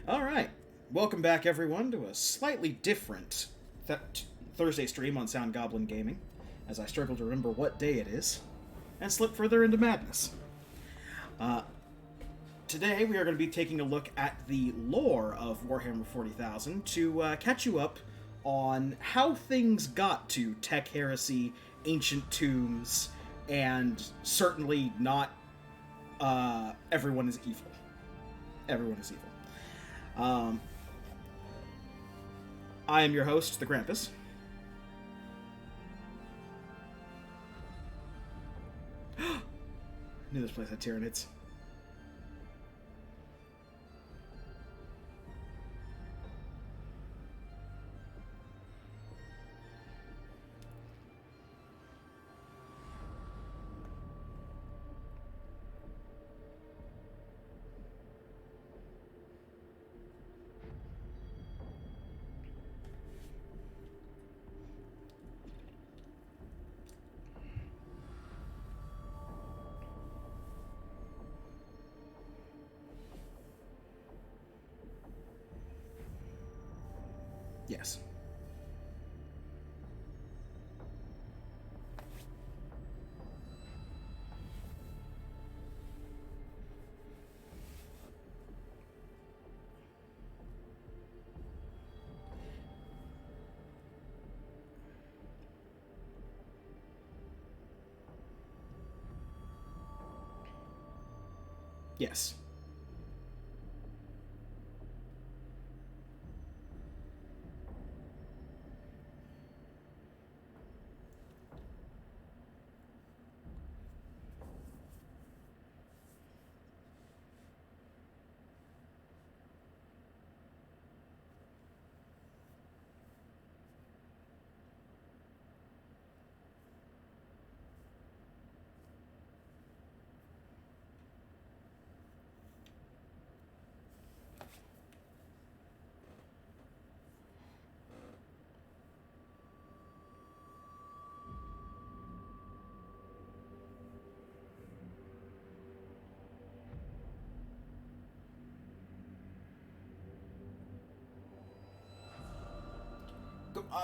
All right. Welcome back, everyone, to a slightly different Thursday stream on Sound Goblin Gaming, as I struggle to remember what day it is, and slip further into madness. Uh, Today, we are going to be taking a look at the lore of Warhammer 40,000 to catch you up on how things got to Tech Heresy, Ancient Tombs, and certainly not everyone is evil. Everyone is evil. I am your host, the Grampus. Knew this place had Tyranids. Yes. Yes.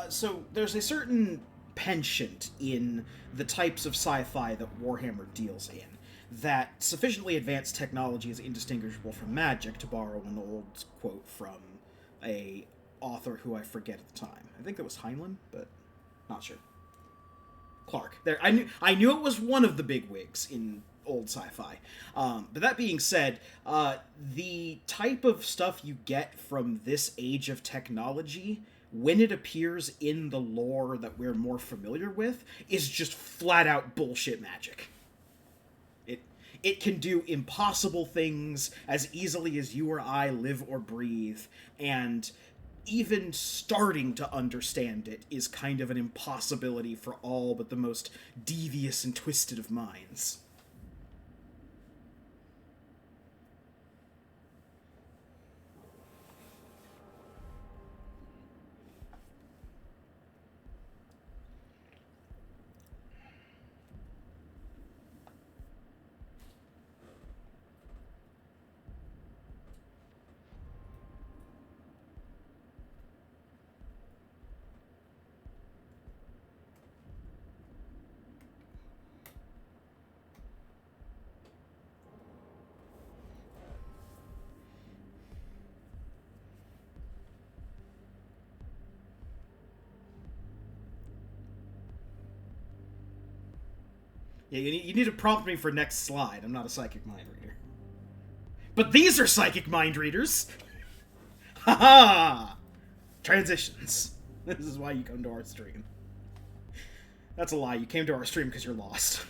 So there's a certain penchant in the types of sci-fi that Warhammer deals in, that sufficiently advanced technology is indistinguishable from magic, to borrow an old quote from a author who I forget at the time. I think it was Heinlein, but not sure. Clark. There, I knew it was one of the big wigs in old sci-fi. But that being said, the type of stuff you get from this age of technology, when it appears in the lore that we're more familiar with, is just flat out bullshit magic. It can do impossible things as easily as you or I live or breathe, and even starting to understand it is kind of an impossibility for all but the most devious and twisted of minds. Yeah, you need to prompt me for next slide. I'm not a psychic mind reader. But these are psychic mind readers! Haha! Transitions. This is why you come to our stream. That's a lie. You came to our stream because you're lost.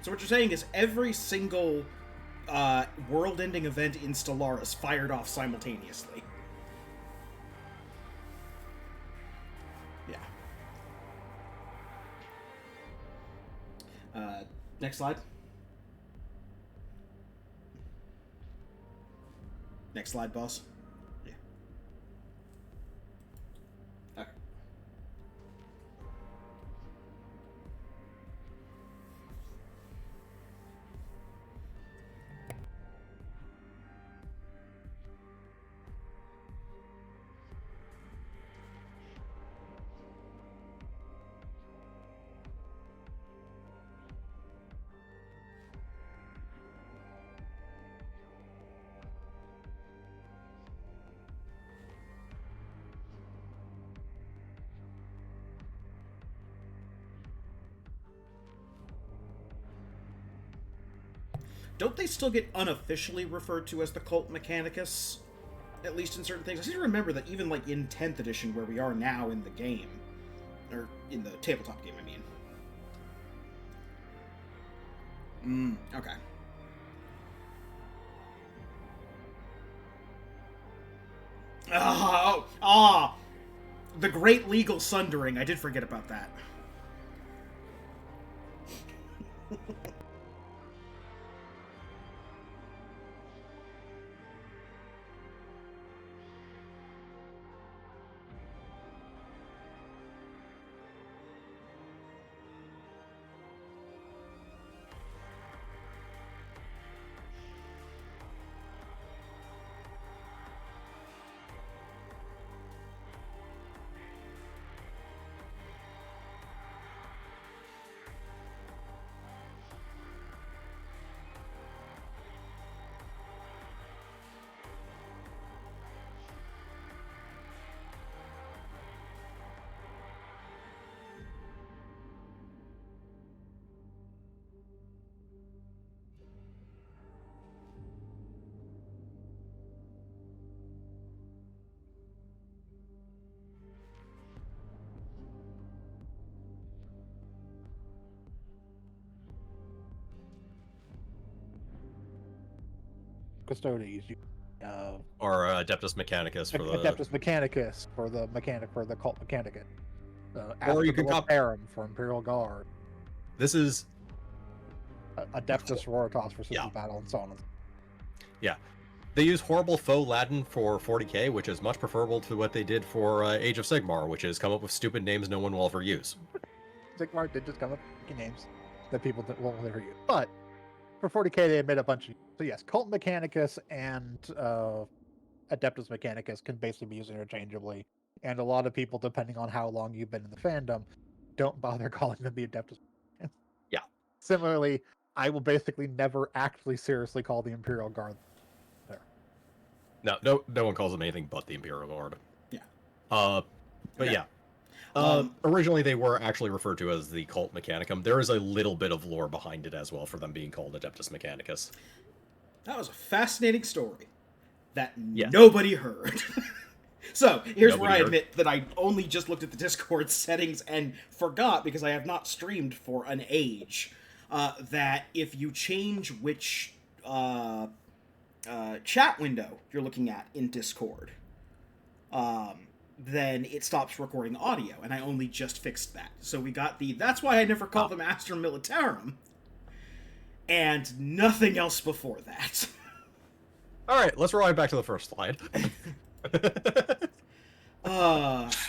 So what you're saying is every single world-ending event in Stellaris fired off simultaneously. Yeah. Next slide. Next slide, boss. Yeah. Okay. Don't they still get unofficially referred to as the Cult Mechanicus? At least in certain things. I seem to remember that even, like, in 10th edition, where we are now in the game, or in the tabletop game, I mean. Okay. The Great Legal Sundering. I did forget about that. Custodes, or Adeptus Mechanicus for the Adeptus Mechanicus for the Cult Mechanicus. Or you can Arum for Imperial Guard. This is Adeptus Roritas for City Battle, and so on. Yeah. They use Horrible Foe Latin for 40k, which is much preferable to what they did for Age of Sigmar, which is come up with stupid names no one will ever use. Sigmar did just come up with names that people won't ever use. But for 40k, they made a bunch of... So yes, Cult Mechanicus and Adeptus Mechanicus can basically be used interchangeably. And a lot of people, depending on how long you've been in the fandom, don't bother calling them the Adeptus. Yeah. Similarly, I will basically never actually seriously call the Imperial Guard there. No one calls them anything but the Imperial Guard. Yeah. But yeah. Originally, they were actually referred to as the Cult Mechanicum. There is a little bit of lore behind it as well for them being called Adeptus Mechanicus. That was a fascinating story that nobody heard. So, here's where I admit that I only just looked at the Discord settings and forgot, because I have not streamed for an age, that if you change which chat window you're looking at in Discord, then it stops recording audio, and I only just fixed that. So we got that's why I never called them Astra Militarum, and nothing else before that. Alright, let's rewind back to the first slide.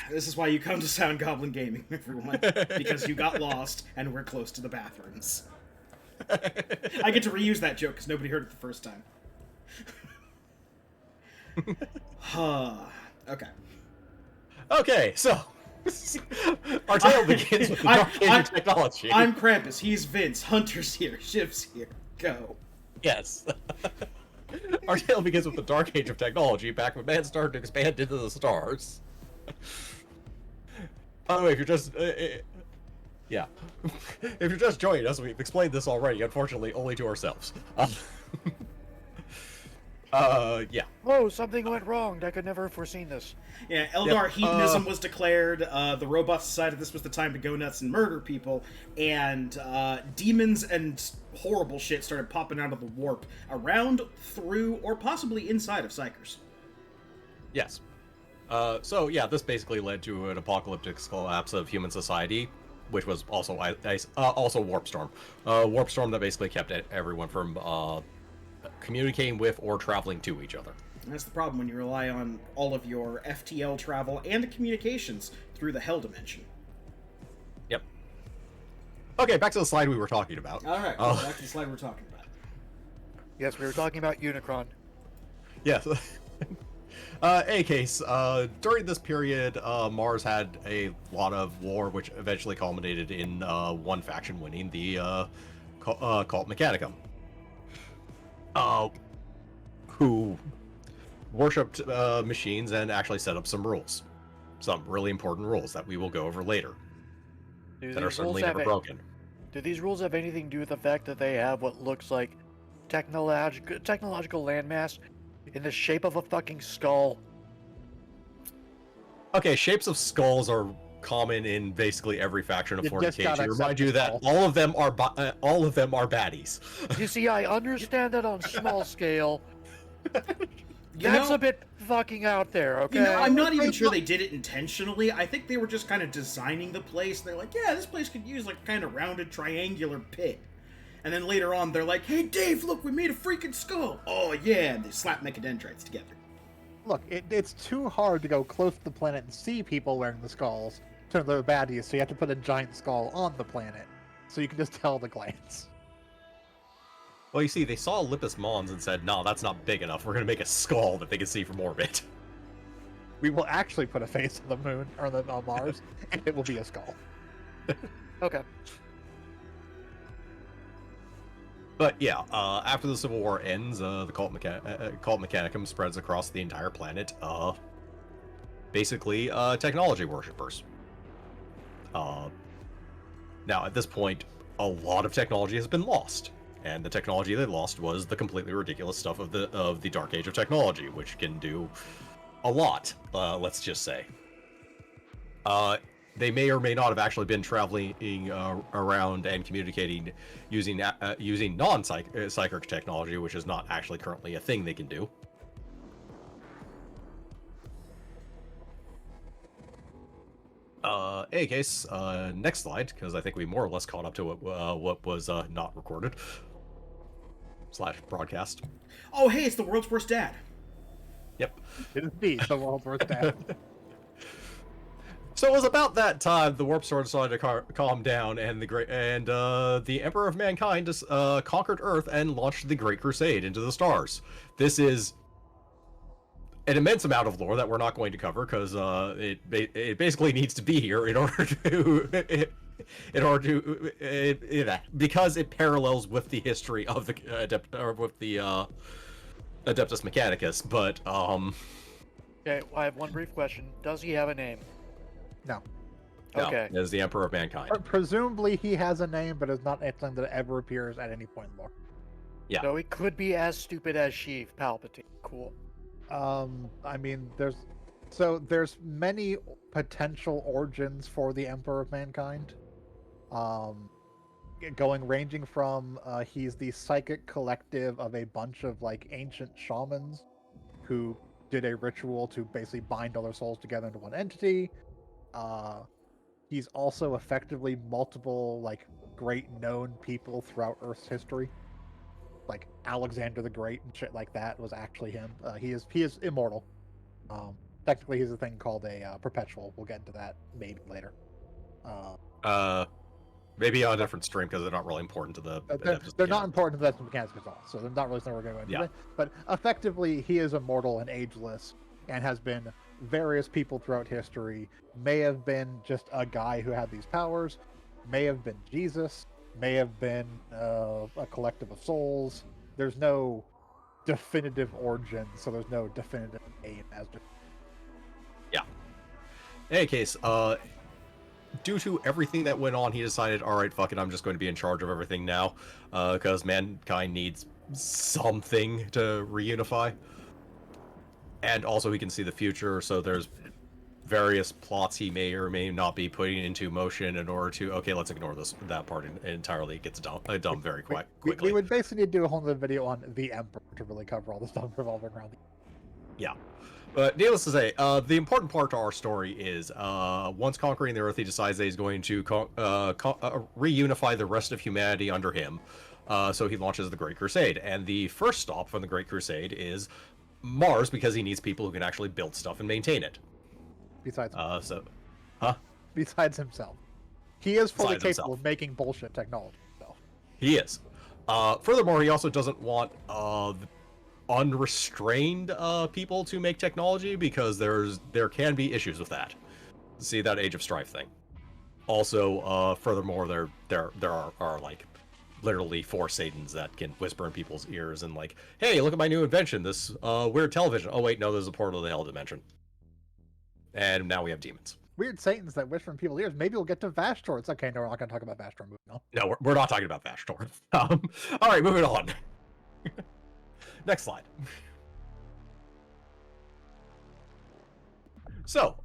This is why you come to Sound Goblin Gaming, everyone, because you got lost, and we're close to the bathrooms. I get to reuse that joke, because nobody heard it the first time. Okay. Okay, so our tale begins with the Dark Age of technology. I'm Krampus, he's Vince, Hunter's here, Shiv's here. Go. Yes. Our tale begins with the Dark Age of technology, back when man started to expand into the stars. By the way, if you're just... yeah. If you're just joining us, we've explained this already, unfortunately only to ourselves. Yeah. Oh, something went wrong. I could never have foreseen this. Yeah, Eldar Yep, hedonism was declared. The robots decided this was the time to go nuts and murder people, and demons and horrible shit started popping out of the warp around, through, or possibly inside of Psychers. Yes. So yeah, this basically led to an apocalyptic collapse of human society, which was also also Warp Storm. Warp Storm that basically kept everyone from communicating with or traveling to each other. That's the problem when you rely on all of your FTL travel and communications through the Hell Dimension. Yep. Okay, back to the slide we were talking about. All right, back to the slide we're talking about. Yes, we were talking about Unicron. Yes. Any case, during this period, Mars had a lot of war, which eventually culminated in one faction winning, the Cult Mechanicum, who worshipped machines and actually set up some rules, some really important rules that we will go over later, that are certainly never broken. Do these rules have anything to do with the fact that they have what looks like technological landmass in the shape of a fucking skull? Okay, shapes of skulls are common in basically every faction of You just 40k. gotta To remind accept you the that skull. all of them are baddies. You see, I understand that on small scale. You That's know- a bit fucking out there, okay? You know, I'm not even sure they did it intentionally. I think they were just kind of designing the place. They're like, yeah, this place could use like a kind of rounded triangular pit. And then later on, they're like, hey, Dave, look, we made a freaking skull. Oh, yeah, and they slap mechadendrites together. Look, it's too hard to go close to the planet and see people wearing the skulls, turn the baddies, so you have to put a giant skull on the planet, so you can just tell the glance. Well, you see, they saw Olympus Mons and said, no, that's not big enough. We're going to make a skull that they can see from orbit. We will actually put a face on the moon, or on Mars, and it will be a skull. Okay. But yeah, after the Civil War ends, the Cult Mechanicum spreads across the entire planet. Basically, technology worshippers. Now, at this point, a lot of technology has been lost. And the technology they lost was the completely ridiculous stuff of the Dark Age of technology, which can do a lot, let's just say. They may or may not have actually been traveling around and communicating using non-psychic technology, which is not actually currently a thing they can do. Any case, next slide, because I think we more or less caught up to what was not recorded / broadcast. Oh, hey, it's the world's worst dad. Yep. It is indeed the world's worst dad. So it was about that time the Warp Sword started to calm down, and the Emperor of Mankind conquered Earth and launched the Great Crusade into the stars. This is an immense amount of lore that we're not going to cover because it basically needs to be here in order to because it parallels with the history of the Adeptus Mechanicus. But Okay, I have one brief question. Does he have a name? No. Okay. as the Emperor of Mankind. Presumably he has a name, but it's not anything that ever appears at any point in lore. Yeah. So he could be as stupid as Sheev Palpatine. Cool. I mean, there's many potential origins for the Emperor of Mankind. Ranging from he's the psychic collective of a bunch of like ancient shamans who did a ritual to basically bind all their souls together into one entity. He's also effectively multiple like great known people throughout Earth's history. Like Alexander the Great and shit like that was actually him. He is immortal. Technically, he's a thing called a perpetual. We'll get into that maybe later. Maybe on a different stream because they're not really important to the. They're not important to the mechanics at all, so they're not really something we're going to go into. Yeah. But effectively, he is immortal and ageless, and has been various people throughout history. May have been just a guy who had these powers. May have been Jesus. May have been a collective of souls. There's no definitive origin, so there's no definitive name as to. Yeah. In any case, due to everything that went on, he decided, all right, fuck it, I'm just going to be in charge of everything now, because mankind needs something to reunify. And also he can see the future, so there's various plots he may or may not be putting into motion in order to, okay, let's ignore that part entirely. It gets done very quickly. We would basically need to do a whole other video on the Emperor to really cover all the stuff revolving around the... Yeah. But needless to say, the important part to our story is once conquering the Earth, he decides that he's going to reunify the rest of humanity under him. So he launches the Great Crusade. And the first stop from the Great Crusade is Mars, because he needs people who can actually build stuff and maintain it. Besides Besides himself. He is fully Besides capable himself. of making bullshit technology. So. He is. Furthermore, he also doesn't want unrestrained people to make technology, because there can be issues with that. See that Age of Strife thing. Also, furthermore, there are like literally 4 Satans that can whisper in people's ears and like, hey, look at my new invention, this weird television. Oh wait, no, there's a portal to the Hell Dimension. And now we have demons. Weird Satans that whisper in people's ears. Maybe we'll get to Vashtor. It's okay, no, we're not going to talk about Vashtor. Moving on. No, we're not talking about Vashtor. All right, moving on. Next slide. So,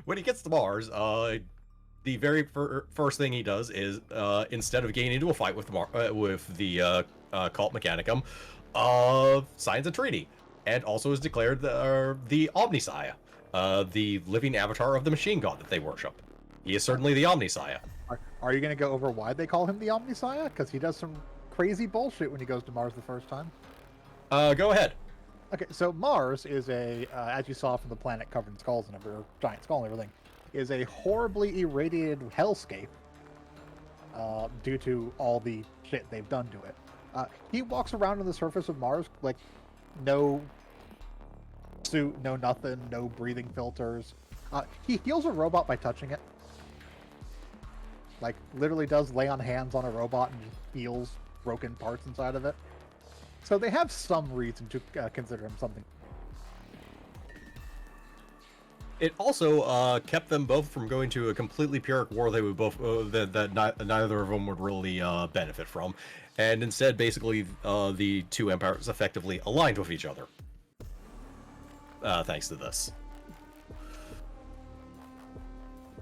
when he gets to Mars, the very first thing he does is, instead of getting into a fight with the cult Mechanicum, signs a treaty, and also is declared the Omniscience, the living avatar of the machine god that they worship. He is certainly the Omniscience. Are you going to go over why they call him the Omniscience? Because he does some crazy bullshit when he goes to Mars the first time. Go ahead. Okay, so Mars is as you saw from the planet covered in skulls and everything, giant skull and everything, is a horribly irradiated hellscape due to all the shit they've done to it. He walks around on the surface of Mars like no suit, no nothing, no breathing filters. He heals a robot by touching it. Like, literally does lay on hands on a robot and just heals broken parts inside of it. So they have some reason to consider him something. It also kept them both from going to a completely Pyrrhic war they would both neither of them would really benefit from, and instead basically the two empires effectively aligned with each other thanks to this.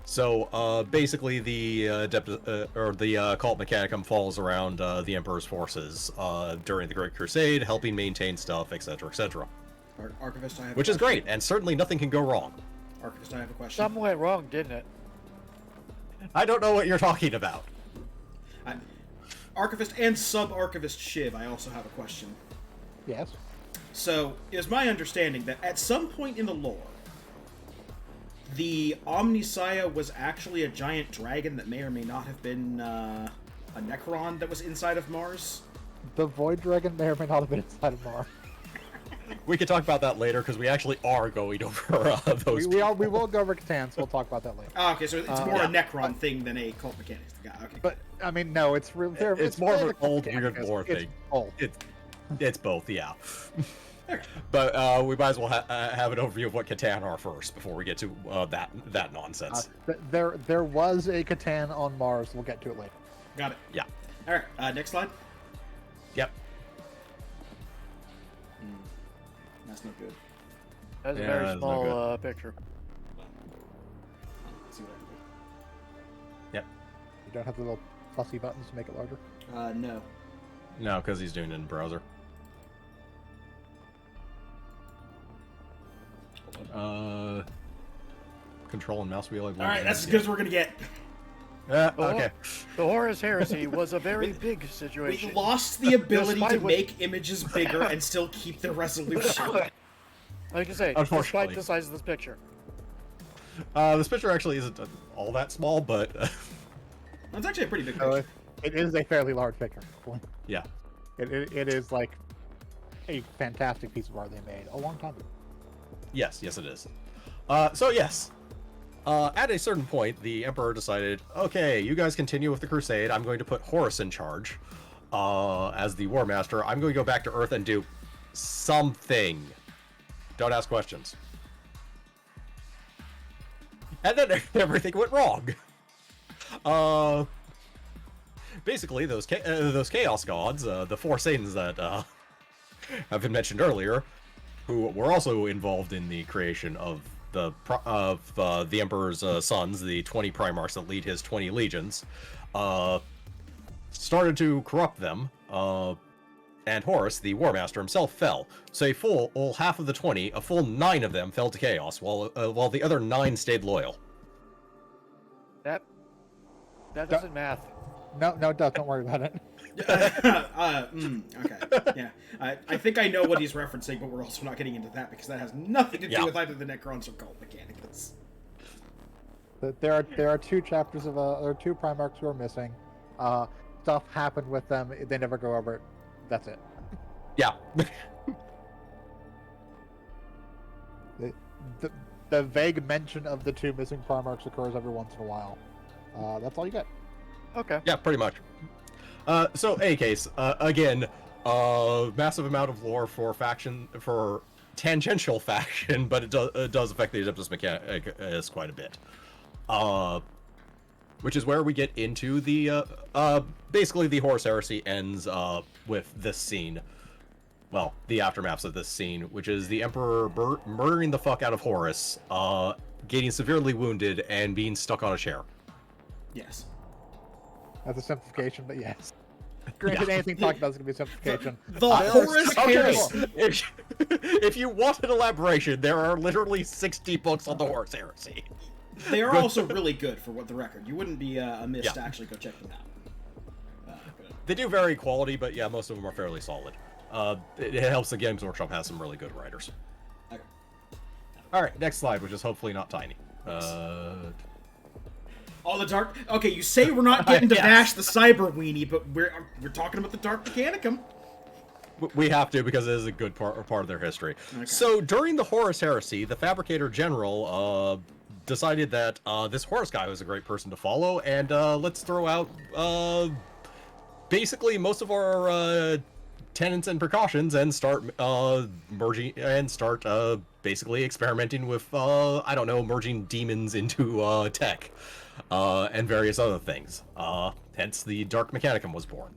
So basically the cult Mechanicum falls around the Emperor's forces during the Great Crusade, helping maintain stuff, etc., etc. Archivist, I have Which is great, and certainly nothing can go wrong. Archivist, I have a question. Something went wrong, didn't it? I don't know what you're talking about. Archivist and sub-archivist Shiv, I also have a question. Yes. So, it is my understanding that at some point in the lore, the Omniscience was actually a giant dragon that may or may not have been a Necron that was inside of Mars. The Void Dragon may or may not have been inside of Mars. We can talk about that later, because we actually are going over those. We will go over Catan, so we'll talk about that later. Oh, okay, so it's more a Necron thing than a cult mechanics. Okay. But I mean, no, it's it's more of an old weird lore it's thing. Old. It's both, yeah. But we might as well have an overview of what Catan are first before we get to that nonsense. There was a Catan on Mars. We'll get to it later. Got it. Yeah. All right. Next slide. Yep. That's not good. That's Yeah, a very that's not small picture. Let's see what I Yep. You don't have the little fussy buttons to make it larger. can do. No. No, because he's doing it in browser. Control and mouse wheel. All right, that's as good as we're gonna get. Okay. The Horus Heresy was a very big We situation. lost the ability to Despite what- make images bigger and still keep the resolution. Like I say, Unfortunately. despite the size of this picture. This picture actually isn't all that small, but That's actually a pretty big So picture. it is a fairly large picture. yeah. It is like a fantastic piece of art they made a long time ago. Yes, it is. So yes, at a certain point, the Emperor decided, okay, you guys continue with the Crusade. I'm going to put Horus in charge as the War Master. I'm going to go back to Earth and do something. Don't ask questions. And then everything went wrong. Basically, those Chaos Gods, the four Satans that have been mentioned earlier, who were also involved in the creation of the Emperor's sons, the 20 Primarchs that lead his 20 legions, started to corrupt them, and Horus, the War Master himself, fell. So a full half of the 20, a full 9 of them fell to Chaos, while the other 9 stayed loyal. That doesn't math. No, it does. Don't worry about it. Okay. Yeah. I think I know what he's referencing, but we're also not getting into that because that has nothing to do with either the Necrons or Cult Mechanicus. There are 2 chapters of there are 2 Primarchs who are missing. Stuff happened with them. They never go over it. That's it. Yeah. The vague mention of the 2 missing Primarchs occurs every once in a while. That's all you get. Okay. Yeah, pretty much. So, any case, again, massive amount of lore for tangential faction, but it does affect the Adeptus Mechanicus quite a bit. Which is where we get into the, basically the Horus Heresy ends, with this scene. Well, the aftermaths of this scene, which is the Emperor murdering the fuck out of Horus, getting severely wounded, and being stuck on a chair. Yes. That's a simplification, but yes. Granted, anything talked about is going to be a simplification. The Horus Heresy. If you want an elaboration, there are literally 60 books on the Horus Heresy. They are also really good, for what the record. You wouldn't be amiss to actually go check them out. They do vary quality, but yeah, most of them are fairly solid. It helps the Games Workshop has some really good writers. Okay. Alright, next slide, which is hopefully not tiny. Oh, the Dark... Okay, you say we're not getting to bash the Cyber Weenie, but we're talking about the Dark Mechanicum. We have to, because it is a good part of their history. Okay. So, during the Horus Heresy, the Fabricator General decided that this Horus guy was a great person to follow, and let's throw out basically most of our tenets and precautions and start merging and start basically experimenting with I don't know, merging demons into tech and various other things. Hence the Dark Mechanicum was born.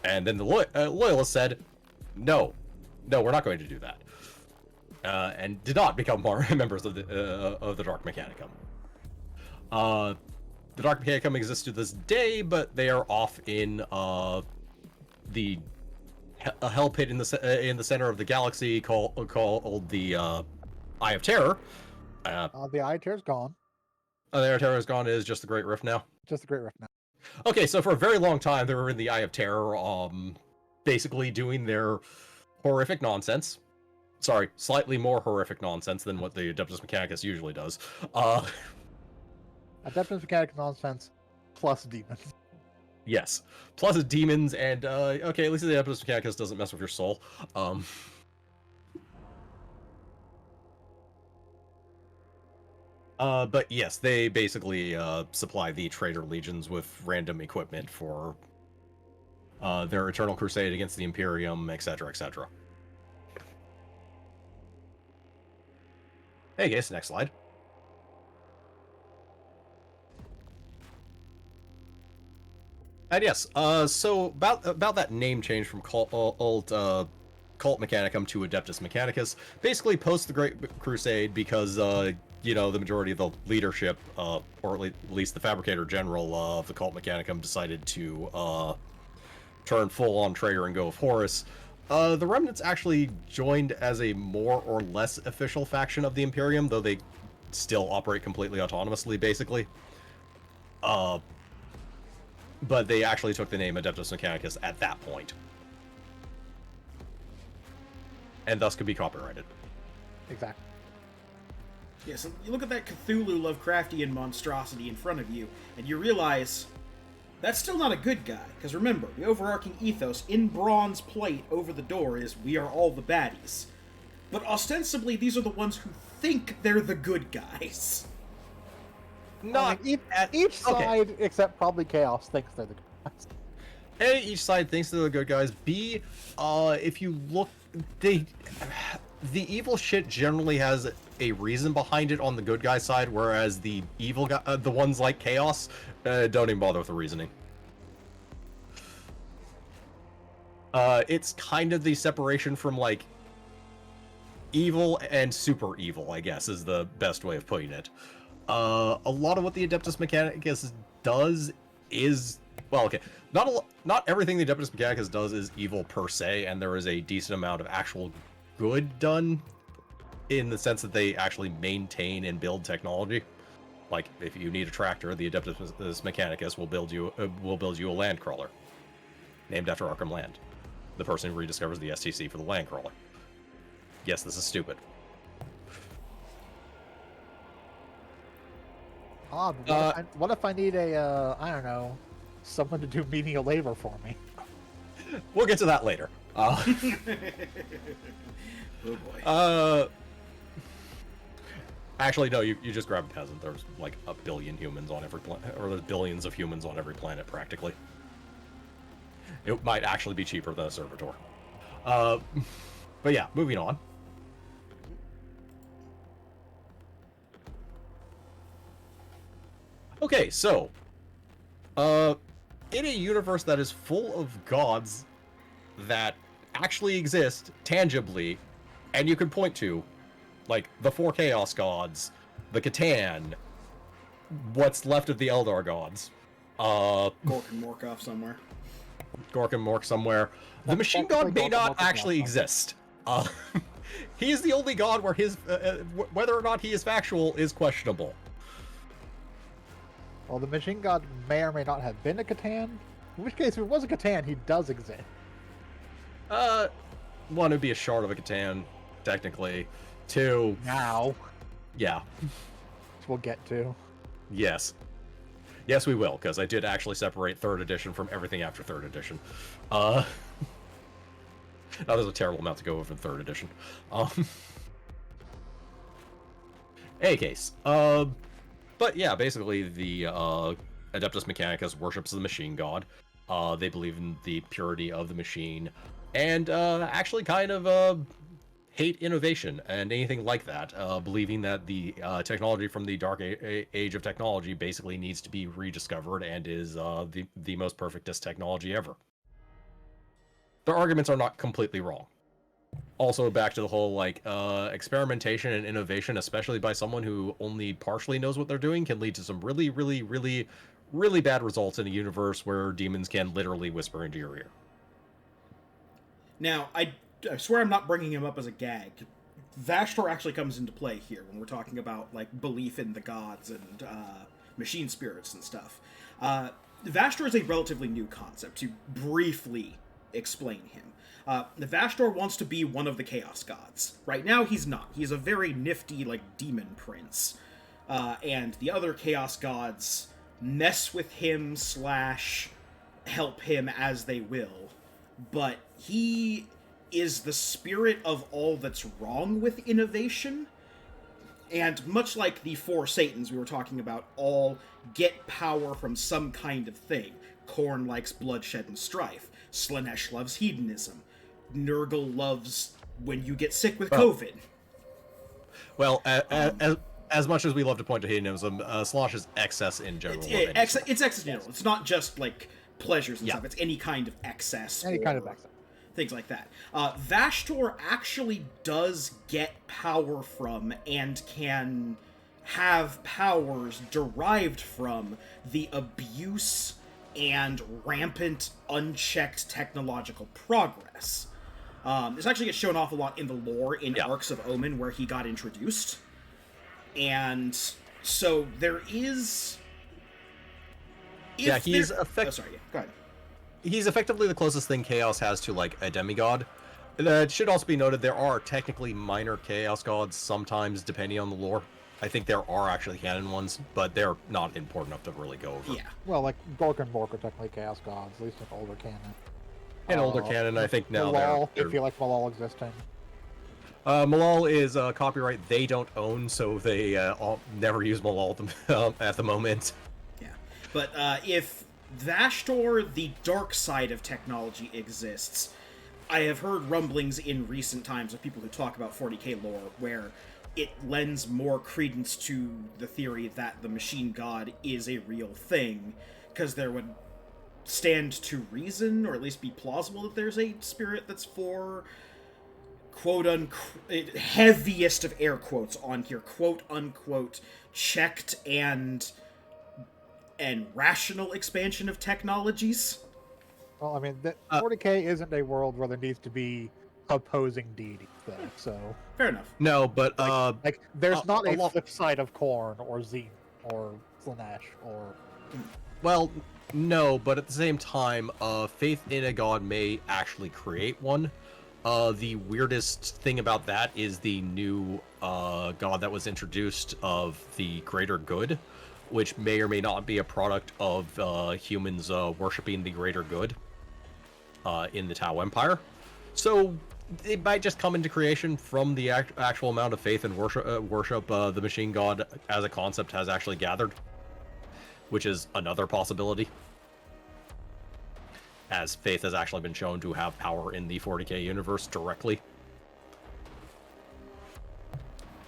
And then the Loyalists said, no, we're not going to do that, and did not become more members of the Dark Mechanicum. The Dark Mechanicum exists to this day, but they are off in the a hell pit in the center of the galaxy called the Eye of Terror. The Eye of Terror's gone. The Eye of Terror is gone. Is just the Great Rift now. Just the Great Rift now. Okay, so for a very long time they were in the Eye of Terror, basically doing their horrific nonsense. Sorry, slightly more horrific nonsense than what the Adeptus Mechanicus usually does. Adeptus Mechanicus nonsense plus demons. Yes, plus demons, and okay, at least the Adeptus Mechanicus doesn't mess with your soul. But yes, they basically supply the traitor legions with random equipment for their eternal crusade against the Imperium, etc., etc. Hey guys, next slide. And yes, so about that name change from Cult Mechanicum to Adeptus Mechanicus, basically post the Great Crusade, because you know, the majority of the leadership, or at least the Fabricator General of the Cult Mechanicum, decided to turn full-on traitor and go with Horus. The Remnants actually joined as a more or less official faction of the Imperium, though they still operate completely autonomously, basically. But they actually took the name Adeptus Mechanicus at that point. And thus could be copyrighted. Exactly. Yeah, so you look at that Cthulhu Lovecraftian monstrosity in front of you, and you realize that's still not a good guy. Because remember, the overarching ethos in bronze plate over the door is, we are all the baddies. But ostensibly, these are the ones who think they're the good guys. Not each side, except probably Chaos, thinks they're the good guys. A, each side thinks they're the good guys. B, if you look, the evil shit generally has a reason behind it on the good guy side, whereas the evil guy, the ones like Chaos, don't even bother with the reasoning. It's kind of the separation from like evil and super evil, I guess, is the best way of putting it. A lot of what the Adeptus Mechanicus does is, well, okay, not everything the Adeptus Mechanicus does is evil per se, and there is a decent amount of actual good done in the sense that they actually maintain and build technology. Like, if you need a tractor, the Adeptus Mechanicus will build you a land crawler, named after Arkham Land, the person who rediscovers the STC for the land crawler. Yes, this is stupid. Odd. What if I need a, I don't know, someone to do menial labor for me? We'll get to that later. Oh boy. Actually, no, you just grab a peasant. There's like a billion humans on every planet, or there's billions of humans on every planet, practically. It might actually be cheaper than a servitor. But yeah, moving on. Okay, so, in a universe that is full of gods that actually exist tangibly, and you can point to, like, the 4 Chaos Gods, the Catan, what's left of the Eldar Gods, Gork and Morkov somewhere. Gork and Mork somewhere. The Machine God may not actually exist. He is the only god where his, whether or not he is factual is questionable. Well, the Machine God may or may not have been a Catan. In which case, if it was a Catan, he does exist. One would be a shard of a Catan, technically. 2. Now. Yeah. Which we'll get to. Yes. Yes, we will, because I did actually separate 3rd edition from everything after 3rd edition. Now, there's a terrible amount to go over in 3rd edition. Any case, but yeah, basically the Adeptus Mechanicus worships the machine god. They believe in the purity of the machine, and actually kind of hate innovation and anything like that, believing that the technology from the dark age of technology basically needs to be rediscovered and is the most perfectest technology ever. Their arguments are not completely wrong. Also, back to the whole, like, experimentation and innovation, especially by someone who only partially knows what they're doing, can lead to some really, really, really, really bad results in a universe where demons can literally whisper into your ear. Now, I swear I'm not bringing him up as a gag. Vashtor actually comes into play here when we're talking about, like, belief in the gods and machine spirits and stuff. Vashtor is a relatively new concept, to briefly explain him. Vashtor wants to be one of the Chaos Gods. Right now, he's not. He's a very nifty, like, demon prince. And the other Chaos Gods mess with him / help him as they will. But he is the spirit of all that's wrong with innovation. And much like the 4 Satans we were talking about, all get power from some kind of thing. Khorne likes bloodshed and strife. Slanesh loves hedonism. Nurgle loves when you get sick with COVID. Well, as much as we love to point to hedonism, Slosh is excess in general. It's excess in general. It's not just, like, pleasures and stuff. It's any kind of excess. Any kind of excess. Things like that. Vashtor actually does get power from and can have powers derived from the abuse and rampant, unchecked technological progress. This actually gets shown off a lot in the lore in Arcs of Omen, where he got introduced. And so there is... he's go ahead. He's effectively the closest thing Chaos has to, like, a demigod. It should also be noted there are technically minor Chaos Gods sometimes, depending on the lore. I think there are actually canon ones, but they're not important enough to really go over. Yeah. Well, like, Gork and Mork are technically Chaos Gods, at least in older canon. In older canon, I think now Malal, they're... if you like Malal existing. Malal is copyright they don't own, so they never use Malal at the moment. Yeah. But if Vashtor, the dark side of technology, exists, I have heard rumblings in recent times of people who talk about 40k lore where it lends more credence to the theory that the machine god is a real thing, because there would stand to reason, or at least be plausible, that there's a spirit that's for quote unquote, heaviest of air quotes on here, quote unquote, checked and rational expansion of technologies. Well, I mean, 40k isn't a world where there needs to be opposing deities, though. So Fair enough. No, but like there's not a lot- flip side of Korn or Zine or Slanesh or. well, no, but at the same time, faith in a god may actually create one. The weirdest thing about that is the new god that was introduced of the greater good, which may or may not be a product of humans worshipping the greater good in the Tau Empire. So it might just come into creation from the actual amount of faith and worship the machine god as a concept has actually gathered, which is another possibility, as faith has actually been shown to have power in the 40k universe directly.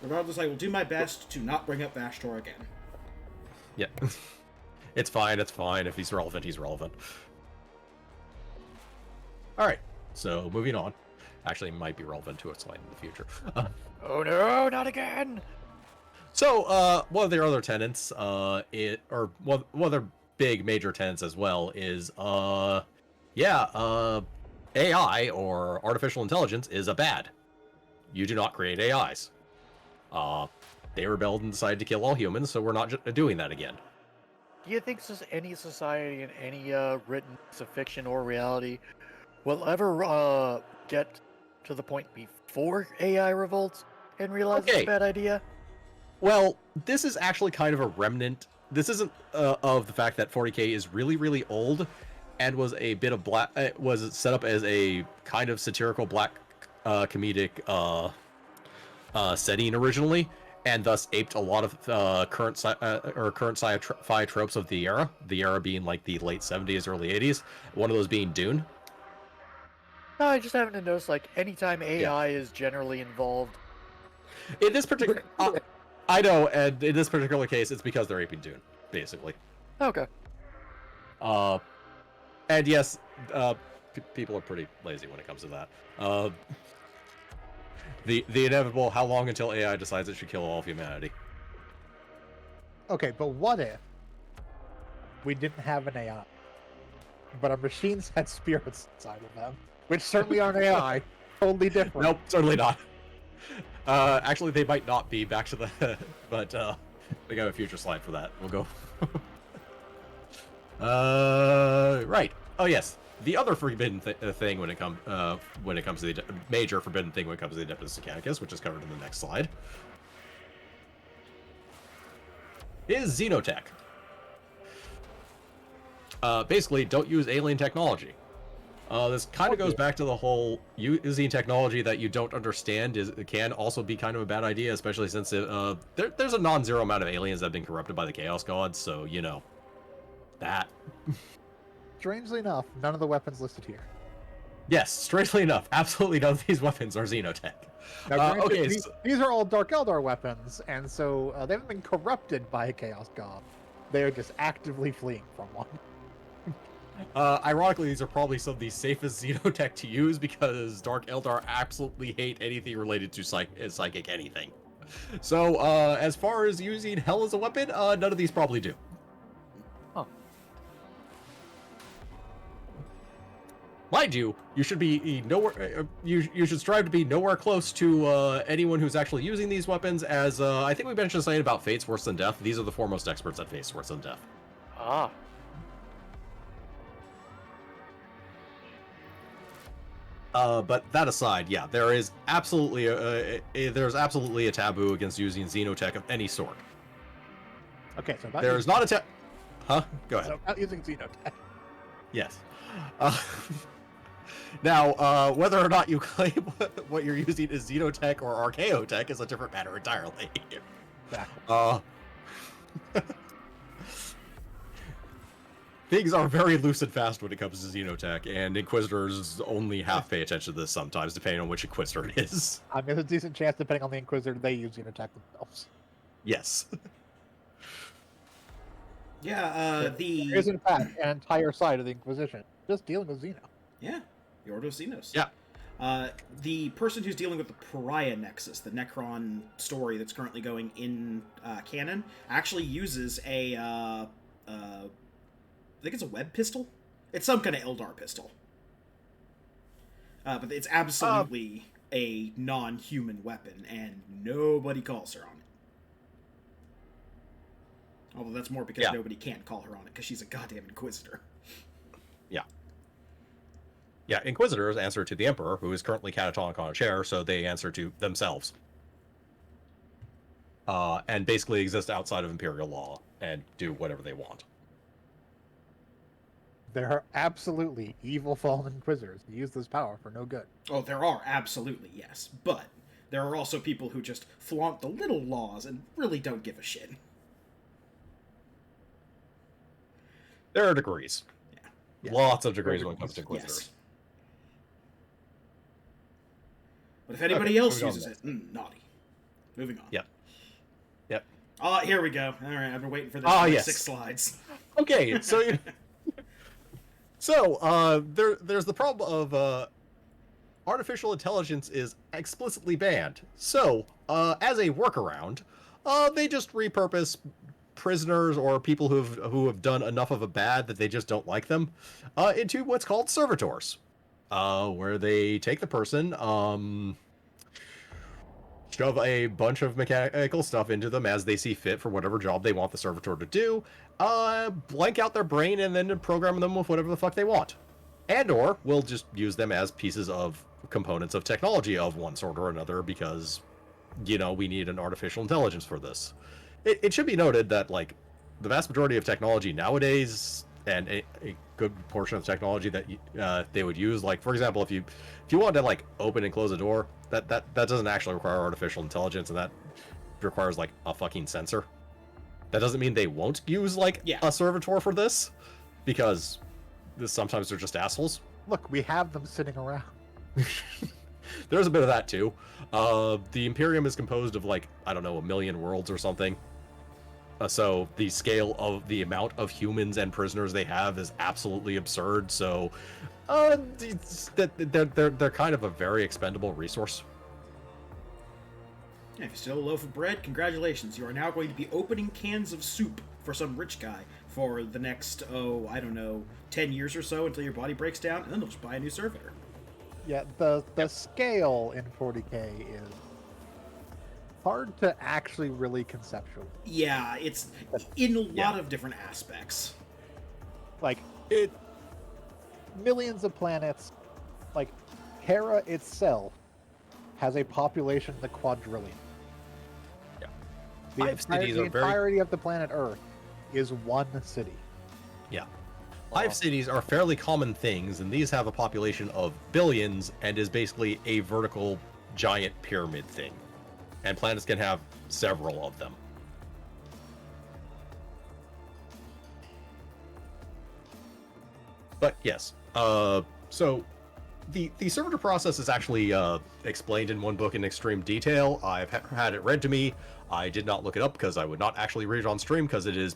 Regardless, I will do my best to not bring up Vashtor again. Yeah. It's fine, it's fine. If he's relevant, he's relevant. Alright, so moving on. Actually, it might be relevant to a slide in the future. Oh no, not again! So, one of their other tenants, one of their big major tenants as well is, AI, or artificial intelligence, is a bad. You do not create AIs. They rebelled and decided to kill all humans, so we're not doing that again. Do you think any society in any written piece of fiction or reality will ever get to the point before AI revolts and realize it's a bad idea? Well, this is actually kind of a remnant. This isn't of the fact that 40k is really, really old and was a bit of black. Was set up as a kind of satirical black comedic setting originally, and thus aped a lot of current sci-fi tropes of the era. The era being like the late 70s, early 80s. One of those being Dune. No, I just happen to notice, like, anytime AI is generally involved. In this particular, I know, and in this particular case, it's because they're aping Dune, basically. Okay. And yes, people are pretty lazy when it comes to that. The inevitable, how long until AI decides it should kill all of humanity? Okay, but what if we didn't have an AI, but our machines had spirits inside of them, which certainly aren't AI, totally different. Nope, certainly not. Actually, they might not be. Back to the, but we got a future slide for that. We'll go. Right. Oh yes, the other forbidden thing when it comes to the major forbidden thing when it comes to the Adeptus Mechanicus, which is covered in the next slide, is xenotech. Basically, don't use alien technology. This kind of goes back to the whole using technology that you don't understand can also be kind of a bad idea, especially since there's a non-zero amount of aliens that have been corrupted by the Chaos Gods, so you know that. Strangely enough, none of the weapons listed here. Yes, strangely enough, absolutely none of these weapons are xenotech. Now, Okay, these are all Dark Eldar weapons, and so they haven't been corrupted by a Chaos God. They are just actively fleeing from one. Ironically, these are probably some of the safest xenotech to use because Dark Eldar absolutely hate anything related to psychic anything. So, as far as using hell as a weapon, none of these probably do. Huh. Mind you, you should be nowhere. You should strive to be nowhere close to anyone who's actually using these weapons. As I think we mentioned something about fate's worse than death. These are the foremost experts at fate's worse than death. Ah. But that aside, yeah, there is absolutely there's absolutely a taboo against using xenotech of any sort. Okay, so There's not a Huh? Go ahead. So about using xenotech. Yes. Now, whether or not you claim what you're using is xenotech or archaeotech is a different matter entirely. Exactly. things are very loose and fast when it comes to Xenotech, and Inquisitors only half pay attention to this sometimes, depending on which Inquisitor it is. I mean, there's a decent chance, depending on the Inquisitor, they use Xenotech themselves. Yes. Yeah, There is, in fact, an entire side of the Inquisition just dealing with Xeno. Yeah, the Ordo Xenos. Yeah. The person who's dealing with the Pariah Nexus, the Necron story that's currently going in canon, actually uses a, I think it's a web pistol? It's some kind of Eldar pistol. But it's absolutely a non-human weapon, and nobody calls her on it. Although that's more because nobody can call her on it, because she's a goddamn Inquisitor. Yeah. Yeah, Inquisitors answer to the Emperor, who is currently catatonic on a chair, so they answer to themselves. And basically exist outside of Imperial law and do whatever they want. There are absolutely evil fallen Inquisitors who use this power for no good. Oh, there are, absolutely, yes. But there are also people who just flaunt the little laws and really don't give a shit. There are degrees. Yeah. Lots of degrees when it comes to Inquisitors. Yes. But if anybody else moving on uses it, naughty. Moving on. Yep. Yep. Here we go. All right, I've been waiting for this for yes. 6 slides. Okay, so there's the problem of artificial intelligence is explicitly banned. So, as a workaround, they just repurpose prisoners or people who have done enough of a bad that they just don't like them into what's called servitors, where they take the person, shove a bunch of mechanical stuff into them as they see fit for whatever job they want the servitor to do, blank out their brain and then program them with whatever the fuck they want. And or we'll just use them as pieces of components of technology of one sort or another because, we need an artificial intelligence for this. It should be noted that, like, the vast majority of technology nowadays, and a good portion of technology that they would use, like, for example, if you wanted to, like, open and close a door, that doesn't actually require artificial intelligence, and that requires, like, a fucking sensor. That doesn't mean they won't use, like, a servitor for this, because sometimes they're just assholes. Look, we have them sitting around. There's a bit of that, too. The Imperium is composed of, like, I don't know, 1 million worlds or something. So the scale of the amount of humans and prisoners they have is absolutely absurd. So they're kind of a very expendable resource. If you steal a loaf of bread, congratulations. You are now going to be opening cans of soup for some rich guy for the next, 10 years or so until your body breaks down, and then they'll just buy a new servitor. Yeah, the scale in 40K is hard to actually really conceptualize. Yeah, it's in a lot of different aspects. Like, millions of planets, like, Hera itself has a population in the quadrillion. Yeah. The entirety of the planet Earth is one city. Yeah. 5 cities are fairly common things, and these have a population of billions and is basically a vertical giant pyramid thing. And planets can have several of them. But yes, so the servitor process is actually explained in one book in extreme detail. I've had it read to me. I did not look it up because I would not actually read it on stream because it is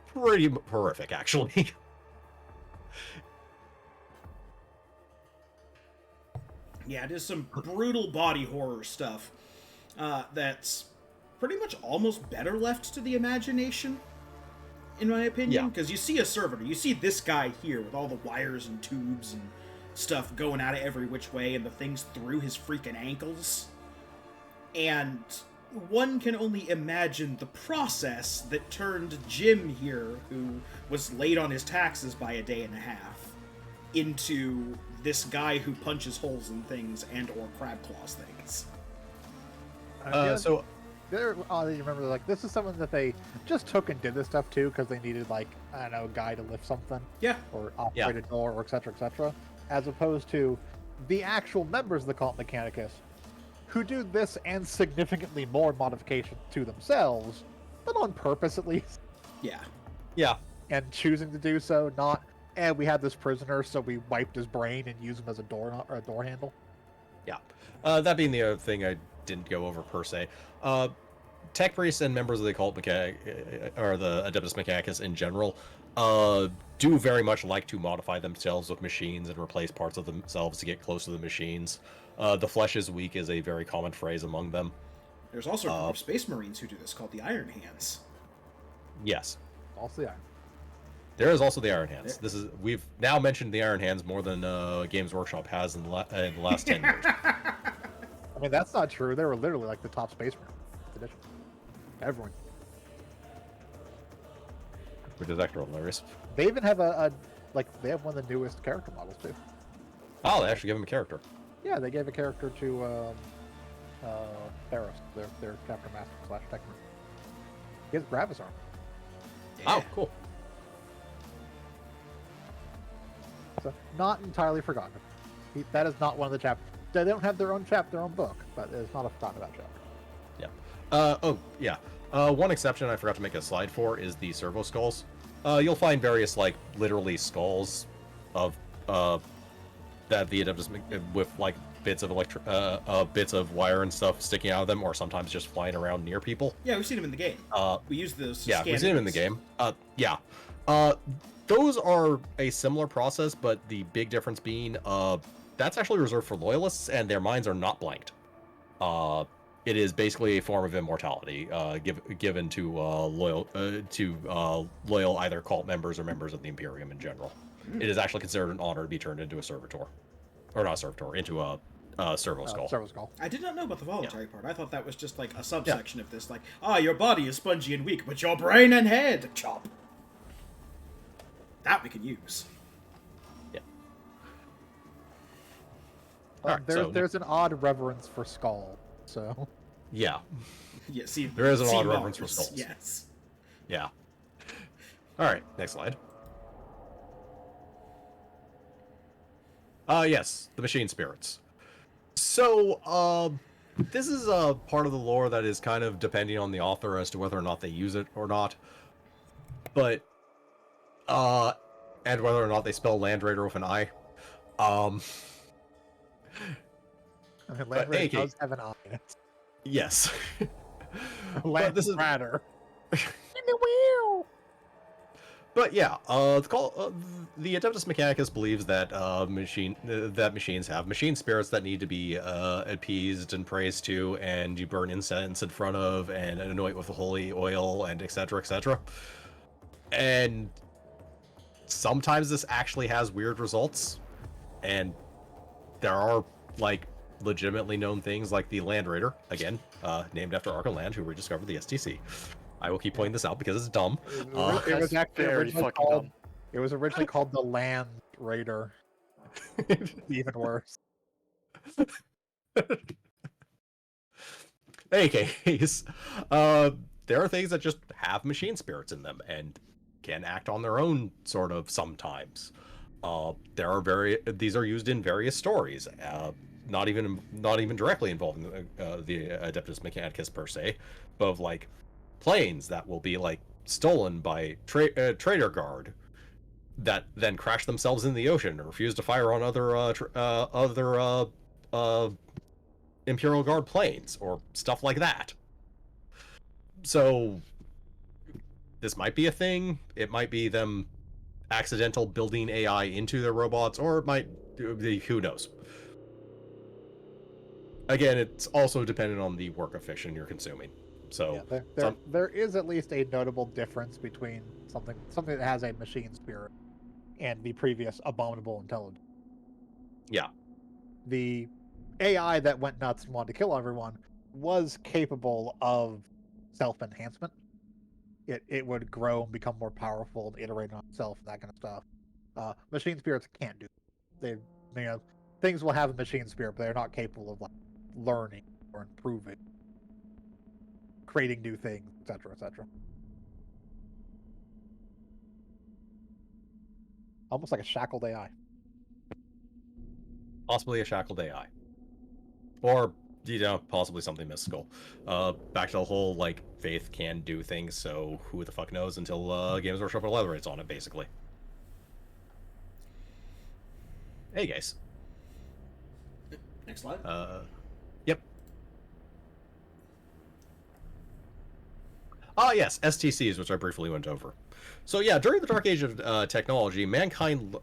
pretty horrific, actually. Yeah, it is some brutal body horror stuff that's pretty much almost better left to the imagination, in my opinion. Because you see a servitor, you see this guy here with all the wires and tubes and stuff going at it every which way, and the things through his freaking ankles. And one can only imagine the process that turned Jim here, who was late on his taxes by a day and a half, into this guy who punches holes in things and or crab claws things. So you remember, like, this is someone that they just took and did this stuff too because they needed, like, I don't know, a guy to lift something, or operate a door, or etc., as opposed to the actual members of the cult Mechanicus who do this and significantly more modifications to themselves, but on purpose at least. Yeah. Yeah. and choosing to do so, not, we had this prisoner, so we wiped his brain and used him as a door handle. Yeah. That being the other thing I didn't go over per se. Tech priests and members of the cult or the Adeptus Mechanicus in general do very much like to modify themselves with machines and replace parts of themselves to get close to the machines. The flesh is weak is a very common phrase among them. There's also a group of Space Marines who do this called the Iron Hands. Yes. Also, yeah. There is also the Iron Hands. We've now mentioned the Iron Hands more than Games Workshop has in the last 10 years. I mean, that's not true. They were literally like the top Space Marine edition. Everyone. Which is extra hilarious. They even have they have one of the newest character models too. Oh, they actually give him a character. Yeah, they gave a character to Theros, their Captain Master / Tech Marine. He has Gravis arm. Oh, cool. So not entirely forgotten. That is not one of the chapters. They don't have their own book, but it's not a forgotten about chapter. Yeah. One exception I forgot to make a slide for is the servo skulls. You'll find various, like, literally skulls of that the Adeptus with like bits of wire and stuff sticking out of them, or sometimes just flying around near people. Yeah, we've seen them in the game. We use those. To yeah, scan we've seen them in the game. Those are a similar process, but the big difference being, that's actually reserved for loyalists, and their minds are not blanked. It is basically a form of immortality given to loyal either cult members or members of the Imperium in general. It is actually considered an honor to be turned into a servitor, or not a servitor, into a servo skull. Servo skull. I did not know about the voluntary part. I thought that was just like a subsection of this, like, your body is spongy and weak, but your brain and head, chop. That we could use. Yeah. Right, there's an odd reverence for skull, so. Yeah. Yeah, see, there is an odd reverence for skulls. Yes. Yeah. All right, next slide. Yes, the machine spirits. So, this is a part of the lore that is kind of depending on the author as to whether or not they use it or not. But, and whether or not they spell Land Raider with an I. I mean, Land Raider does have an I in it. Yes. Land Raider. But yeah, the Adeptus Mechanicus believes that machines have machine spirits that need to be appeased and praised to, and you burn incense in front of, and anoint with the holy oil, and etc., etc. And sometimes this actually has weird results, and there are like legitimately known things like the Land Raider, again, named after Arkham Land, who rediscovered the STC. I will keep pointing this out because it's dumb. It was actually originally called. It was originally called the Land Raider. Even worse. Any case, there are things that just have machine spirits in them and can act on their own, sort of, sometimes. These are used in various stories, not even directly involving the Adeptus Mechanicus per se, but of like planes that will be like stolen by trader guard that then crash themselves in the ocean or refuse to fire on other Imperial Guard planes or stuff like that. So this might be a thing. It might be them accidental building AI into their robots, or it might be, who knows. Again, it's also dependent on the work of fiction you're consuming. So yeah, there is at least a notable difference between something that has a machine spirit and the previous abominable intelligence. Yeah. The AI that went nuts and wanted to kill everyone was capable of self-enhancement. It would grow and become more powerful and iterate on itself and that kind of stuff. Machine spirits can't do that. Things will have a machine spirit, but they're not capable of like learning or improving, creating new things, etc., etc. Almost like a shackled AI. Possibly a shackled AI. Or Possibly something mystical. Back to the whole, like, faith can do things, so who the fuck knows until Games Workshop elaborates on it, basically. Hey, guys. Next slide. Yep. Ah, yes, STCs, which I briefly went over. So yeah, during the Dark Age of technology, mankind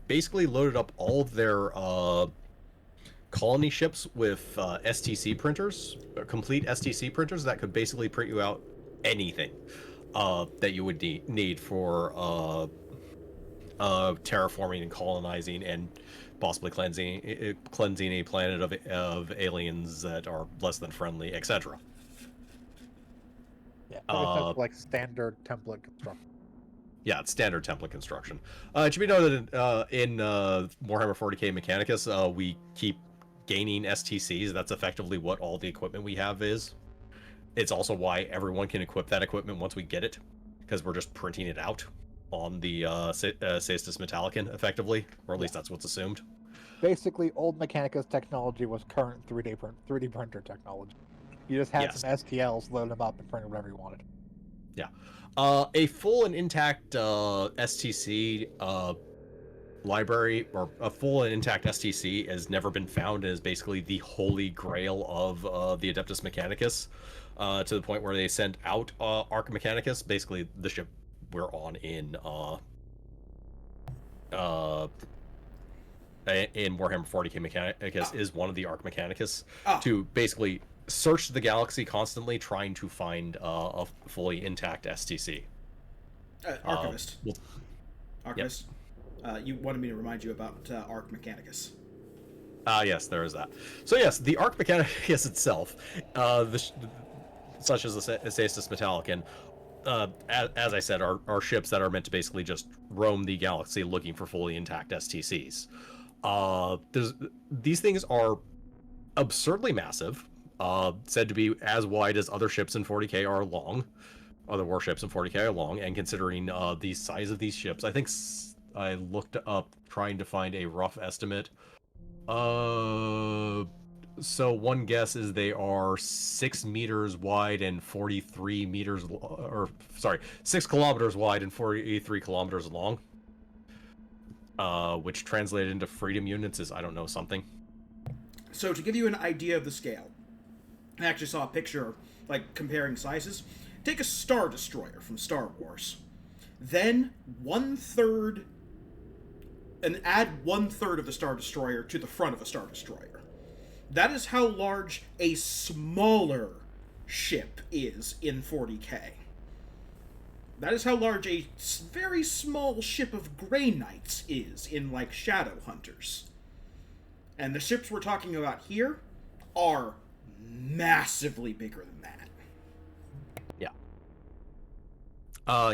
basically loaded up all of their colony ships with STC printers, complete STC printers that could basically print you out anything that you would need for terraforming and colonizing and possibly cleansing a planet of aliens that are less than friendly, etc. Yeah, probably like standard template construction. Yeah, it's standard template construction. It should be noted in Warhammer 40k Mechanicus, we keep gaining STCs. That's effectively what all the equipment we have is. It's also why everyone can equip that equipment once we get it, because we're just printing it out on the Caestus Metallicon, effectively, or at least that's what's assumed. Basically, old Mechanicus technology was current 3D printer technology. You just had some STLs, load them up, and print whatever you wanted. Yeah. A full and intact STC library, or a full and intact STC, has never been found and is basically the holy grail of the Adeptus Mechanicus, to the point where they sent out Arca Mechanicus, basically the ship we're on in Warhammer 40k Mechanicus is one of the Arca Mechanicus, to basically search the galaxy constantly trying to find a fully intact STC. Archivist. Archivist. Yep. You wanted me to remind you about Arc Mechanicus. Yes, there is that. So yes, the Arc Mechanicus itself, such as the Caestus Metallicon, as I said, are ships that are meant to basically just roam the galaxy looking for fully intact STCs. These things are absurdly massive, said to be as wide as other ships in 40k are long. Other warships in 40k are long, and considering the size of these ships, I think I looked up trying to find a rough estimate. So one guess is they are 6 meters wide and 43 meters, 6 kilometers wide and 43 kilometers long. Which translated into freedom units is, I don't know, something. So to give you an idea of the scale, I actually saw a picture, like, comparing sizes. Take a Star Destroyer from Star Wars. Then add 1/3 of the Star Destroyer to the front of a Star Destroyer. That is how large a smaller ship is in 40k. That is how large a very small ship of Grey Knights is in, like, Shadowhunters. And the ships we're talking about here are massively bigger than that.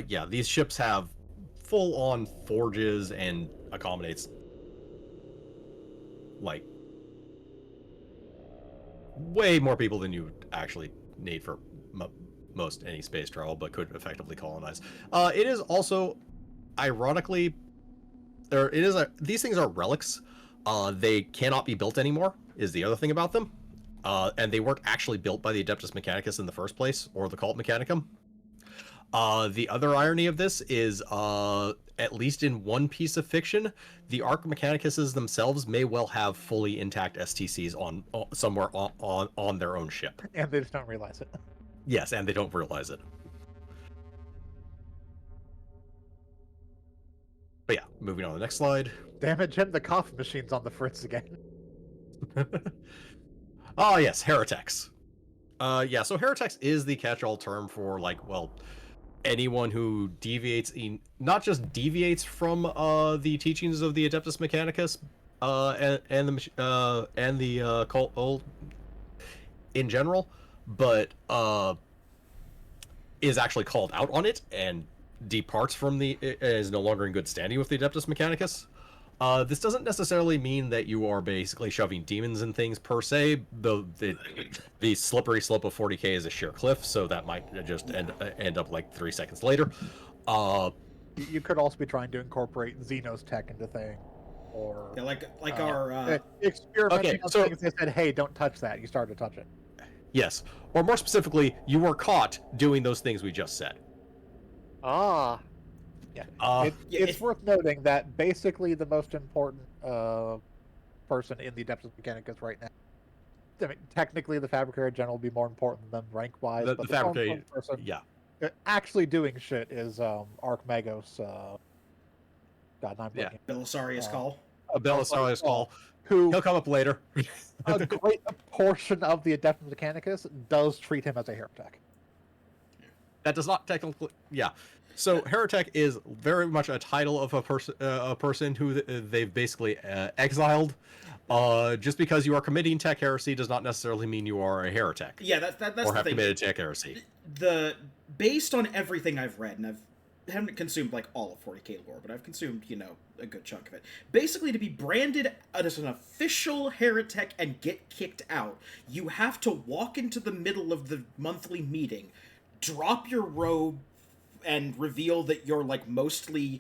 Yeah, these ships have full-on forges and accommodates, like, way more people than you actually need for most any space travel, but could effectively colonize. It is also, ironically, these things are relics. They cannot be built anymore, is the other thing about them. And they weren't actually built by the Adeptus Mechanicus in the first place, or the Cult Mechanicum. The other irony of this is, at least in one piece of fiction, the Arca Mechanicuses themselves may well have fully intact STCs somewhere on their own ship. And they just don't realize it. Yes, and they don't realize it. But yeah, moving on to the next slide. Damn it, Jim, the coffee machine's on the fritz again. Oh yes, heretics. Yeah, so heretics is the catch-all term for, like, well, anyone who deviates, not just deviates from the teachings of the Adeptus Mechanicus and the cult in general, but is actually called out on it and departs from is no longer in good standing with the Adeptus Mechanicus. This doesn't necessarily mean that you are basically shoving demons and things per se, though the slippery slope of 40k is a sheer cliff, so that might just end up like 3 seconds later. You could also be trying to incorporate Xenos tech into things. or Yeah, like our experimenting Okay, on so- things. They said, "Hey, don't touch that." You started to touch it. Yes. Or more specifically, you were caught doing those things we just said. Ah, Yeah, It's if- worth noting that basically the most important person in the Adeptus Mechanicus right now. I mean, technically, the Fabricator General will be more important than rank-wise, the but the most fabricator, important person yeah. actually doing shit is Archmagos. God, I'm Yeah. blanking. Belisarius call. Belisarius call. Who He'll come up later. a great portion of the Adeptus Mechanicus does treat him as a heretic. That does not technically, yeah. So heretic is very much a title of a person who they've basically exiled. Just because you are committing tech heresy does not necessarily mean you are a heretic. Yeah, that's or the have thing. committed tech heresy. Based on everything I've read, and haven't consumed like all of 40k lore, but I've consumed, a good chunk of it. Basically, to be branded as an official heretic and get kicked out, you have to walk into the middle of the monthly meeting, drop your robe, and reveal that you're mostly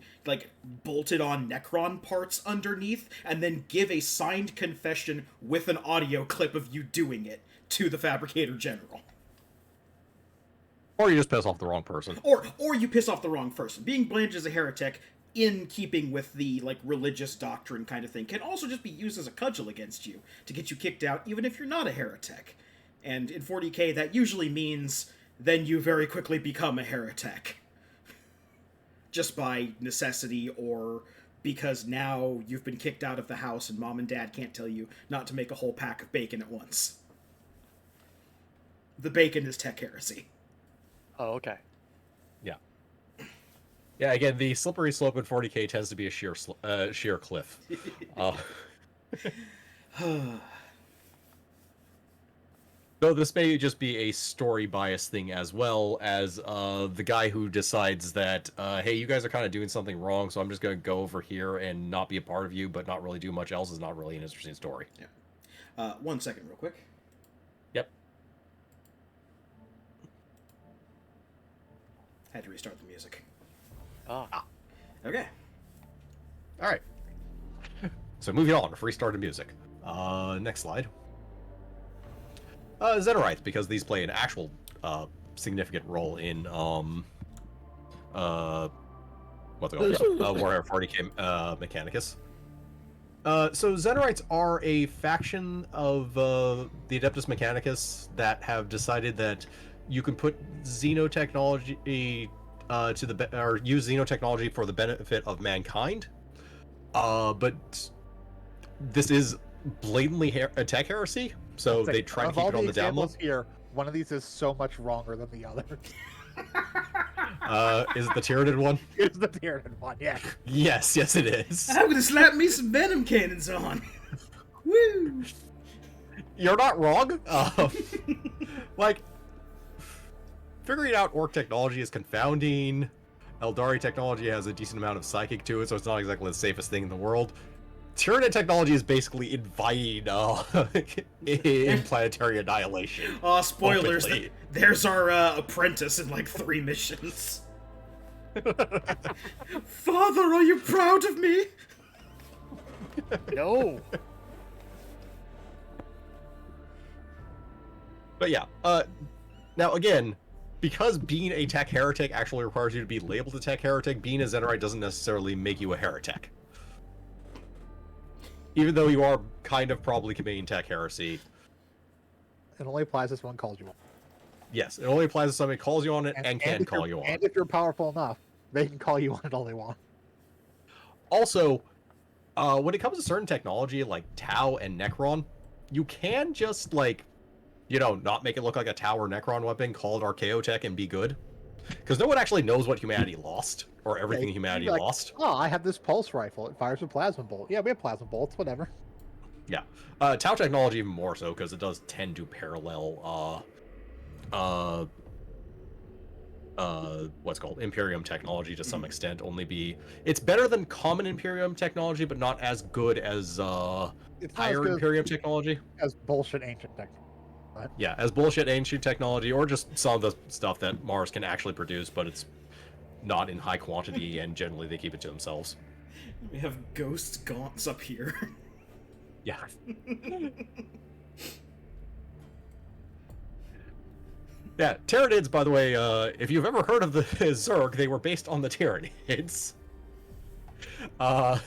bolted on Necron parts underneath, and then give a signed confession with an audio clip of you doing it to the Fabricator General. Or you just piss off the wrong person. Or you piss off the wrong person. Being branded as a heretic, in keeping with the religious doctrine kind of thing, can also just be used as a cudgel against you to get you kicked out, even if you're not a heretic. And in 40k, that usually means then you very quickly become a heretic, just by necessity, or because now you've been kicked out of the house and mom and dad can't tell you not to make a whole pack of bacon at once. The bacon is tech heresy. oh, okay. Yeah. Yeah, again, the slippery slope in 40k tends to be a sheer cliff. Though this may just be a story bias thing as well, as the guy who decides that, hey, you guys are kind of doing something wrong, so I'm just going to go over here and not be a part of you, but not really do much else, is not really an interesting story. Yeah. 1 second, real quick. Yep. Had to restart the music. Ah. Okay. All right. So moving on, restarted music. Next slide. Xenorites, because these play an actual significant role in what's it called? Warhammer 40k Mechanicus. So Xenorites are a faction of the Adeptus Mechanicus that have decided that you can put xenotechnology or use xenotechnology for the benefit of mankind. But this is blatantly a tech heresy, so they try to keep it on the down low. Here, one of these is so much wronger than the other. Is it the Tyranid one? It's the Tyranid one, yeah. Yes, it is. I'm gonna slap me some venom cannons on. Woo! You're not wrong. Figuring out orc technology is confounding. Eldari technology has a decent amount of psychic to it, so it's not exactly the safest thing in the world. Tyranid technology is basically inviting planetary annihilation. Aw, spoilers. Openly. There's our apprentice in 3 missions. Father, are you proud of me? No. But yeah, now again, because being a tech heretic actually requires you to be labeled a tech heretic, being a Xenorite doesn't necessarily make you a heretic. Even though you are kind of probably committing tech heresy. It only applies if someone calls you on. Yes, it only applies if somebody calls you on it and can call you on And it. if you're powerful enough, they can call you on it all they want. Also, when it comes to certain technology like Tau and Necron, you can just not make it look like a Tau or Necron weapon, call it Archaeotech and be good. Because no one actually knows what humanity lost, or everything humanity lost. Oh, I have this pulse rifle. It fires a plasma bolt. Yeah, we have plasma bolts, whatever. Yeah. Tau technology even more so, because it does tend to parallel what's called Imperium technology to some extent. It's better than common Imperium technology, but not as good as It's not as higher good Imperium technology. as bullshit ancient technology. Yeah, as bullshit ancient technology, or just some of the stuff that Mars can actually produce, but it's not in high quantity, and generally they keep it to themselves. We have ghost gaunts up here. Yeah. Yeah, Tyranids, by the way, if you've ever heard of the Zerg, they were based on the Tyranids. An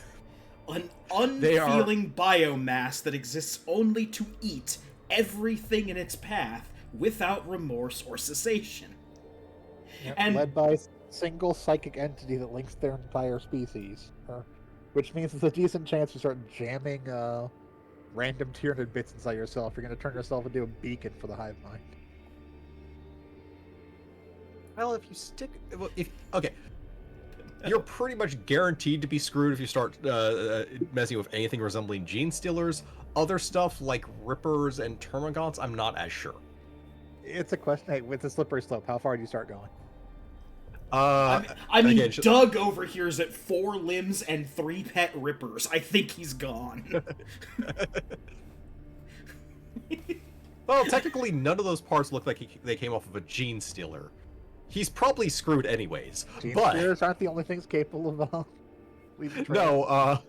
unfeeling biomass that exists only to eat everything in its path without remorse or cessation. And led by a single psychic entity that links their entire species, which means there's a decent chance you start jamming random Tyranid bits inside yourself. You're going to turn yourself into a beacon for the hive mind. Well, okay, you're pretty much guaranteed to be screwed if you start messing with anything resembling gene stealers. Other stuff like Rippers and Termagants, I'm not as sure. It's a question. Hey, with the slippery slope, how far do you start going? I mean, Doug over here is at 4 limbs and 3 pet Rippers. I think he's gone. Well, technically, none of those parts look like they came off of a gene stealer. He's probably screwed anyways. Gene but stealers aren't the only things capable of leaving trails.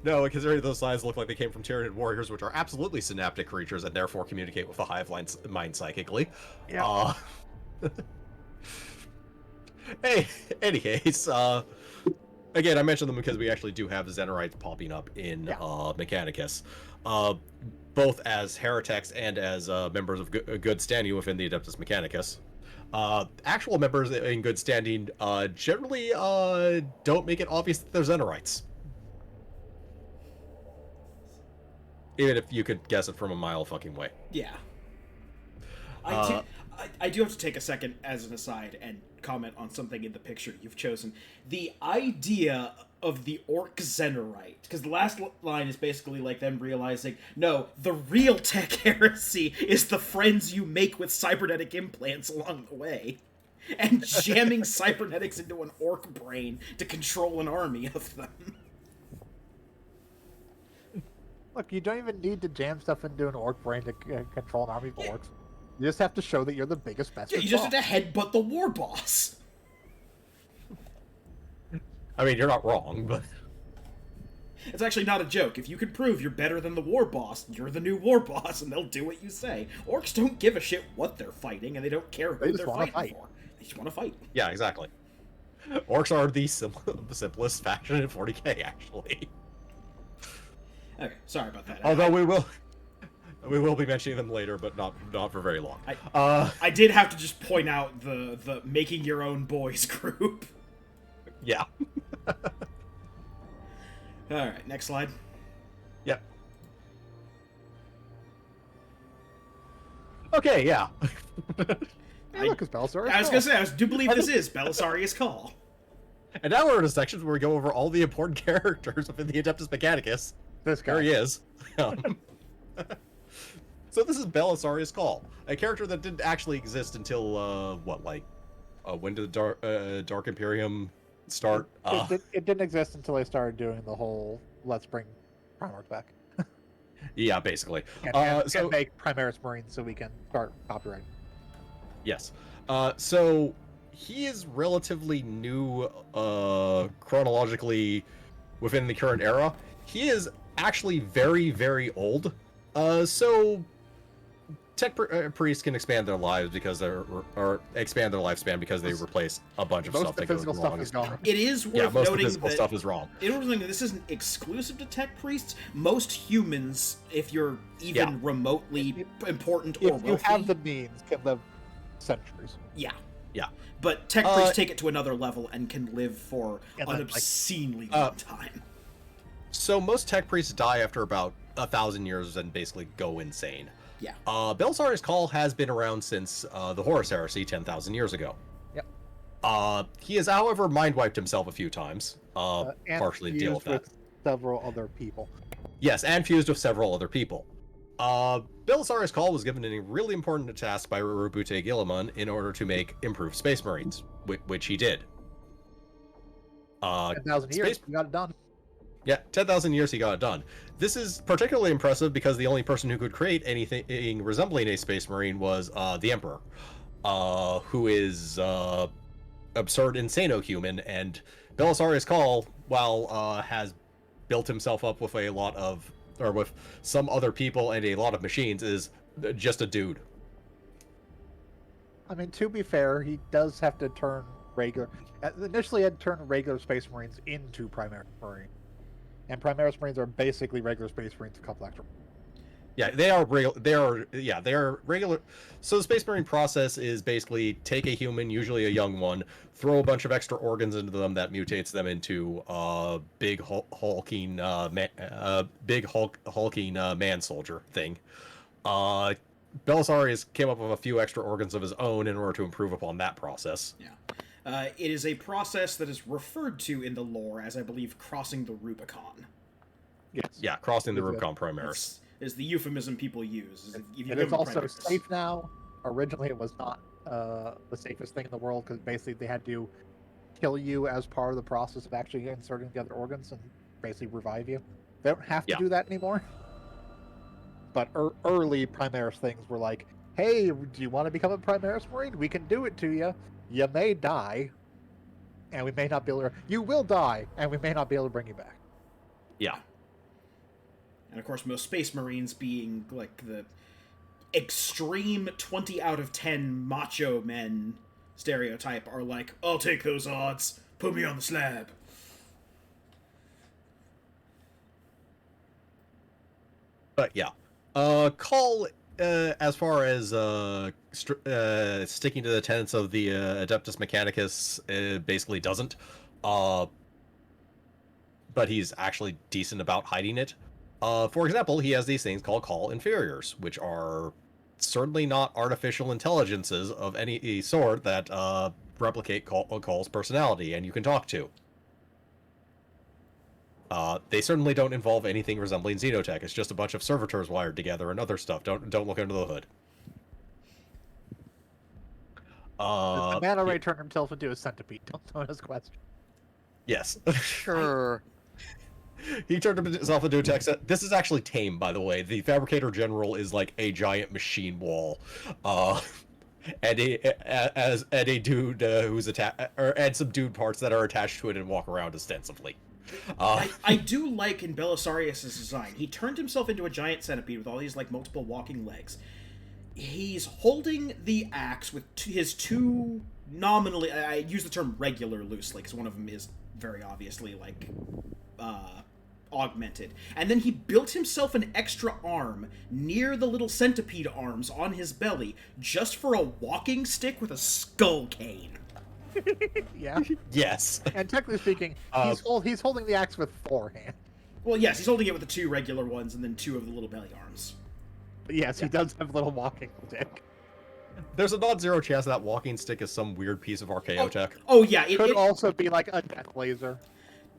No, considering those lines look like they came from Tyranid warriors, which are absolutely synaptic creatures and therefore communicate with the hive mind psychically. Yeah. Hey, any case, again, I mentioned them because we actually do have the Xenorites popping up in Mechanicus, both as heretics and as members of good standing within the Adeptus Mechanicus. Actual members in good standing generally don't make it obvious that they're Xenorites. Even if you could guess it from a mile fucking way. Yeah. I do have to take a second as an aside and comment on something in the picture you've chosen. The idea of the Orc Xenorite, because the last line is basically like them realizing, no, the real tech heresy is the friends you make with cybernetic implants along the way. And jamming cybernetics into an orc brain to control an army of them. Look, you don't even need to jam stuff into an orc brain to control an army of orcs. You just have to show that you're the biggest, best. Yeah, you just have to headbutt the war boss. I mean, you're not wrong, but... It's actually not a joke. If you can prove you're better than the war boss, you're the new war boss, and they'll do what you say. Orcs don't give a shit what they're fighting, and they don't care who they're fighting for. They just want to fight. Yeah, exactly. Orcs are the simplest faction in 40k, actually. Okay, sorry about that. Although we will be mentioning them later, but not for very long. I did have to just point out the making your own boys group. Yeah. Alright, next slide. Yep. Okay, yeah. Hey, look, it's Belisarius. I was gonna say, I do believe this is Belisarius' Call. And now we're in a section where we go over all the important characters within the Adeptus Mechanicus. This guy. There he is. So this is Belisarius' Call, a character that didn't actually exist until, when did the Dark Imperium start? It didn't exist until I started doing the whole let's bring Primarchs back. Yeah, basically. So make Primaris Marines so we can start copyrighting. Yes. So he is relatively new chronologically within the current era. He is actually very, very old. So tech priests can expand their lives because expand their lifespan because they replace a bunch of stuff that goes wrong. Is gone. It is worth most of the noting physical that stuff is wrong. it is worth noting that this isn't exclusive to tech priests. Most humans, if you're even remotely important or If you wealthy, have the means, can live centuries. yeah. Yeah. But tech priests take it to another level and can live for And an then, obscenely long time. So most tech priests die after about 1,000 years and basically go insane. Yeah. Belisarius' Call has been around since the Horus Heresy 10,000 years ago. Yep. He has, however, mind-wiped himself a few times, And partially to deal with that. several other people. Yes, and fused with several other people. Belisarius' Call was given a really important task by Rabute Guilliman in order to make improved Space Marines, which he did. 10,000 years, we got it done. Yeah, 10,000 years he got it done. This is particularly impressive because the only person who could create anything resembling a Space Marine was the Emperor, who is absurd insano-human, and Belisarius Cawl, while has built himself up with with some other people and a lot of machines, is just a dude. I mean, to be fair, he does have to turn regular. Initially, he had to turn regular Space Marines into Primaris Marines, and Primaris Marines are basically regular Space Marines a couple extra. Yeah, they are regular. So the Space Marine process is basically take a human, usually a young one, throw a bunch of extra organs into them that mutates them into big hulking man soldier thing. Belisarius came up with a few extra organs of his own in order to improve upon that process. Yeah. It is a process that is referred to in the lore as, I believe, crossing the Rubicon. Yes. Yeah, crossing the Rubicon Primaris. Is the euphemism people use. It is also safe now. Originally, it was not the safest thing in the world because basically they had to kill you as part of the process of actually inserting the other organs and basically revive you. They don't have to do that anymore. But early Primaris things were like, hey, do you want to become a Primaris Marine? We can do it to you. You may die, and we may not be able to... You will die, and we may not be able to bring you back. Yeah. And of course, most Space Marines being like the extreme 20 out of 10 macho men stereotype are like, I'll take those odds. Put me on the slab. But yeah. Cawl, as far as sticking to the tenets of the Adeptus Mechanicus, basically doesn't. But he's actually decent about hiding it. For example, he has these things called Cawl Inferiors, which are certainly not artificial intelligences of any sort that replicate Cawl's personality and you can talk to. They certainly don't involve anything resembling Xenotech. It's just a bunch of servitors wired together and other stuff. Don't look under the hood. The Manta Ray turned himself into a centipede. Don't ask questions. Yes. Sure. He turned himself into a tech set. This is actually tame, by the way. The Fabricator General is like a giant machine wall. And a dude who's and some dude parts that are attached to it and walk around ostensibly. I do like in Belisarius' design. He turned himself into a giant centipede with all these like multiple walking legs. He's holding the axe with his two nominally. I use the term regular loosely because one of them is very obviously like augmented. And then he built himself an extra arm near the little centipede arms on his belly just for a walking stick with a skull cane. Yeah. Yes. And technically speaking, he's holding the axe with 4 hands. Well, yes, he's holding it with the 2 regular ones and then 2 of the little belly arms. But yes, he does have a little walking stick. There's a non-zero chance that walking stick is some weird piece of RKO tech. Oh yeah, It could also be like a death laser.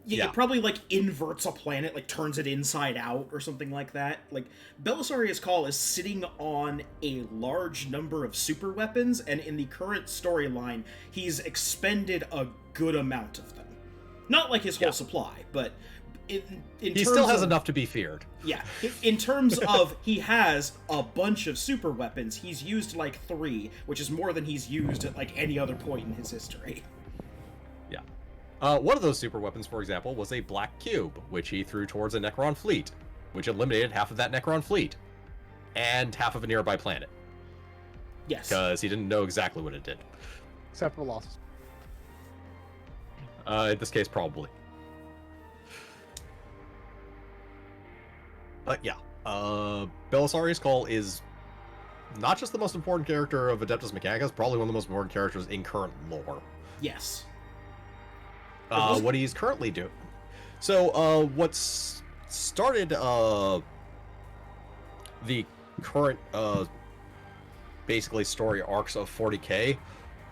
Yeah, it probably, like, inverts a planet, like, turns it inside out or something like that. Like, Belisarius Cawl is sitting on a large number of super weapons, and in the current storyline, he's expended a good amount of them. Not like his whole supply, but in he still has enough to be feared. Yeah, in terms of he has a bunch of super weapons, he's used, like, 3, which is more than he's used at, like, any other point in his history. One of those super weapons, for example, was a black cube, which he threw towards a Necron fleet, which eliminated half of that Necron fleet, and half of a nearby planet. Yes. Because he didn't know exactly what it did. Except for losses. In this case, probably. But yeah, Belisarius Cawl is not just the most important character of Adeptus Mechanicus, probably one of the most important characters in current lore. Yes. What he's currently doing. So, what's started the current basically story arcs of 40K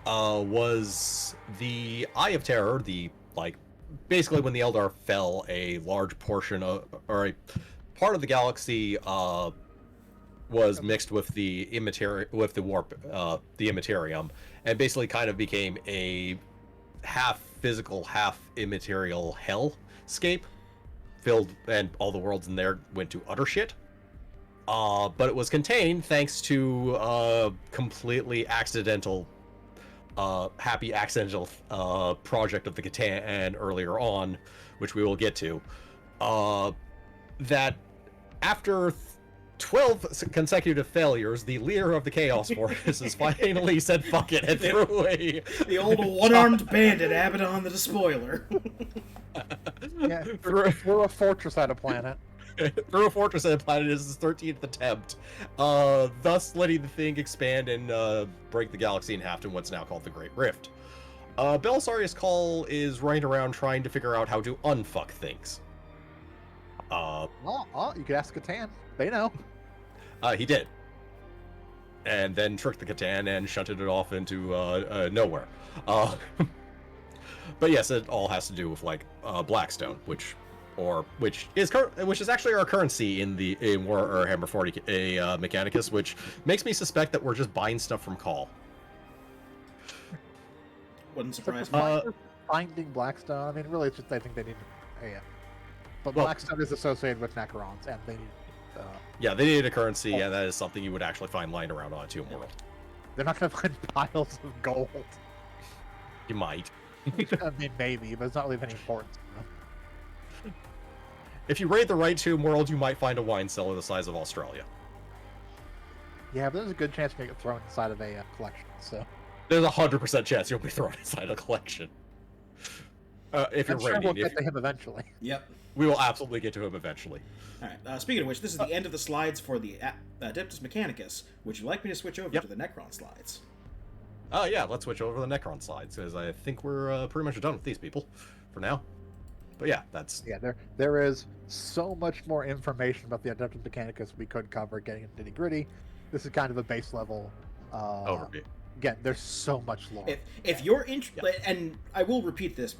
was the Eye of Terror, basically when the Eldar fell, a large portion of, or a part of the galaxy was mixed with the warp, the Immaterium, and basically kind of became a half physical, half immaterial hellscape, and all the worlds in there went to utter shit. But it was contained thanks to completely accidental happy accidental project of the Catan earlier on, which we will get to, that after 12 consecutive failures, the leader of the Chaos Forces finally said fuck it and threw away The old one-armed bandit, Abaddon the Despoiler. Yeah, through a fortress at a planet. threw a fortress at a planet is his 13th attempt, thus letting the thing expand and break the galaxy in half to what's now called the Great Rift. Belisarius Call is running around trying to figure out how to unfuck things. You could ask Catan. They know. He did. And then tricked the Catan and shunted it off into nowhere. But yes, it all has to do with like Blackstone, which is actually our currency in Warhammer 40k Mechanicus, which makes me suspect that we're just buying stuff from Call. Wouldn't surprise Just me. finding Blackstone. I mean, really, it's just I think they need to pay it. But Well- Blackstone is associated with Necrons, and they need. Yeah, they needed a currency, and that is something you would actually find lying around on a tomb world. They're not going to find piles of gold. You might. I mean, maybe, but it's not really of any importance. If you raid the right tomb world, you might find a wine cellar the size of Australia. Yeah, but there's a good chance you're going to get thrown inside of a collection. So There's a 100% chance you'll be thrown inside a collection. If you're I'm sure raiding, we'll get to him eventually. Yep. we will absolutely get to him eventually. All right. Speaking of which, this is the end of the slides for the Adeptus Mechanicus. Would you like me to switch over Yep. to the Necron slides? Yeah, let's switch over to the Necron slides, because I think we're pretty much done with these people for now. But yeah, that's... Yeah, there is so much more information about the Adeptus Mechanicus we could cover getting into nitty gritty. This is kind of a base level overview. Again, there's so much lore. If you're interested, and I will repeat this,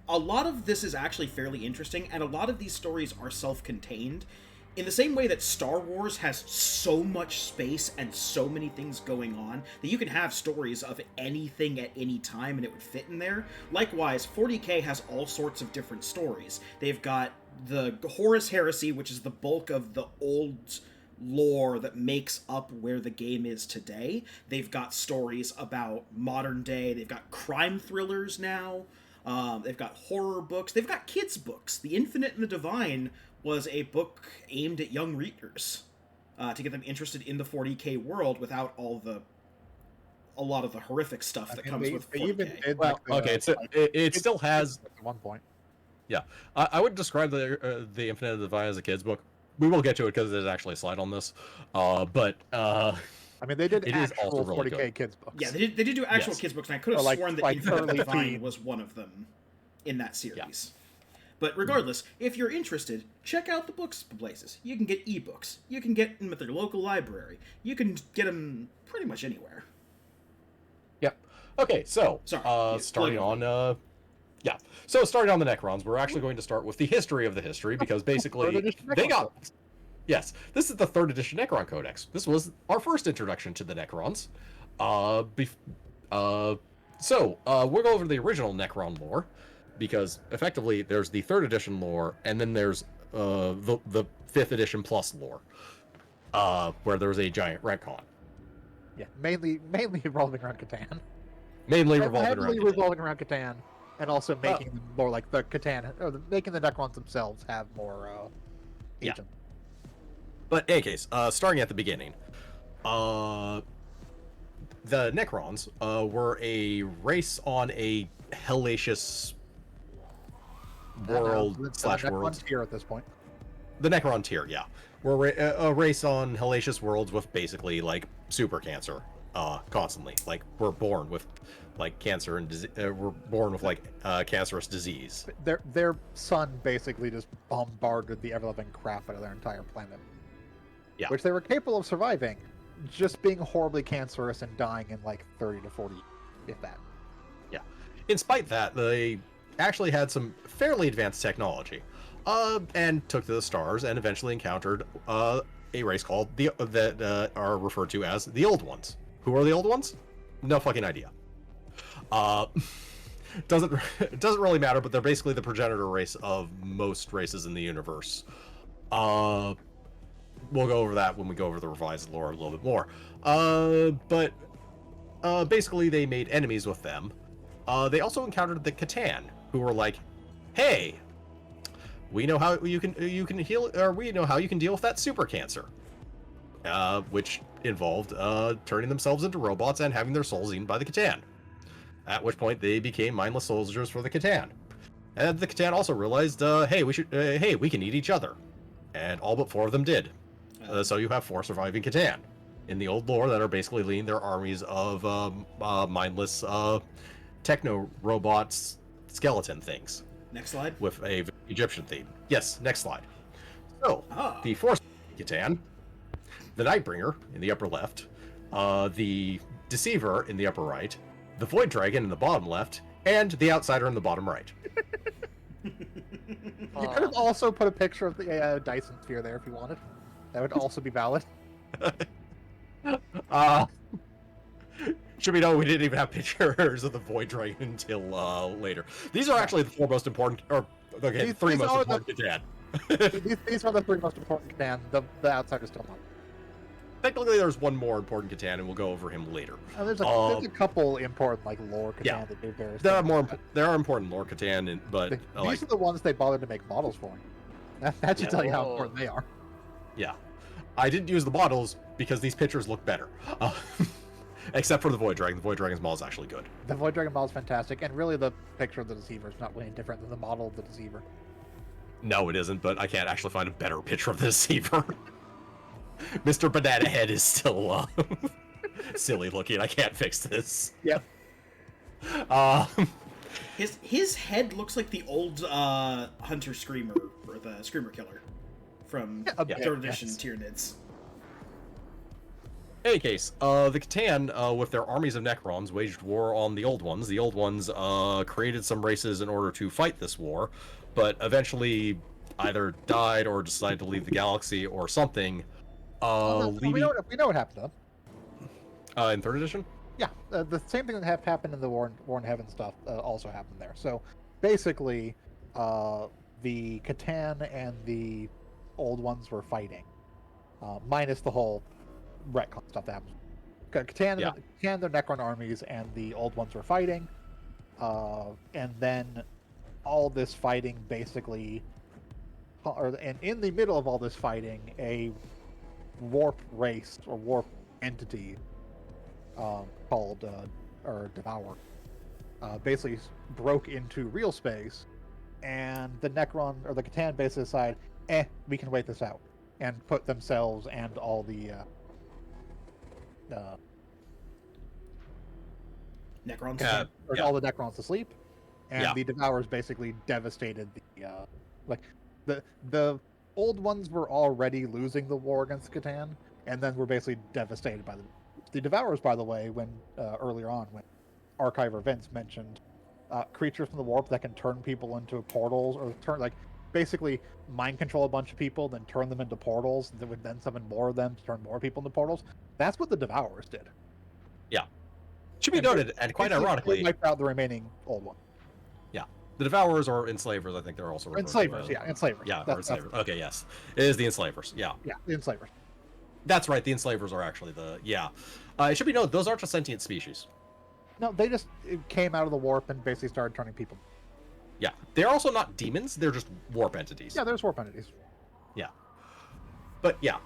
a lot of this is actually fairly interesting, and a lot of these stories are self-contained. In the same way that Star Wars has so much space and so many things going on that you can have stories of anything at any time and it would fit in there. Likewise, 40k has all sorts of different stories. They've got the Horus Heresy, which is the bulk of the old lore that makes up where the game is today. They've got stories about modern day. They've got crime thrillers now. They've got horror books. They've got kids' books. The Infinite and the Divine was a book aimed at young readers to get them interested in the 40k world without a lot of the horrific stuff that comes with 40k. Well, okay, it still has... At one point. Yeah, I would describe the Infinite and the Divine as a kid's book. We will get to it because there's actually a slide on this. I mean, they did it is actual also really 40k good. kids books. Yeah, they did do actual Yes. kids' books, and I could have Or like- sworn that like Infinite and the early Divine teen. was one of them in that series. But regardless, if you're interested, check out the books places. You can get ebooks. You can get them at their local library. You can get them pretty much anywhere. Yep. Okay, so Sorry, starting plug on So starting on the Necrons, we're actually going to start with the history of the history, because basically Third edition they Necron got Codex. Yes, this is the 3rd edition Necron Codex. This was our first introduction to the Necrons. We'll go over the original Necron lore, because effectively there's the 3rd edition lore, and then there's the 5th edition plus lore, where there's a giant retcon. Yeah, mainly revolving around Catan. Mainly revolving Heavily around. revolving around Catan, and also making them more like the Catan, or making the Necrons themselves have more Yeah. agent. But in any case, starting at the beginning, the Necrons were a race on a hellacious world slash world. Necron tier at this point. The Necron tier, yeah. We're a race on hellacious worlds with basically like super cancer, constantly. Like we're born with like cancer and we're born with like cancerous disease. Their sun basically just bombarded the ever-loving crap out of their entire planet. Yeah. Which they were capable of surviving, just being horribly cancerous and dying in like 30 to 40, if that. Yeah. In spite of that, they actually had some fairly advanced technology, and took to the stars and eventually encountered a race called that are referred to as the Old Ones. Who are the Old Ones? No fucking idea. Doesn't really matter, but they're basically the progenitor race of most races in the universe. We'll go over that when we go over the revised lore a little bit more. But basically they made enemies with them. They also encountered the Catan, who were like, "Hey, we know how you can heal, or we know how you can deal with that super cancer," which involved turning themselves into robots and having their souls eaten by the Catan. At which point they became mindless soldiers for the Catan. And the Catan also realized, hey, we can eat each other, and all but 4 of them did. So you have 4 surviving Catan in the old lore that are basically leading their armies of mindless techno robots, skeleton things. Next slide. With a Egyptian theme. Yes, next slide. So, Ah. the 4 Catan, the Nightbringer in the upper left, the Deceiver in the upper right, the Void Dragon in the bottom left, and the Outsider in the bottom right. You could have also put a picture of the Dyson sphere there if you wanted. That would also be valid. Should we know we didn't even have pictures of the Void Dragon until later. These are actually the 4 most important, or okay, the 3 most important Catan. These are the 3 most important Catan. The Outsider's still not. Technically, there's one more important Catan, and we'll go over him later. There's a couple important like lore Catan that do various. There are important lore Catan, but these are the ones they bothered to make models for. That should tell you how important they are. Yeah, I didn't use the models because these pictures look better. Except for the Void Dragon. The Void Dragon's model is actually good. The Void Dragon model is fantastic, and really the picture of the Deceiver is not really different than the model of the Deceiver. No, it isn't, but I can't actually find a better picture of the Deceiver. Mr. Banana Head is still silly looking. I can't fix this. Yep. His head looks like the old Hunter Screamer, or the Screamer Killer from 3rd edition Tyranids. In any case, the Catan, with their armies of Necrons, waged war on the Old Ones. The Old Ones created some races in order to fight this war, but eventually either died or decided to leave the galaxy or something. We know what happened to them. In 3rd edition? Yeah, the same thing that happened in the War in Heaven stuff also happened there. So basically, the Catan and the Old Ones were fighting, minus the whole retcon stuff that happens. Catan, the Necron armies and the Old Ones were fighting, and then all this fighting basically, and in the middle of all this fighting, a warp race or warp entity called Devour basically broke into real space, and the Necron or the Catan basically decided, we can wait this out, and put themselves and all the Necrons. All the Necrons to sleep, and the Devourers basically devastated the Old Ones were already losing the war against Catan, and then were basically devastated by the Devourers. By the way, when earlier on, when Archiver Vince mentioned creatures from the warp that can turn people into portals, or basically mind control a bunch of people, then turn them into portals, that would then summon more of them to turn more people into portals. That's what the Devourers did. Yeah. Should be noted, and quite ironically, they wiped out the remaining Old One. Yeah. The Devourers or Enslavers, I think they're also Enslavers, Enslavers. Yeah, or Enslavers. Okay, yes. It is the Enslavers, yeah. Yeah, the Enslavers. That's right, the Enslavers are actually it should be noted, those aren't a sentient species. No, they just came out of the warp and basically started turning people. Yeah, they're also not demons, they're just warp entities. Yeah, there's warp entities. Yeah. But yeah,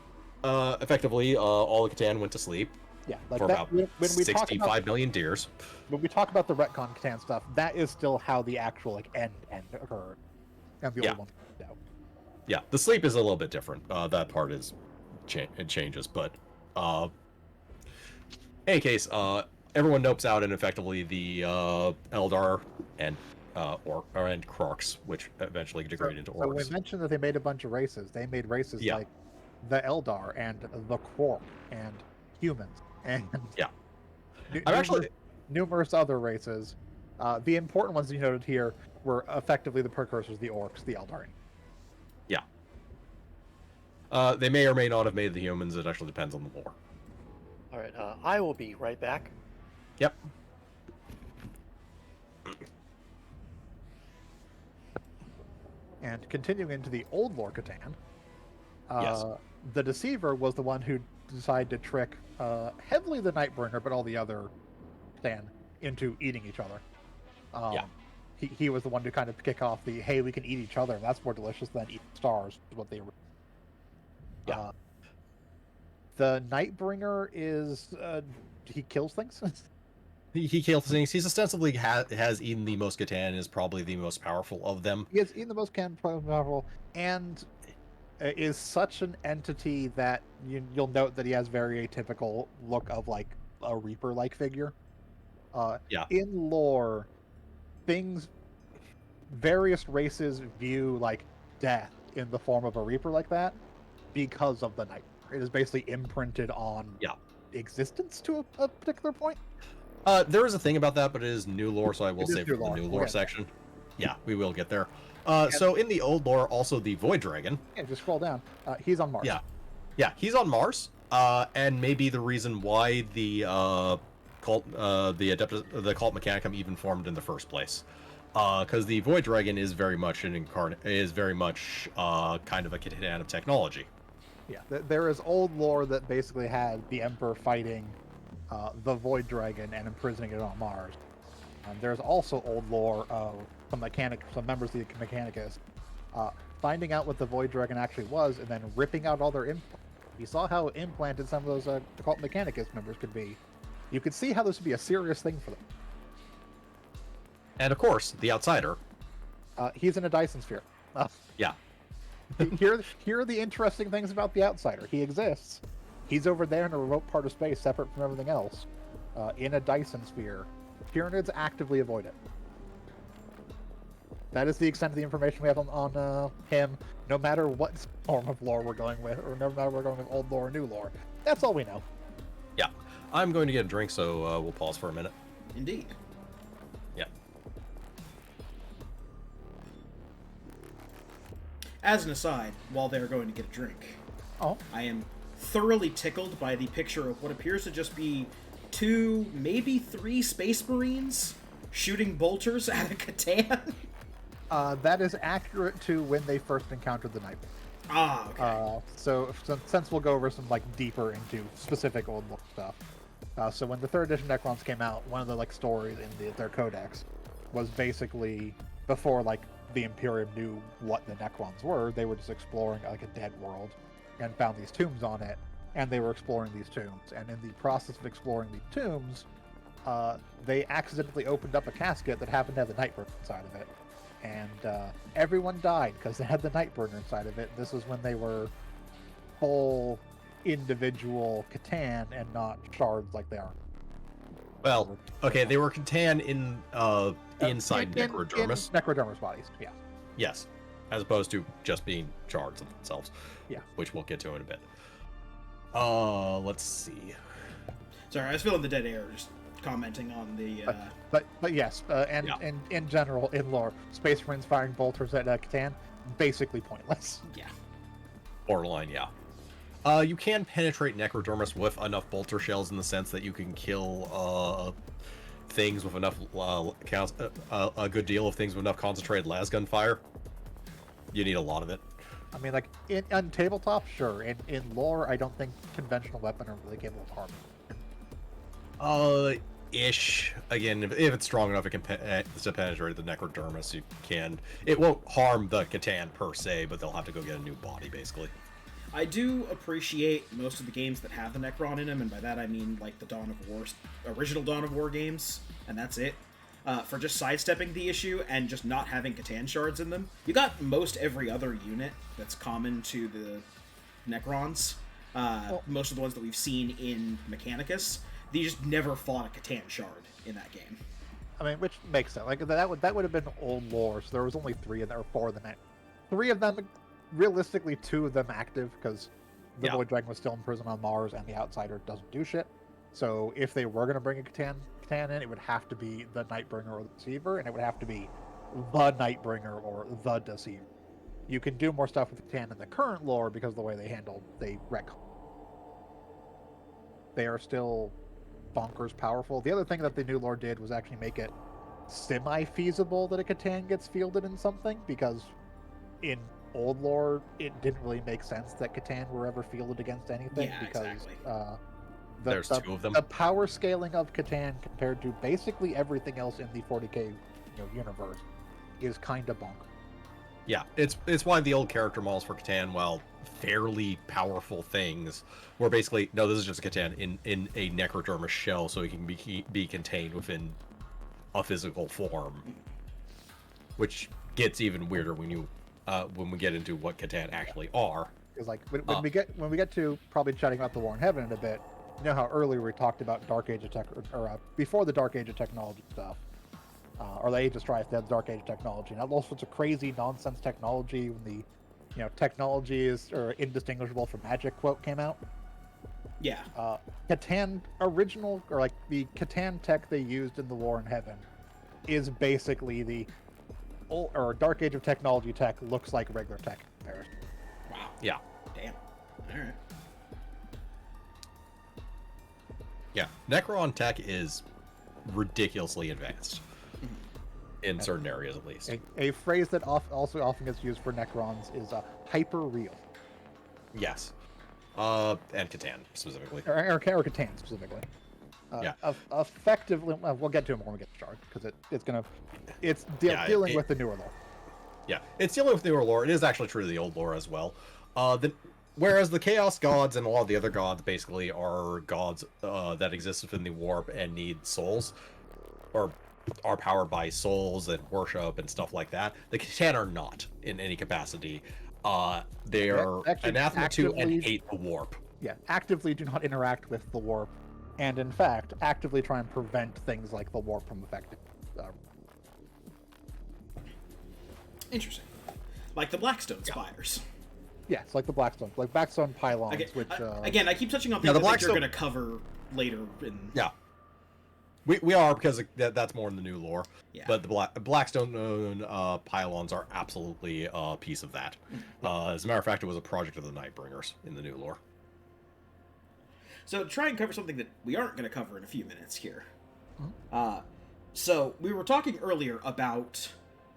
effectively, all the Catan went to sleep. Yeah, for about 65 million years. When we talk about the retcon Catan stuff, that is still how the actual end occurred. And the old one out. Yeah, the sleep is a little bit different. That part is it changes, but in any case, everyone nopes out, and effectively the Eldar and Krox, which eventually degrade into orcs. So we mentioned that they made a bunch of races. They made races like the Eldar and the Quark and humans and numerous other races. The important ones you noted here were effectively the precursors, the orcs, the Eldar. Yeah. They may or may not have made the humans. It actually depends on the lore. All right, I will be right back. Yep. And continuing into the old lore Catan, yes. The Deceiver was the one who decided to trick heavily the Nightbringer, but all the other Catan into eating each other. Yeah. He was the one to kind of kick off the, hey, we can eat each other, and that's more delicious than eating stars, is what they were. Yeah. The Nightbringer is, he kills things? He kills things. He's ostensibly has eaten the most Catan and is probably the most powerful of them. He has eaten the most powerful, and is such an entity that you'll note that he has very atypical look of like a Reaper-like figure. Yeah. In lore, various races view like death in the form of a Reaper like that because of the Night. It is basically imprinted on existence to a particular point. There is a thing about that, but it is new lore, so I will It is save new it for the lore. new We'll lore get there. section. Yeah, we will get there. So in the old lore, also the Void Dragon. Yeah, just scroll down. He's on Mars. Yeah, he's on Mars, and maybe the reason why the cult Mechanicum even formed in the first place, because the Void Dragon is very much kind of a Catan of technology. Yeah, there is old lore that basically had the Emperor fighting the Void Dragon and imprisoning it on Mars. There's also old lore of some members of the Mechanicus finding out what the Void Dragon actually was and then ripping out all their implants. You saw how implanted some of those Cult Mechanicus members could be. You could see how this would be a serious thing for them. And of course, the Outsider. He's in a Dyson sphere. Yeah. Here are the interesting things about the Outsider. He exists. He's over there in a remote part of space, separate from everything else, in a Dyson sphere. Tyranids actively avoid it. That is the extent of the information we have on him, no matter what form of lore we're going with, or no matter if we're going with old lore or new lore. That's all we know. Yeah. I'm going to get a drink, so we'll pause for a minute. Indeed. Yeah. As an aside, while they're going to get a drink, I am thoroughly tickled by the picture of what appears to just be 2, maybe 3 Space Marines shooting bolters at a Catan. That is accurate to when they first encountered the Night. Okay. So since we'll go over some like deeper into specific old book stuff. So when the 3rd edition Necrons came out, one of the like stories in their codex was basically before like the Imperium knew what the Necrons were. They were just exploring like a dead world and found these tombs on it, and they were exploring these tombs. And in the process of exploring the tombs, they accidentally opened up a casket that happened to have the Nightbringer inside of it. And everyone died because they had the Nightbringer inside of it. This is when they were full individual Catan and not shards like they are. Well, okay, they were Catan inside Necrodermis. In Necrodermis bodies, yeah. Yes, as opposed to just being shards of themselves. Yeah. Which we'll get to in a bit. Let's see. Sorry, I was feeling the dead air, just commenting on the... But yes, and in general, in lore, Space Marines firing bolters at Catan, basically pointless. Yeah. Borderline, yeah. You can penetrate Necrodermis with enough bolter shells in the sense that you can kill things with enough a good deal of things with enough concentrated lasgun fire. You need a lot of it. I mean, like on tabletop, sure. In lore, I don't think conventional weapon are really capable of harm. Ish. Again, if it's strong enough, it can to penetrate the Necrodermis. You can. It won't harm the Catan per se, but they'll have to go get a new body, basically. I do appreciate most of the games that have the Necron in them, and by that I mean like the Dawn of War, original Dawn of War games, and that's it. For just sidestepping the issue and just not having Catan shards in them. You got most every other unit that's common to the Necrons. Most of the ones that we've seen in Mechanicus. They just never fought a Catan shard in that game. I mean, which makes sense. Like that would have been old lore. So there was only 3 of them, or 4 of them. 3 of them, realistically, 2 of them active because the Void Dragon was still in prison on Mars, and the Outsider doesn't do shit. So if they were going to bring a Catan in, it would have to be the Nightbringer or the Deceiver, and it would have to be the Nightbringer or the Deceiver. You can do more stuff with Catan in the current lore because of the way they wreck. They are still bonkers powerful. The other thing that the new lore did was actually make it semi-feasible that a Catan gets fielded in something, because in old lore it didn't really make sense that Catan were ever fielded against anything, Yeah, because exactly. There's two of them. The power scaling of Catan compared to basically everything else in the 40k universe is kind of bonkers. Yeah, it's why the old character models for Catan, while fairly powerful things, were basically, no, this is just a Catan in a necrodermis shell, so it can be contained within a physical form, which gets even weirder when we get into what Catan actually are. Because like when we get to probably chatting about the War in Heaven in a bit, you know how earlier we talked about Dark Age of Tech, or before the Dark Age of Technology stuff. Or the Age of Strife, they had the Dark Age of Technology, and all sorts of crazy nonsense technology when the technology is indistinguishable from magic quote came out. Yeah. Catan original, or like the Catan tech they used in the War in Heaven is basically the Dark Age of Technology tech looks like regular tech in comparison. Wow. Yeah. Damn. All right. Yeah, Necron tech is ridiculously advanced. In certain areas, at least. A phrase that also often gets used for Necrons is hyper real. Yes. And Catan, specifically. Or Catan, specifically. Yeah. Effectively, we'll get to it when we get to Shard, because it's dealing with the newer lore. Yeah, it's dealing with newer lore. It is actually true to the old lore as well. Whereas the Chaos Gods and a lot of the other gods basically are gods that exist within the warp and need souls, or are powered by souls and worship and stuff like that. The Catan are not in any capacity. They are anathema to and hate the warp. Yeah, actively do not interact with the warp, and in fact, actively try and prevent things like the warp from affecting. Interesting. Like the Blackstone spires. Yeah, it's like the Blackstone pylons, which again, I keep touching on things that you're going to cover later in. Yeah. We are, because that's more in the new lore. Yeah. But the Blackstone pylons are absolutely a piece of that. As a matter of fact, it was a project of the Nightbringers in the new lore. So to try and cover something that we aren't going to cover in a few minutes here. So we were talking earlier about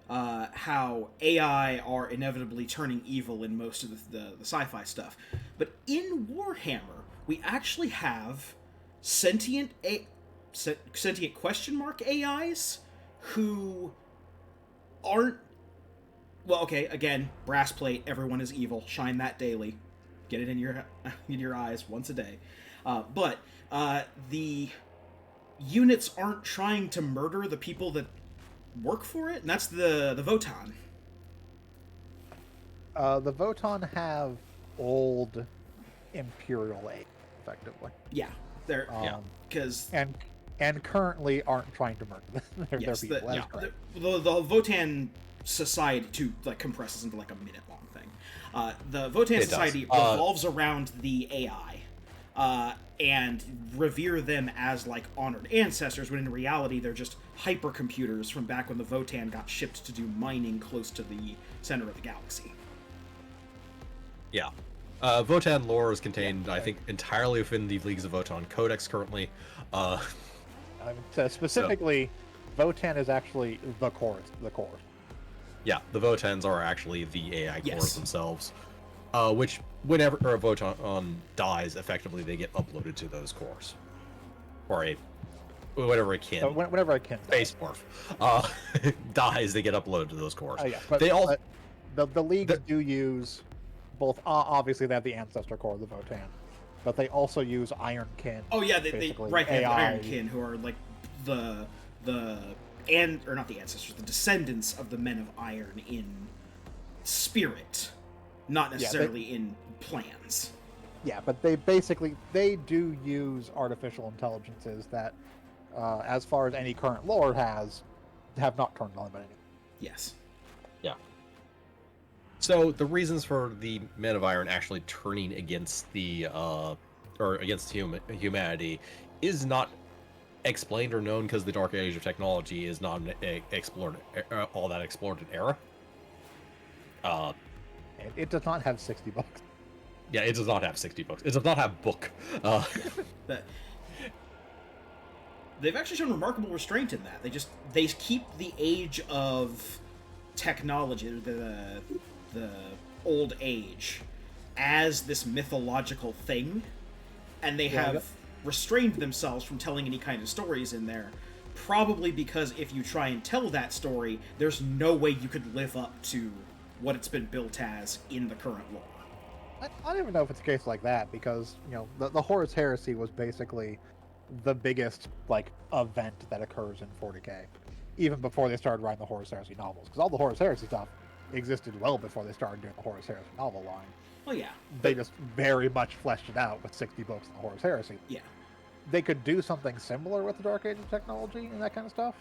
how AI are inevitably turning evil in most of the sci-fi stuff. But in Warhammer, we actually have sentient question mark AIs who aren't, well, okay, again, brass plate, everyone is evil, shine that daily, get it in your eyes once a day, but the units aren't trying to murder the people that work for it, and that's the Votann. The Votann have old Imperial age, effectively. Yeah, they're because and currently aren't trying to murder them. They're people. The Votann society, to like compresses into like a minute long thing. The Votann society revolves around the AI, and revere them as like honored ancestors, when in reality they're just hypercomputers from back when the Votann got shipped to do mining close to the center of the galaxy. Yeah. Votann lore is contained, I think, entirely within the Leagues of Votann Codex currently. Specifically, Votann is actually the core. Yeah, the Votanns are actually the AI cores themselves. Which, whenever a Votann dies, effectively they get uploaded to those cores. Or whenever a kin. Whenever a kin Space morph dies, they get uploaded to those cores. The Leagues do use both. Obviously, they have the ancestor core of the Votann, but they also use Iron Kin. Oh yeah, they have the Iron Kin, who are like or not the ancestors, the descendants of the Men of Iron in spirit, not necessarily in plans. Yeah, but they do use artificial intelligences that, as far as any current lore have not turned on anybody. Yes. Yeah. So the reasons for the Men of Iron actually turning against against humanity is not explained or known, because the Dark Age of Technology is not all that explored in era. It does not have 60 books. Yeah, it does not have 60 books. It does not have book. They've actually shown remarkable restraint in that. They keep the age of technology, the old age, as this mythological thing, and they have restrained themselves from telling any kind of stories in there. Probably because if you try and tell that story, there's no way you could live up to what it's been built as in the current lore. I don't even know if it's a case like that, because, you know, the Horus Heresy was basically the biggest, like, event that occurs in 40k, even before they started writing the Horus Heresy novels, because all the Horus Heresy stuff existed well before they started doing the Horus Heresy novel line. Well, yeah. They just very much fleshed it out with 60 books in the Horus Heresy. Yeah. They could do something similar with the Dark Age of technology and that kind of stuff.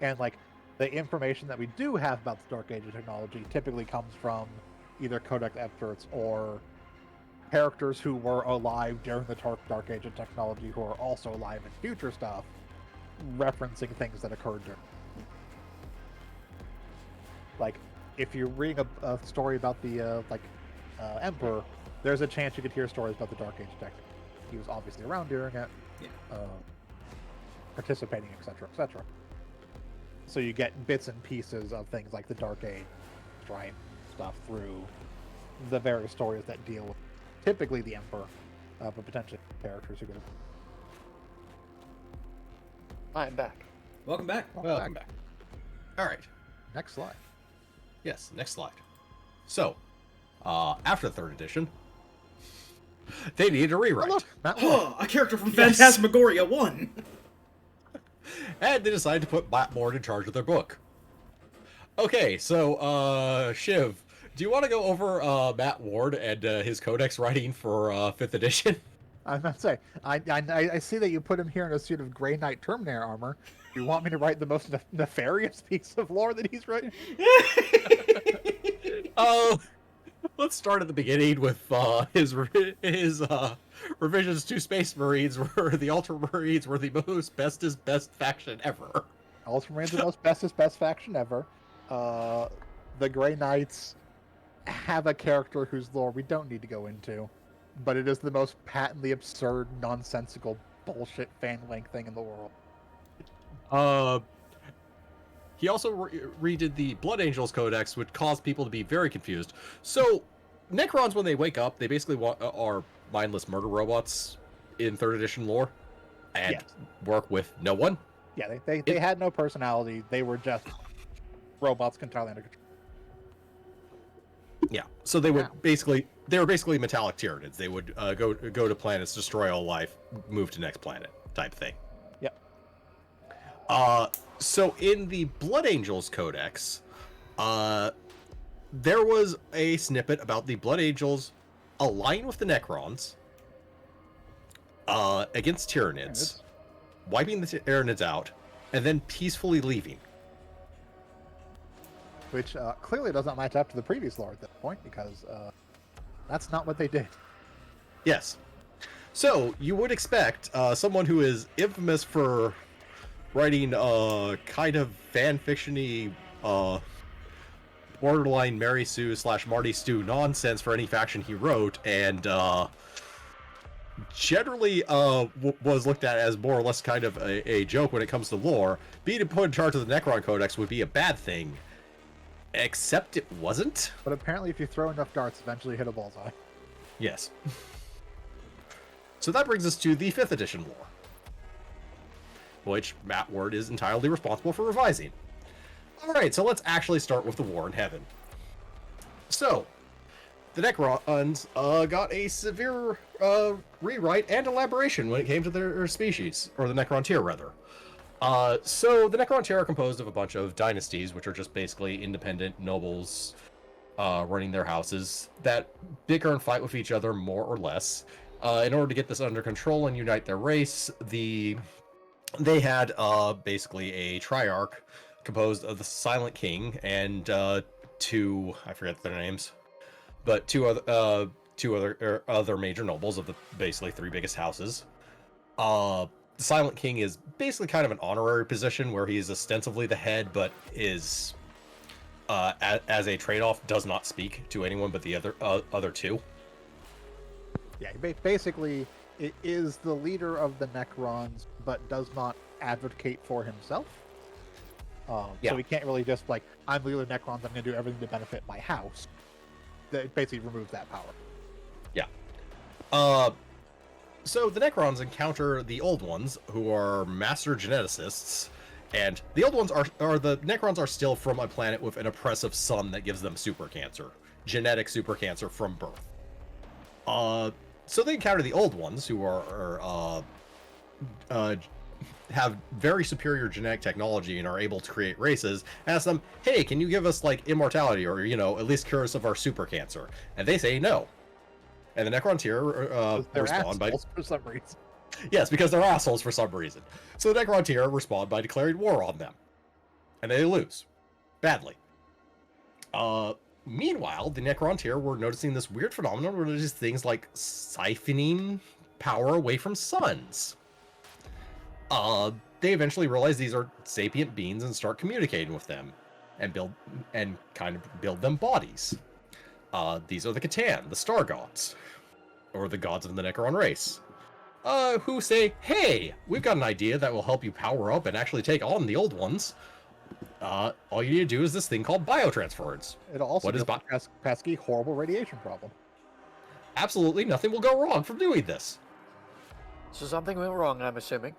And, like, the information that we do have about the Dark Age of technology typically comes from either codex experts or characters who were alive during the Dark Age of technology who are also alive in future stuff, referencing things that occurred during. Like, if you're reading a story about the Emperor, there's a chance you could hear stories about the Dark Age of technology. He was obviously around during it, participating, etc., etc. So you get bits and pieces of things like the Dark Age, right, stuff through the various stories that deal with typically the Emperor, but potentially characters who could. I'm back. Welcome back. Welcome back. All right. Next slide. Yes, next slide. So, after the 3rd edition, they needed a rewrite. Oh, look, Matt Oh, a character from Yes. Phantasmagoria 1! And they decided to put Matt Ward in charge of their book. Okay, so, Shiv, do you want to go over Matt Ward and his codex writing for 5th edition? I'm not saying. I see that you put him here in a suit of Grey Knight Terminator armor. You want me to write the most nefarious piece of lore that he's written? Let's start at the beginning with his revisions to Space Marines, where the Ultramarines were the most bestest best faction ever. Ultramarines are the most bestest best faction ever. The Grey Knights have a character whose lore we don't need to go into, but it is the most patently absurd, nonsensical bullshit fan-link thing in the world. He also redid the Blood Angels Codex, which caused people to be very confused. So, Necrons, when they wake up, they basically are mindless murder robots in 3rd edition lore, and Yes. work with no one. Yeah, they had no personality. They were just robots entirely under control. Yeah, so they were basically metallic Tyranids. They would go to planets, destroy all life, move to next planet type thing. Yep. So in the Blood Angels Codex, there was a snippet about the Blood Angels align with the Necrons against Tyranids, wiping the Tyranids out, and then peacefully leaving. Which clearly does not match up to the previous lore at this point, because that's not what they did. Yes. So you would expect someone who is infamous for writing kind of fan fictiony borderline Mary Sue / Marty Stew nonsense for any faction he wrote, and generally was looked at as more or less kind of a joke when it comes to lore. Being put in charge of the Necron Codex would be a bad thing, except it wasn't. But apparently if you throw enough darts, eventually you hit a bullseye. Yes. So that brings us to the 5th edition lore, which Matt Ward is entirely responsible for revising. Alright, so let's actually start with the War in Heaven. So, the Necrons got a severe rewrite and elaboration when it came to their species, or the Necron tier, rather. So, the Necron tier are composed of a bunch of dynasties, which are just basically independent nobles running their houses that bicker and fight with each other more or less. In order to get this under control and unite their race, they had basically a triarch composed of the Silent King and two, I forget their names, but two other major nobles of the basically 3 biggest houses. The Silent King is basically kind of an honorary position where he is ostensibly the head, but is as a trade-off does not speak to anyone but the other two. Yeah, basically, it is the leader of the Necrons, but does not advocate for himself. Yeah. So he can't really just, like, I'm the leader of the Necrons, I'm going to do everything to benefit my house. That basically removes that power. Yeah. So the Necrons encounter the Old Ones, who are master geneticists, and the Old Ones are the Necrons are still from a planet with an oppressive sun that gives them super cancer, genetic super cancer from birth. So they encounter the Old Ones, who have very superior genetic technology and are able to create races. Ask them, hey, can you give us like immortality, or at least cure us of our super cancer? And they say no. And the Necrontyr respond by for some reason. yes, because they're assholes for some reason. So the Necrontyr respond by declaring war on them, and they lose badly. Meanwhile, the Necrontyr were noticing this weird phenomenon where there's just things like siphoning power away from suns. They eventually realize these are sapient beings and start communicating with them, and kind of build them bodies. These are the Catan, the Star Gods, or the gods of the Necron race, who say, hey, we've got an idea that will help you power up and actually take on the Old Ones. All you need to do is this thing called biotransference. It'll also be a pesky, horrible radiation problem. Absolutely nothing will go wrong from doing this. So something went wrong, I'm assuming.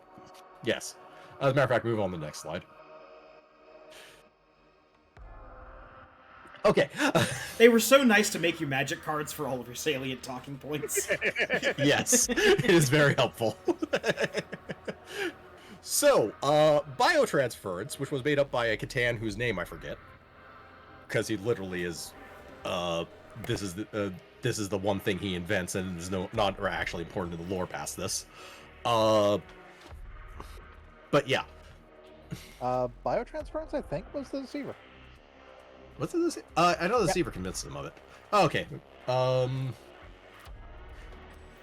Yes. As a matter of fact, move on to the next slide. Okay. They were so nice to make you magic cards for all of your salient talking points. Yes, it is very helpful. So, biotransference, which was made up by a Catan whose name I forget, because he literally is, this is the one thing he invents, and is not actually important to the lore past this. But yeah. Biotransference, I think, was the deceiver. What's this? I know the deceiver convinced them of it. Oh, okay. Yeah,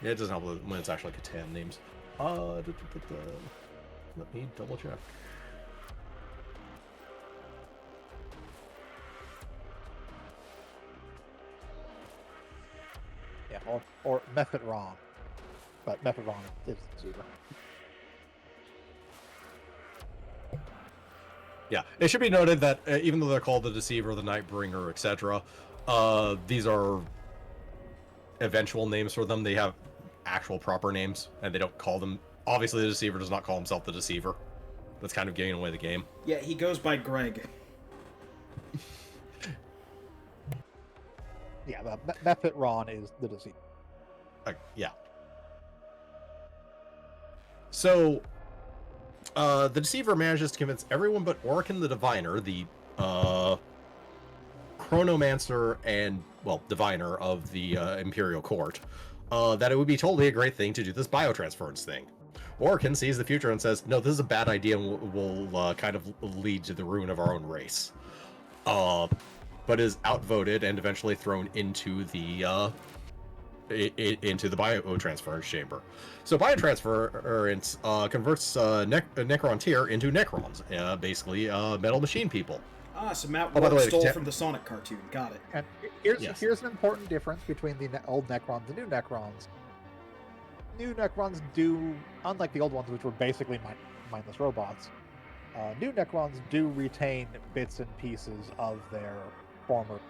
it doesn't help when it's actually Catan names. Let me double check. Yeah, or method wrong. But method wrong is the deceiver. Yeah, it should be noted that even though they're called the Deceiver, the Nightbringer, etc., these are eventual names for them. They have actual proper names, and they don't call them... Obviously, the Deceiver does not call himself the Deceiver. That's kind of giving away the game. Yeah, he goes by Greg. Yeah, the method wrong is the deceiver. Yeah. So... the Deceiver manages to convince everyone but Orican the Diviner, the chronomancer and, well, diviner of the Imperial Court, that it would be totally a great thing to do this biotransference thing. Orican sees the future and says, no, this is a bad idea and will kind of lead to the ruin of our own race. But is outvoted and eventually thrown into the biotransference chamber. So biotransference converts Necrontyr into Necrons, basically metal machine people. Ah, so Matt by the Ward way, stole from the Sonic cartoon. Got it. And here's an important difference between the old Necrons and new Necrons. New Necrons do, unlike the old ones, which were basically mindless robots, new Necrons do retain bits and pieces of their former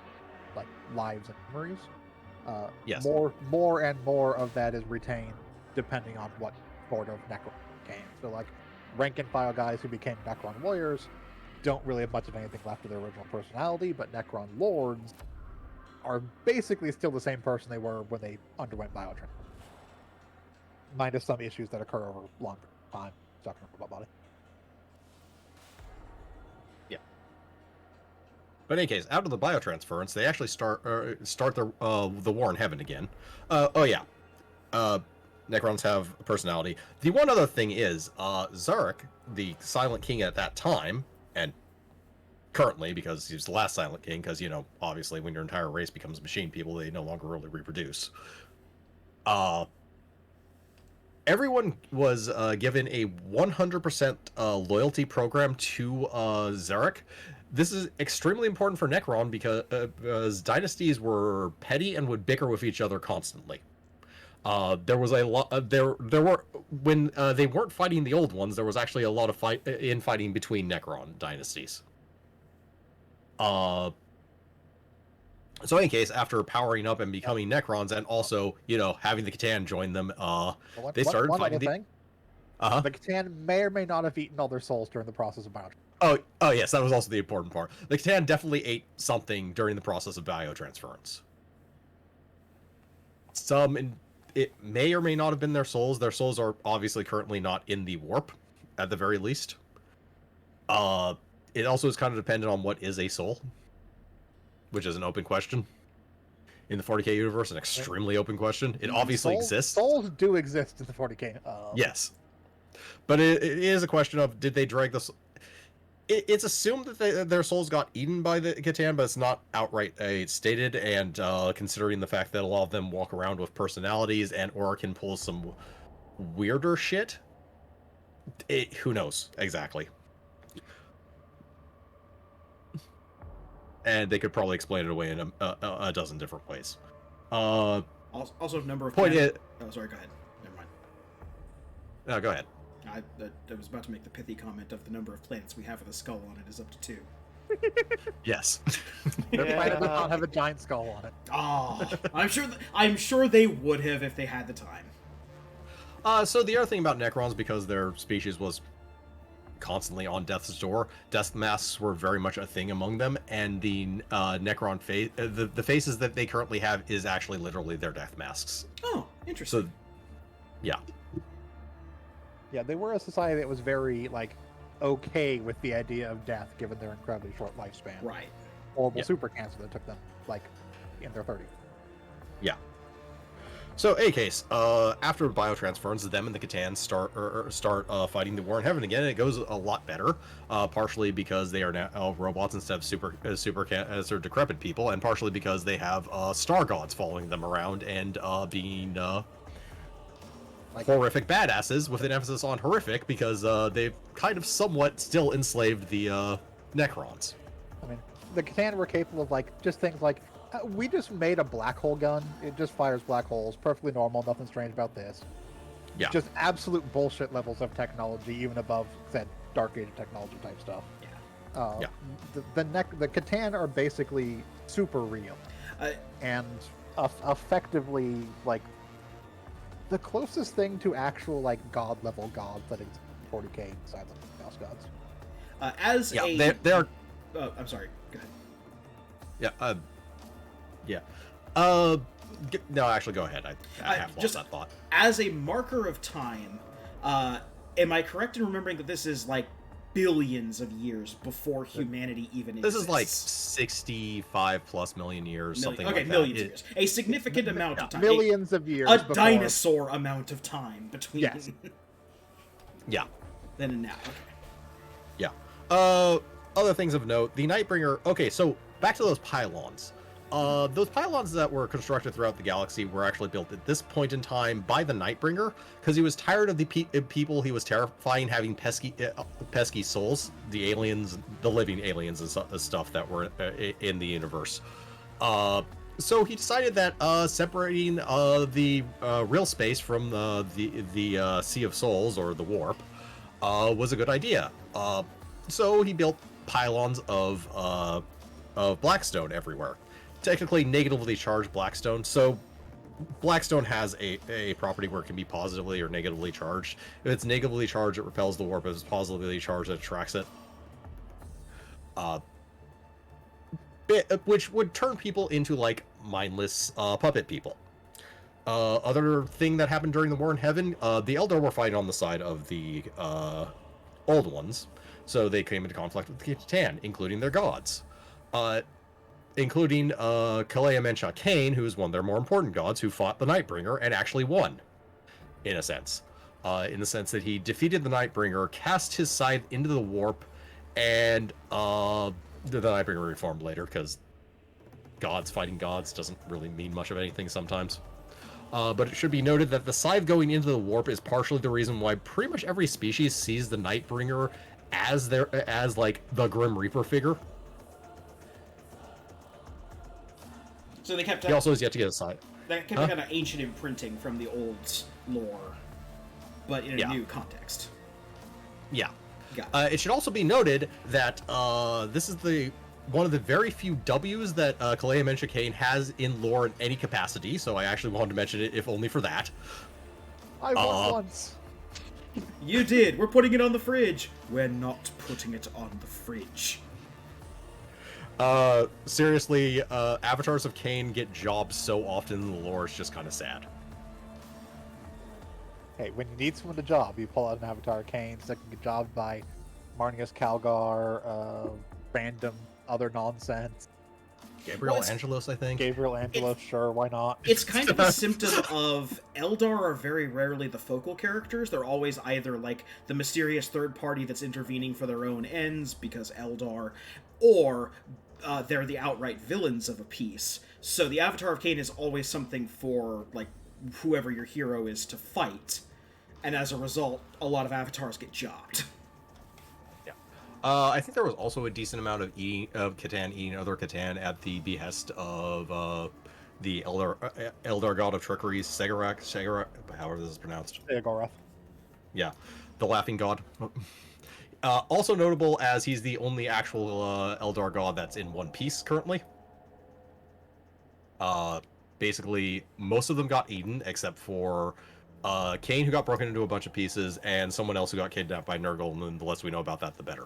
lives and memories. Yes. More and more of that is retained depending on what sort of Necron became. So rank and file guys who became Necron warriors don't really have much of anything left of their original personality, but Necron lords are basically still the same person they were when they underwent biotransfer. Minus some issues that occur over longer time stuck in a robot body. Yeah. But in any case, out of the biotransference, they actually start the war in heaven again. Necrons have a personality. The one other thing is, Zarek, the Silent King at that time, and currently, because he's the last Silent King, because, obviously when your entire race becomes machine people, they no longer really reproduce. Everyone was given a 100% loyalty program to Zarek. This is extremely important for Necron because dynasties were petty and would bicker with each other constantly. There was a lot. There were when they weren't fighting the old ones. There was actually a lot of infighting between Necron dynasties. So in any case, after powering up and becoming Necrons, and also, having the Catan join them, they started one fighting other thing. Uh-huh. The Catan may or may not have eaten all their souls during the process of bio. Oh, yes, that was also the important part. The Catan definitely ate something during the process of biotransference. It may or may not have been their souls. Their souls are obviously currently not in the warp, at the very least. It also is kind of dependent on what is a soul, which is an open question. In the 40k universe, an extremely open question. It obviously exists. Souls do exist in the 40k. Yes. But it is a question of, did they drag the... It's assumed that their souls got eaten by the Catan, but it's not outright stated, and considering the fact that a lot of them walk around with personalities or can pull some weirder shit, who knows exactly. And they could probably explain it away in a dozen different ways. Also, number of point planets... Oh, sorry, go ahead. Never mind. No, go ahead. I was about to make the pithy comment of the number of planets we have with a skull on it is up to 2. Yes. Their planet does not have a giant skull on it. Oh, I'm sure they would have if they had the time. So the other thing about Necrons, because their species was constantly on death's door, death masks were very much a thing among them, and the Necron face, the faces that they currently have is actually literally their death masks. Oh, interesting. So, yeah. Yeah, they were a society that was very, okay with the idea of death, given their incredibly short lifespan. Right. Horrible super cancer that took them, in their 30s. Yeah. So, in any case, after biotransference, them and the Catan start fighting the war in heaven again, and it goes a lot better. Partially because they are now robots instead of super decrepit people, and partially because they have star gods following them around and being horrific badasses, with an emphasis on horrific, because they've kind of somewhat still enslaved the Necrons. I mean, the Catan were capable of just things like, we just made a black hole gun. It just fires black holes. Perfectly normal. Nothing strange about this. Yeah. Just absolute bullshit levels of technology, even above said Dark Age technology type stuff. Yeah. The Catan are basically super real, and effectively the closest thing to actual god level gods that exist in 40k besides Mouse gods. They're I'm sorry. Go ahead. Yeah. No, actually, go ahead. I have lost that thought. As a marker of time, am I correct in remembering that this is billions of years before humanity even exists? This is 65 plus million years, something like that. Millions of years. A significant amount of time. Millions of years. A dinosaur amount of time between. Yes. Yeah. Then and now. Okay. Yeah. Other things of note, the Nightbringer... Okay, so back to those pylons. Those pylons that were constructed throughout the galaxy were actually built at this point in time by the Nightbringer, because he was tired of the people he was terrifying having pesky souls, the aliens, the living aliens and stuff that were in the universe. So he decided that separating the real space from the Sea of Souls, or the Warp, was a good idea. So he built pylons of Blackstone everywhere. Technically negatively charged Blackstone. So Blackstone has a property where it can be positively or negatively charged. If it's negatively charged, it repels the warp. If it's positively charged, it attracts it. Which would turn people into mindless puppet people. Other thing that happened during the War in Heaven, the Eldar were fighting on the side of the Old Ones, so they came into conflict with the Catan, including their gods. Including Kalea Mencha Kane, who's one of their more important gods, who fought the Nightbringer and actually won, in a sense. In the sense that he defeated the Nightbringer, cast his scythe into the warp, and the Nightbringer reformed later, because gods fighting gods doesn't really mean much of anything sometimes. But it should be noted that the scythe going into the warp is partially the reason why pretty much every species sees the Nightbringer as the Grim Reaper figure. So they kept. He also has yet to get a scythe. They kept kind of ancient imprinting from the old lore, but in a new context. Yeah. Got it. It should also be noted that this is the one of the very few W's that Kalea Mencha Kane has in lore in any capacity, so I actually wanted to mention it, if only for that. I won once. You did. We're putting it on the fridge. We're not putting it on the fridge. Seriously, avatars of Kane get jobs so often in the lore, it's just kind of sad. Hey, when you need someone to job, you pull out an Avatar of Kane that can get jobbed by Marnius Calgar, random other nonsense. Gabriel Angelos, I think. Gabriel Angelos, sure, why not? It's kind of a symptom of Eldar are very rarely the focal characters. They're always either like the mysterious third party that's intervening for their own ends because Eldar, or they're the outright villains of a piece. So the Avatar of Kane is always something for like whoever your hero is to fight, and as a result, a lot of avatars get jobbed. I think there was also a decent amount of Catan eating other Catan at the behest of the Eldar god of trickery, Segarak, however this is pronounced. Segaroth. Yeah, the laughing god. Also notable as he's the only actual Eldar god that's in one piece currently. Basically, most of them got eaten except for Kane, who got broken into a bunch of pieces, and someone else who got kidnapped by Nurgle, and the less we know about that, the better.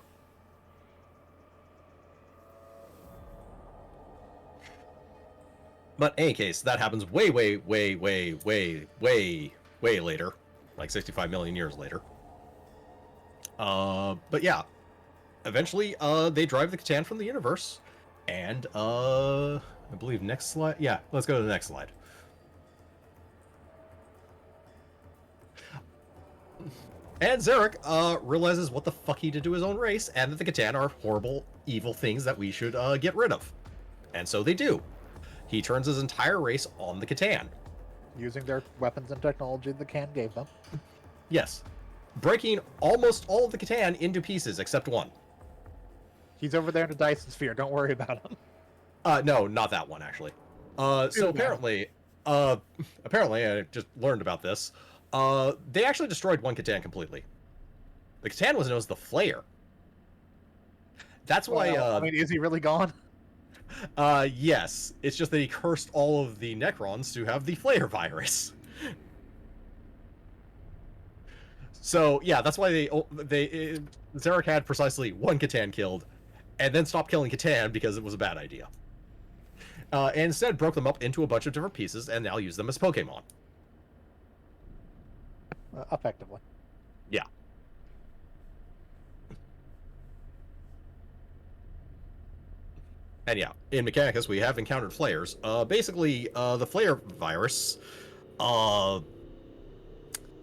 But in any case, that happens way later. Like 65 million years later. But yeah. Eventually, they drive the Catan from the universe. And, I believe next slide. Yeah, let's go to the next slide. And Zarek, realizes what the fuck he did to his own race, and that the Catan are horrible, evil things that we should, get rid of. And so they do. He turns his entire race on the Catan. Using their weapons and technology the Can gave them. Yes. Breaking almost all of the Catan into pieces, except one. He's over there in the Dyson Sphere, don't worry about him. No, not that one, actually. So apparently, I just learned about this. They actually destroyed one Catan completely. The Catan was known as the Flayer. That's why, I mean, is he really gone? Yes. It's just that he cursed all of the Necrons to have the Flayer virus. So, yeah, that's why Zarek had precisely one Catan killed, and then stopped killing Catan because it was a bad idea. And instead broke them up into a bunch of different pieces, and now use them as Pokemon. Effectively. Yeah. And yeah, in Mechanicus, we have encountered flayers. Basically, the Flayer virus,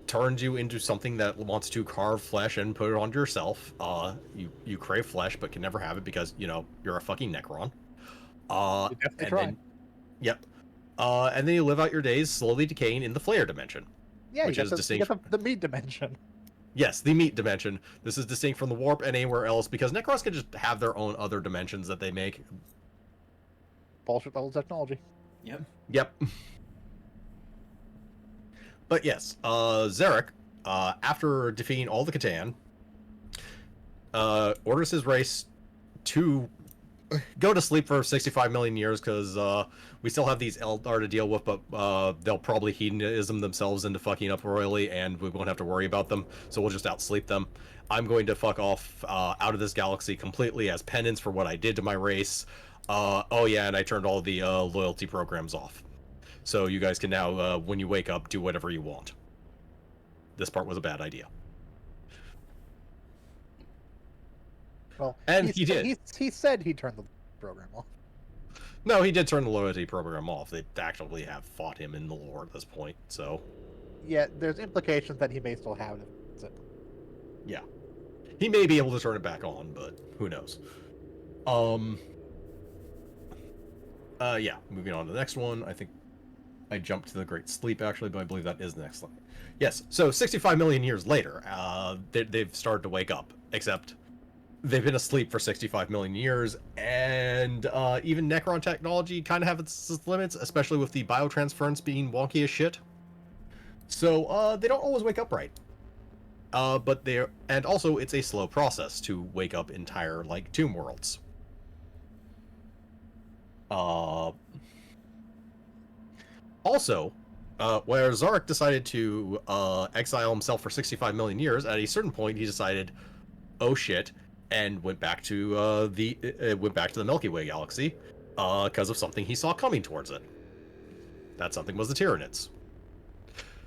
turns you into something that wants to carve flesh and put it onto yourself. You crave flesh, but can never have it because, you know, you're a fucking Necron. And then, yep. And then you live out your days slowly decaying in the Flayer dimension. Yeah, which is distinct. You get the meat dimension. Yes, the meat dimension. This is distinct from the warp and anywhere else because Necrons can just have their own other dimensions that they make. Bullshit level technology. Yep. But yes, Zarek, after defeating all the Catan, orders his race to go to sleep for 65 million years because we still have these Eldar to deal with, but they'll probably hedonism themselves into fucking up royally, and we won't have to worry about them, so we'll just outsleep them. I'm going to fuck off out of this galaxy completely as penance for what I did to my race. Oh yeah, and I turned all the loyalty programs off. So you guys can now, when you wake up, do whatever you want. This part was a bad idea. Well, and he did. He said he turned the program off. No, he did turn the loyalty program off. They actually have fought him in the lore at this point, so... Yeah, there's implications that he may still have it. Yeah. He may be able to turn it back on, but who knows. Yeah, moving on to the next one. I think I jumped to the Great Sleep, actually, but I believe that is the next slide. Yes, so 65 million years later, they've started to wake up, except they've been asleep for 65 million years, and even Necron technology kind of have its limits, especially with the biotransference being wonky as shit. So, they don't always wake up right. And also, it's a slow process to wake up entire, like, tomb worlds. Uh, Also, where Zarek decided to exile himself for 65 million years, at a certain point he decided, oh shit, and went back to the Milky Way galaxy because of something he saw coming towards it. That something was the Tyranids.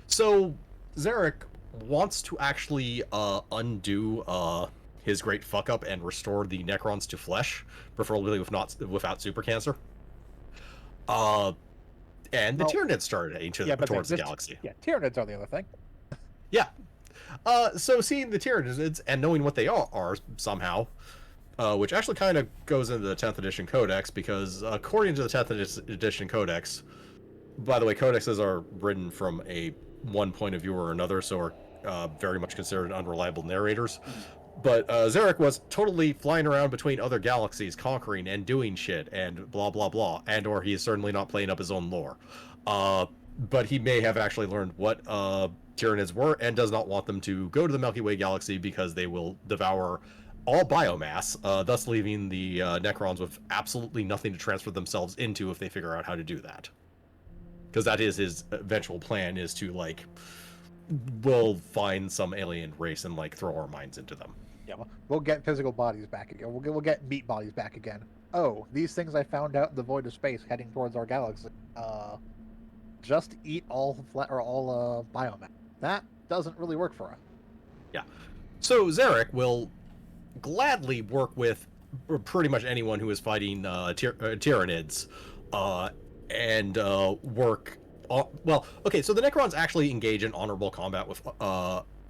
So Zarek wants to actually undo his great fuck up and restore the Necrons to flesh, preferably without super cancer. And the Tyranids started heading towards the galaxy. Yeah, Tyranids are the other thing. Yeah. So seeing the Tyranids and knowing what they are somehow, which actually kind of goes into the 10th edition codex, because according to the 10th edition codex, by the way, codexes are written from one point of view or another, so are very much considered unreliable narrators. But Zarek was totally flying around between other galaxies, conquering and doing shit, and blah blah blah, and or he is certainly not playing up his own lore. But he may have actually learned what Tyranids were, and does not want them to go to the Milky Way galaxy because they will devour all biomass, thus leaving the Necrons with absolutely nothing to transfer themselves into if they figure out how to do that. Because that is his eventual plan, is to, like, we'll find some alien race and, like, throw our minds into them. Yeah, we'll get physical bodies back again. We'll get meat bodies back again. Oh, these things I found out in the void of space heading towards our galaxy. Just eat all biomass. That doesn't really work for us. Yeah. So Zarek will gladly work with pretty much anyone who is fighting Tyranids, and work. Well, okay, so the Necrons actually engage in honorable combat with,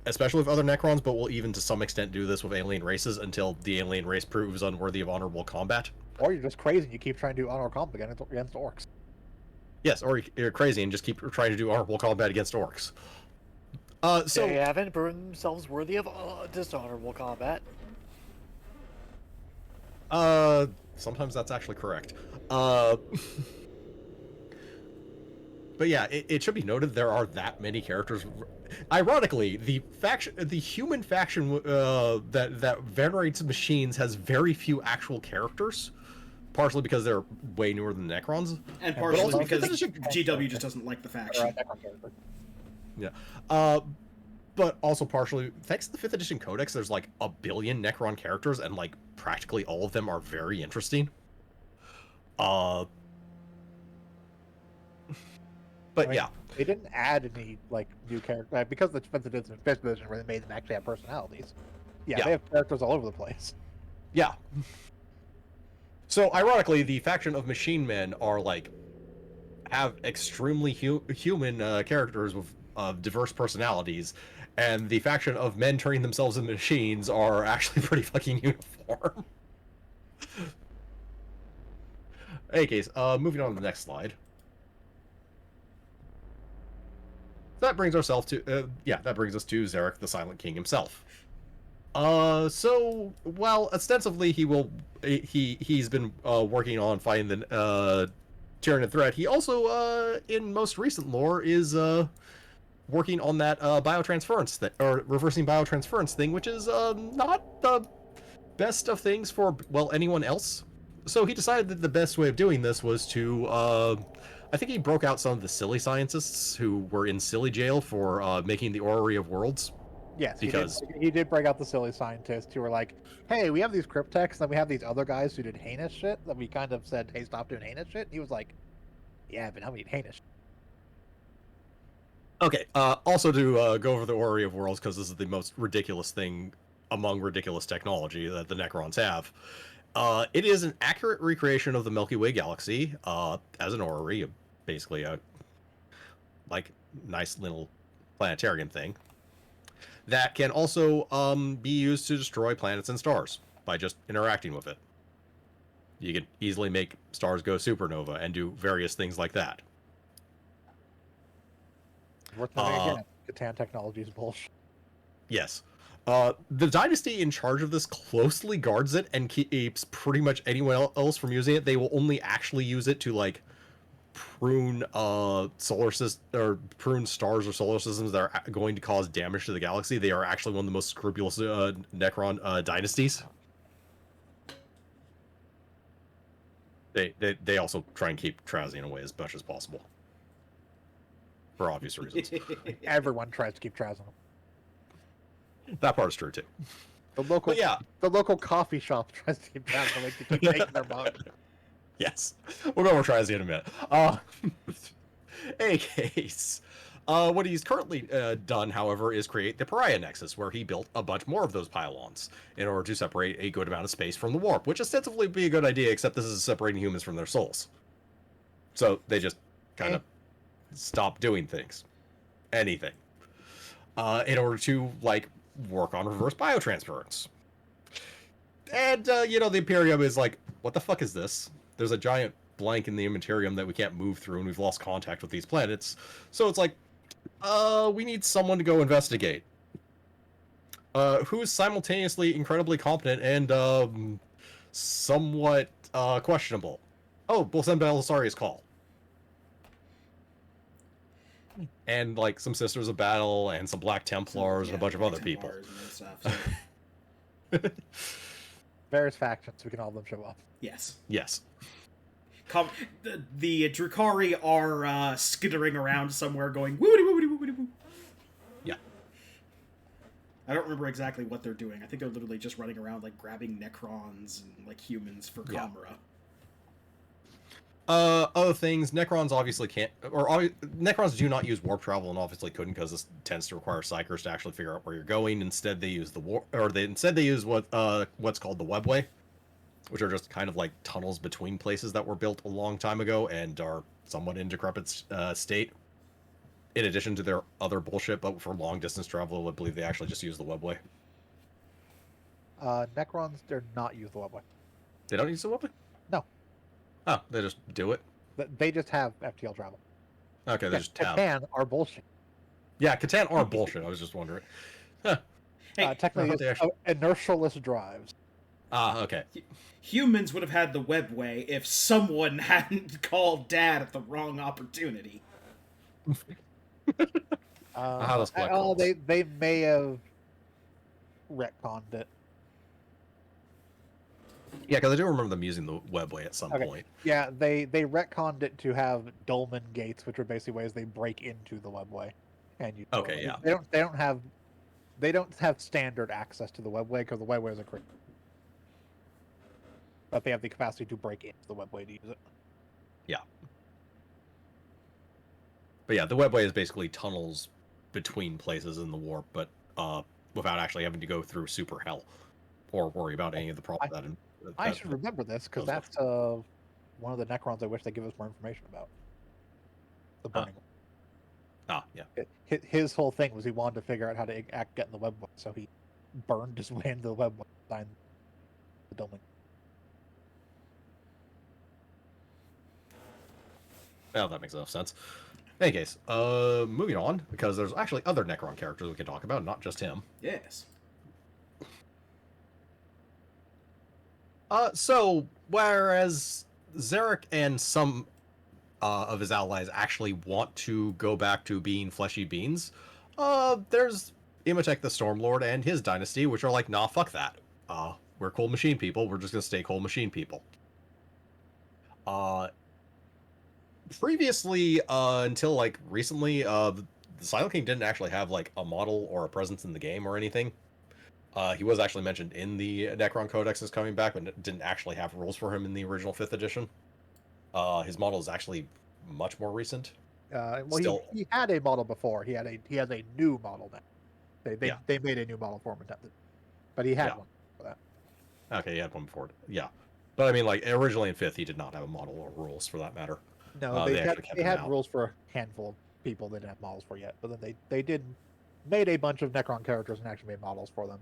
especially with other Necrons, but will even to some extent do this with alien races until the alien race proves unworthy of honorable combat. Or you're just crazy and you keep trying to do honorable combat against orcs. Yes, or you're crazy and just keep trying to do honorable combat against orcs. So they haven't proven themselves worthy of dishonorable combat. Sometimes that's actually correct. But yeah, it should be noted there are that many characters. Ironically, the human faction that venerates machines has very few actual characters, partially because they're way newer than the Necrons, and partially because GW just doesn't like the faction. Yeah. But also partially thanks to the 5th edition codex, there's like 1 billion Necron characters, and like practically all of them are very interesting. But yeah, they didn't add any like new characters because the 5th edition really made them actually have personalities. Yeah, they have characters all over the place. Yeah. So ironically, the faction of machine men are like have extremely human characters with diverse personalities, and the faction of men turning themselves into machines are actually pretty fucking uniform. In any case, moving on to the next slide. That brings ourselves to that brings us to Zarek the Silent King himself. So, well, ostensibly he's been working on fighting the Tyranid threat. He also in most recent lore is working on that biotransference or reversing biotransference thing, which is not the best of things for, well, anyone else. So he decided that the best way of doing this was to I think he broke out some of the silly scientists who were in silly jail for making the Orrery of Worlds. Yes, because he did break out the silly scientists who were like, hey, we have these cryptechs, then we have these other guys who did heinous shit, that we kind of said, hey, stop doing heinous shit. And he was like, yeah, but now we need heinous shit. Okay, also to go over the Orrery of Worlds, because this is the most ridiculous thing among ridiculous technology that the Necrons have. It is an accurate recreation of the Milky Way galaxy as an orrery, basically a like nice little planetarium thing that can also be used to destroy planets and stars by just interacting with it. You can easily make stars go supernova and do various things like that. Worth noting again, Catan technology is bullshit. Yes. The dynasty in charge of this closely guards it and keeps pretty much anyone else from using it. They will only actually use it to like prune solar system or prune stars or solar systems that are going to cause damage to the galaxy. They are actually one of the most scrupulous Necron dynasties. They also try and keep Trazian away as much as possible. For obvious reasons. Everyone tries to keep Traz on. That part is true too. The local, But yeah, the local coffee shop tries to keep Traz away to keep making their mug. yes. We'll go over Trazian in a minute. Any case, what he's currently done, however, is create the Pariah Nexus, where he built a bunch more of those pylons in order to separate a good amount of space from the warp, which ostensibly would be a good idea, except this is separating humans from their souls. So they just kind of stop doing things. Anything. In order to, like, work on reverse biotransference. And, the Imperium is like, what the fuck is this? There's a giant blank in the Imperium that we can't move through, and we've lost contact with these planets. So it's like, we need someone to go investigate. Who's simultaneously incredibly competent and, somewhat, questionable. Oh, we'll send Belisarius call. And, like, some Sisters of Battle, and some Black Templars, and a bunch of other people. Various factions, we can all of them show up. Yes. Yes. The Drukhari are skittering around somewhere going woody woody woody woo. Yeah. I don't remember exactly what they're doing. I think they're literally just running around like grabbing Necrons and like humans for Kamara. Other things, Necrons obviously can't, Necrons do not use warp travel and obviously couldn't because this tends to require Psychers to actually figure out where you're going. Instead, they use they use what's called the Webway, which are just kind of like tunnels between places that were built a long time ago and are somewhat in decrepit state. In addition to their other bullshit, but for long distance travel, I believe they actually just use the Webway. Necrons, they're not use the Webway. They don't use the Webway? No. Oh, they just do it? They just have FTL travel. Okay, they just tab. Catan are bullshit. Yeah, Catan are bullshit, I was just wondering. Huh. Hey, technically, it's inertialess drives. Ah, okay. Humans would have had the Webway if someone hadn't called Dad at the wrong opportunity. They may have retconned it. Yeah, because I do remember them using the Webway at some point. Yeah, they retconned it to have dolmen gates, which are basically ways they break into the Webway. And you they don't have standard access to the Webway because the Webway is a crit. But they have the capacity to break into the Webway to use it. Yeah. But yeah, the Webway is basically tunnels between places in the warp, but without actually having to go through super hell or worry about any of the problems I should remember this because that's one of the Necrons I wish they give us more information about. The burning. Yeah. His whole thing was he wanted to figure out how to get in the Webway, so he burned his way into the Webway behind the domain. Well, that makes enough sense. In any case, moving on, because there's actually other Necron characters we can talk about, not just him. Yes. So, whereas Zarek and some of his allies actually want to go back to being fleshy beings, there's Imhotep the Stormlord and his dynasty, which are like, nah, fuck that. We're cold machine people, we're just gonna stay cold machine people. Previously, until like recently, the Silent King didn't actually have like a model or a presence in the game or anything. He was actually mentioned in the Necron Codex as coming back, but didn't actually have rules for him in the original 5th edition. His model is actually much more recent. He had a model before. He has a new model now. They made a new model for him, but he had one for that. Okay, he had one before. Yeah, but I mean, like originally in 5th, he did not have a model or rules for that matter. No, they had rules for a handful of people they didn't have models for yet, but then they did made a bunch of Necron characters and actually made models for them.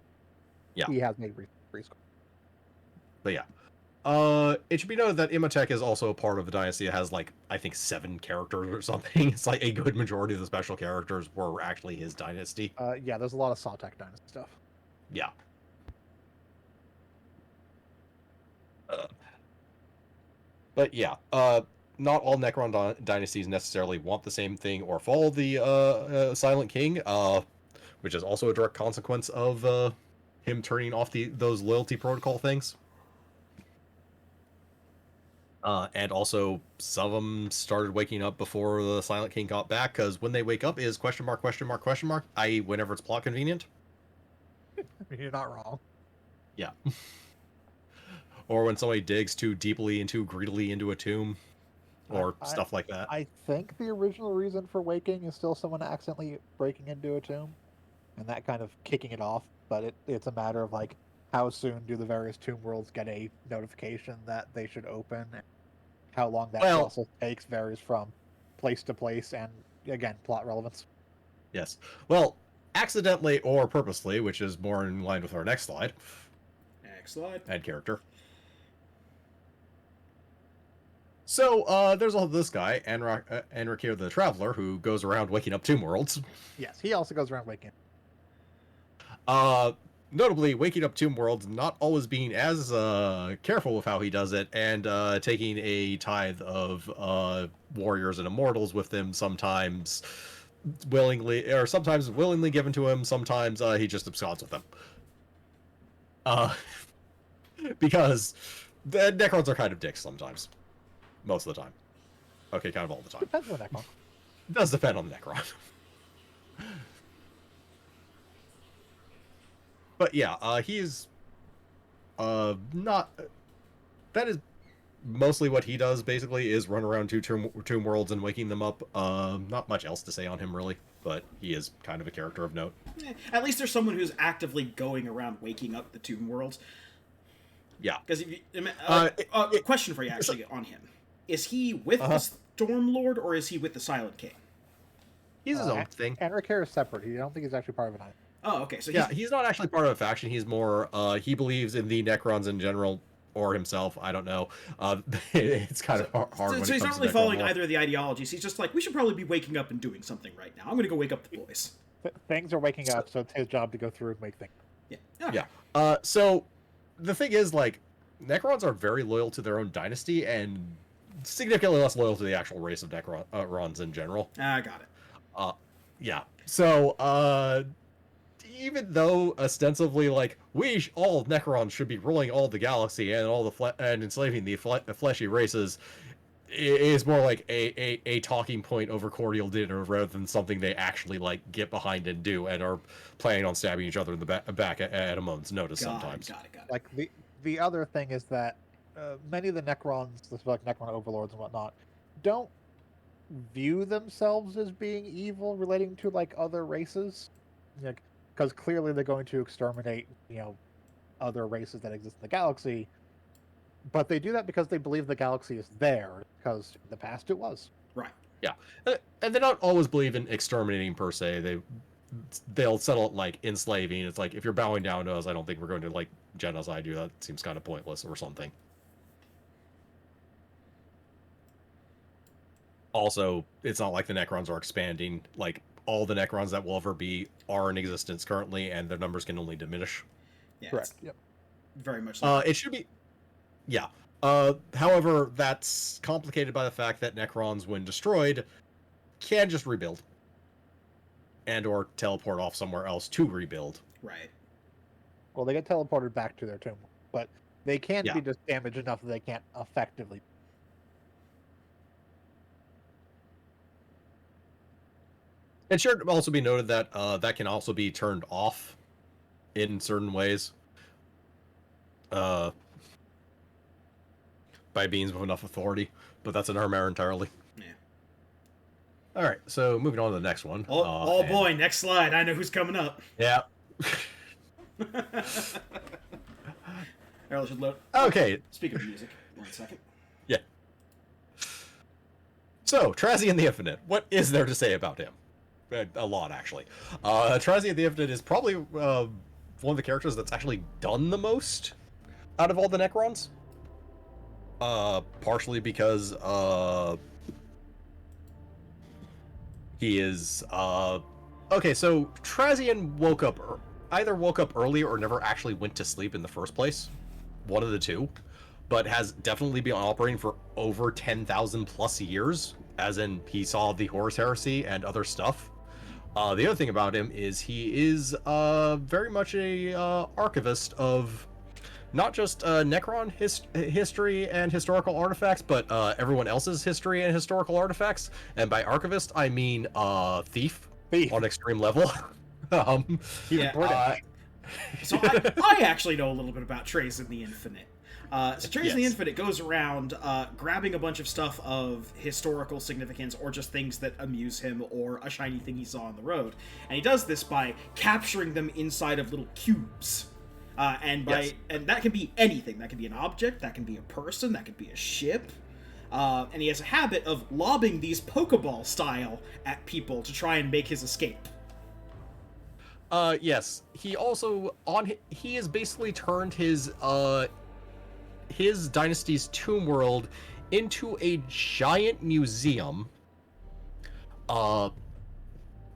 Yeah, he has made preschool. But yeah, it should be noted that Imhotep is also a part of the dynasty that has like I think 7 characters or something. It's like a good majority of the special characters were actually his dynasty. Yeah, there's a lot of Sawtek dynasty stuff. Yeah. But yeah, not all Necron dynasties necessarily want the same thing or follow the Silent King, which is also a direct consequence of him turning off those loyalty protocol things. And also, some of them started waking up before the Silent King got back, because when they wake up is question mark, question mark, question mark, i.e. whenever it's plot convenient. You're not wrong. Yeah. Or when somebody digs too deeply and too greedily into a tomb, or stuff like that. I think the original reason for waking is still someone accidentally breaking into a tomb, and that kind of kicking it off. But it's a matter of like how soon do the various tomb worlds get a notification that they should open, and how long that Well- process takes varies from place to place, and again, plot relevance. Yes. Well, accidentally or purposely, which is more in line with our next slide. Next slide. Add character. So, there's all this guy, Enrique the Traveler, who goes around waking up tomb worlds. Yes, he also goes around waking. Notably, waking up tomb worlds, not always being as careful with how he does it, and taking a tithe of warriors and immortals with him, sometimes willingly given to him, sometimes he just absconds with them. Because the Necrons are kind of dicks sometimes. Most of the time. Okay, kind of all the time. Depends on that one. It does depend on the Necron. But yeah, he's not. That is mostly what he does. Basically, is run around tomb worlds and waking them up. Not much else to say on him really, but he is kind of a character of note. At least there's someone who's actively going around waking up the tomb worlds. Yeah. Because question for you actually on him: is he with the Storm Lord or is he with the Silent King? He's his own thing. Enrique is separate. I don't think he's actually part of an island. Oh, okay. So He's not actually part of a faction. He's more. He believes in the Necrons in general, or himself. I don't know. It's kind of hard. So When he's it not comes really to following Necron lore. either of the ideologies. He's just like, we should probably be waking up and doing something right now. I'm going to go wake up the boys. Things are waking up, so it's his job to go through and wake things. Yeah. Okay. Yeah. So the thing is, like, Necrons are very loyal to their own dynasty and significantly less loyal to the actual race of Necrons in general. I got it. Yeah. So, even though ostensibly, like, all Necrons should be ruling all the galaxy and all the and enslaving the fleshy races, is more like a talking point over cordial dinner rather than something they actually like get behind and do, and are planning on stabbing each other in the back at a moment's notice sometimes. Got it. Like the other thing is that many of the Necrons, like Necron overlords and whatnot, don't view themselves as being evil relating to like other races, because clearly they're going to exterminate other races that exist in the galaxy. But they do that because they believe the galaxy is there, because in the past it was. Right. Yeah, and they don't always believe in exterminating per se. They'll settle it like enslaving. It's like, if you're bowing down to us, I don't think we're going to like genocide you. That seems kind of pointless or something. Also, it's not like the Necrons are expanding. Like, all the Necrons that will ever be are in existence currently, and their numbers can only diminish. Yeah. Correct. Yep. Very much. Like It should be. Yeah. However, that's complicated by the fact that Necrons, when destroyed, can just rebuild. And or teleport off somewhere else to rebuild. right. Well, they get teleported back to their tomb, but they can't Yeah. be just damaged enough that they can't effectively. It should also be noted that that can also be turned off in certain ways. By beings with enough authority, but that's another matter entirely. Yeah. All right, so moving on to the next one. Oh boy, next slide. I know who's coming up. Yeah. Errol should load. Okay. Speaking of music, 1 second. Yeah. So, Trazian the Infinite. What is there to say about him? A lot, actually. Trazian the Infinite is probably one of the characters that's actually done the most out of all the Necrons. Partially because he is okay, so Trazian either woke up early or never actually went to sleep in the first place. One of the two. But has definitely been operating for over 10,000 plus years, as in he saw the Horus Heresy and other stuff. The other thing about him is he is very much a archivist of not just Necron history and historical artifacts, but everyone else's history and historical artifacts. And by archivist, I mean thief on extreme level. Yeah. So I actually know a little bit about Trace in the Infinite. So Trace in the Infinite goes around grabbing a bunch of stuff of historical significance or just things that amuse him or a shiny thing he saw on the road. And he does this by capturing them inside of little cubes. And that can be anything. That can be an object, that can be a person, that could be a ship. And he has a habit of lobbing these Pokeball style at people to try and make his escape. Yes. He also he has basically turned his dynasty's tomb world into a giant museum,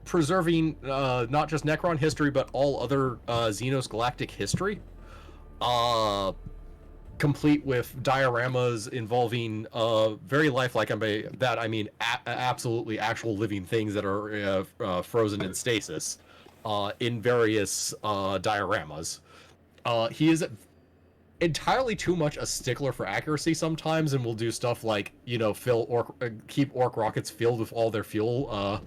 preserving not just Necron history but all other Xenos galactic history, complete with dioramas involving very lifelike, I mean absolutely actual living things that are frozen in stasis in various dioramas. He is entirely too much a stickler for accuracy sometimes, and will do stuff like, you know, keep orc rockets filled with all their fuel,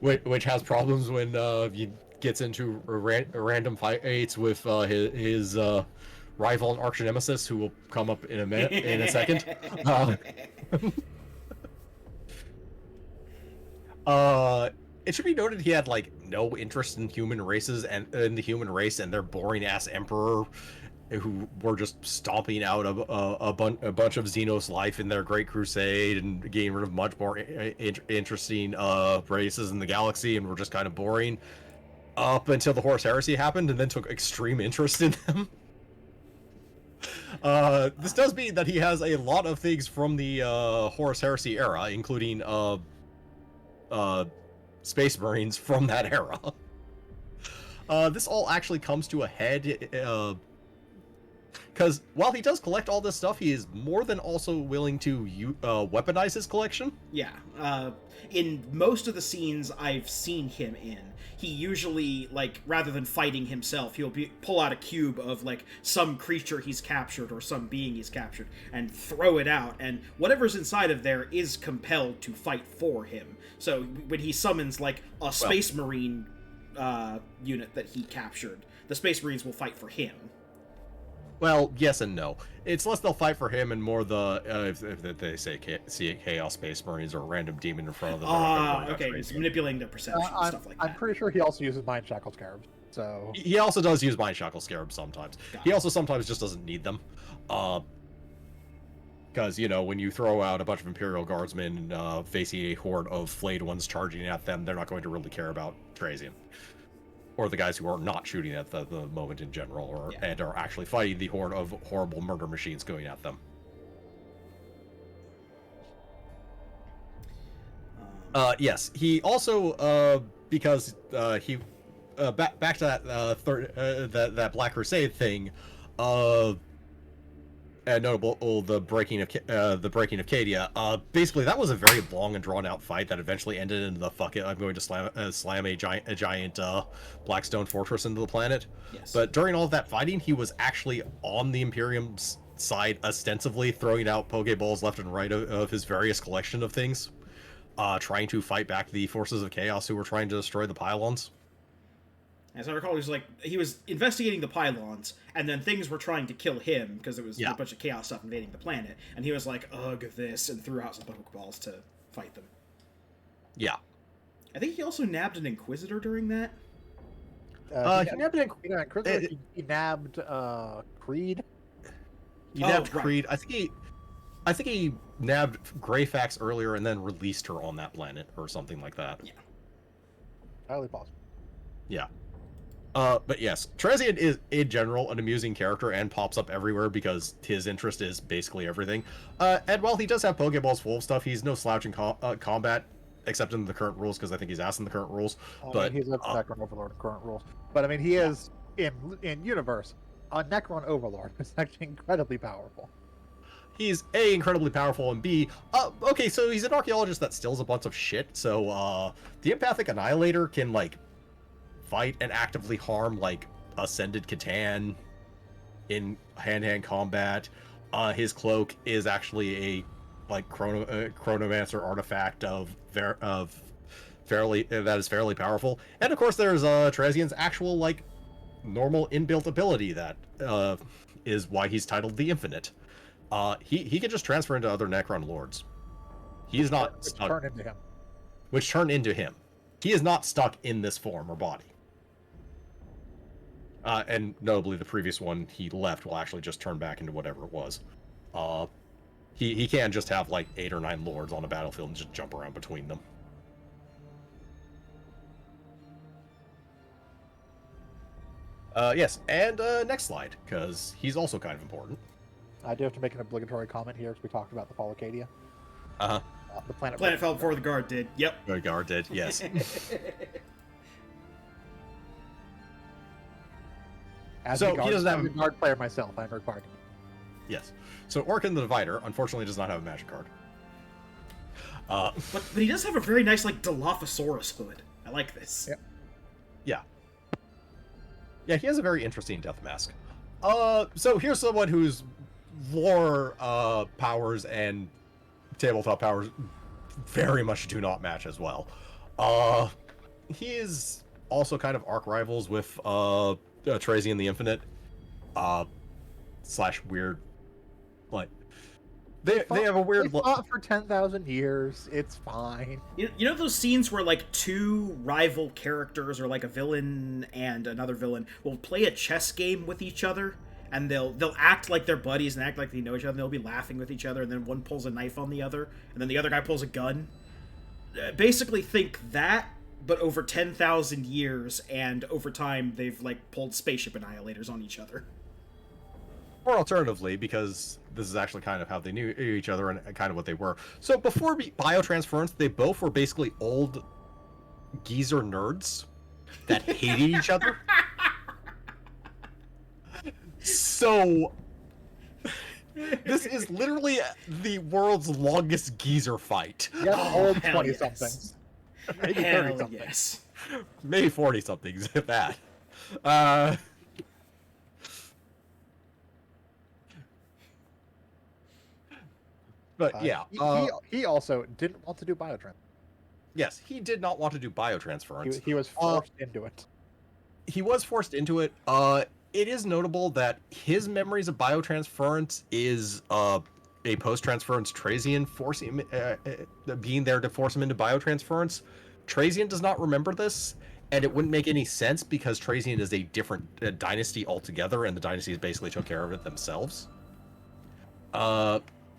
which has problems when he gets into random fights with his rival and arch nemesis, who will come up in a second. It should be noted he had like no interest in human races and in the human race and their boring ass emperor, who were just stomping out a bunch of Xenos life in their Great Crusade and getting rid of much more interesting races in the galaxy, and were just kind of boring up until the Horus Heresy happened, and then took extreme interest in them. This does mean that he has a lot of things from the Horus Heresy era, including Space Marines from that era. This all actually comes to a head because while he does collect all this stuff, he is more than also willing to weaponize his collection. Yeah. In most of the scenes I've seen him in, he usually, like, rather than fighting himself, he'll pull out a cube of, like, some creature he's captured or some being he's captured and throw it out, and whatever's inside of there is compelled to fight for him. So when he summons, like, a Space Marine unit that he captured, the Space Marines will fight for him. Well, yes and no. It's less they'll fight for him and more if they see a Chaos Space Marines or a random demon in front of them. Okay, he's manipulating their perception and stuff like that. I'm pretty sure he also uses Mind Shackle Scarabs, so... He also does use Mind Shackle Scarabs sometimes. He also sometimes just doesn't need them. Because, you know, when you throw out a bunch of Imperial Guardsmen facing a horde of flayed ones charging at them, they're not going to really care about Trazian. Or the guys who are not shooting at the moment in general, and are actually fighting the horde of horrible murder machines going at them. Yes, he also because he back to that that Black Crusade thing, notable the breaking of Cadia. Basically, that was a very long and drawn out fight that eventually ended in the fuck it, I'm going to slam a giant Blackstone fortress into the planet. Yes. But during all of that fighting, he was actually on the Imperium's side, ostensibly throwing out Pokeballs left and right of his various collection of things, trying to fight back the forces of chaos who were trying to destroy the pylons. As I recall, he was investigating the pylons, and then things were trying to kill him because there was a bunch of chaos stuff invading the planet, and he was like, ugh, this, and threw out some Pokeballs to fight them. Yeah. I think he also nabbed an Inquisitor during that. He nabbed Inquisitor. He nabbed Creed. He nabbed Creed. I think he nabbed Greyfax earlier and then released her on that planet or something like that. Yeah. Highly possible. Yeah. But yes, Trazian is, in general, an amusing character and pops up everywhere because his interest is basically everything. And while he does have Pokeballs full of stuff, he's no slouch in combat, except in the current rules, because I think he's asked in the current rules. But he's a Necron Overlord in current rules. But, I mean, he is, in universe, a Necron Overlord is actually incredibly powerful. He's A, incredibly powerful, and B, okay, so he's an archaeologist that steals a bunch of shit, so, the Empathic Annihilator can, like, fight and actively harm, like, Ascended Catan in hand-to-hand combat. His cloak is actually a chronomancer artifact of fairly that is fairly powerful. And of course, there's Trezian's actual like normal inbuilt ability that is why he's titled the Infinite. He can just transfer into other Necron lords. He's not stuck. Turn into him. Which turn into him. He is not stuck in this form or body. And notably, the previous one he left will actually just turn back into whatever it was. He can just have like 8 or 9 lords on a battlefield and just jump around between them. Yes, and next slide, because he's also kind of important. I do have to make an obligatory comment here because we talked about the Fall Acadia. Uh-huh. The planet Fell before the guard did. Yep. The guard did, yes. As So, a guard, he doesn't have as a guard player myself, I'm required. Yes. So Orkin the Divider, unfortunately, does not have a magic card. But he does have a very nice, like, Dilophosaurus hood. I like this. Yep. Yeah. Yeah, he has a very interesting death mask. So here's someone whose lore powers and tabletop powers very much do not match as well. He is also kind of arch rivals with Trezian the Infinite. Slash weird, like they have a weird. They fought for 10,000 years. It's fine. You know those scenes where like two rival characters, or like a villain and another villain, will play a chess game with each other, and they'll act like they're buddies and act like they know each other. And they'll be laughing with each other, and then one pulls a knife on the other, and then the other guy pulls a gun. Basically, think that, but over 10,000 years, and over time they've like pulled spaceship annihilators on each other. Or alternatively, because this is actually kind of how they knew each other and kind of what they were. So before biotransference, they both were basically old geezer nerds that hated each other. So this is literally the world's longest geezer fight. Yeah, old hell 20-somethings. Maybe Hell 30-somethings. yes. Maybe 40-somethings, if that. But yeah, he also didn't want to do biotransfer. yes, he did not want to do biotransference. He was forced into it. He was forced into it. It is notable that his memories of biotransference is a post-transference Trezian forcing him, being there to force him into biotransference. Trezian does not remember this, and it wouldn't make any sense because Trezian is a different dynasty altogether, and the dynasties basically took care of it themselves.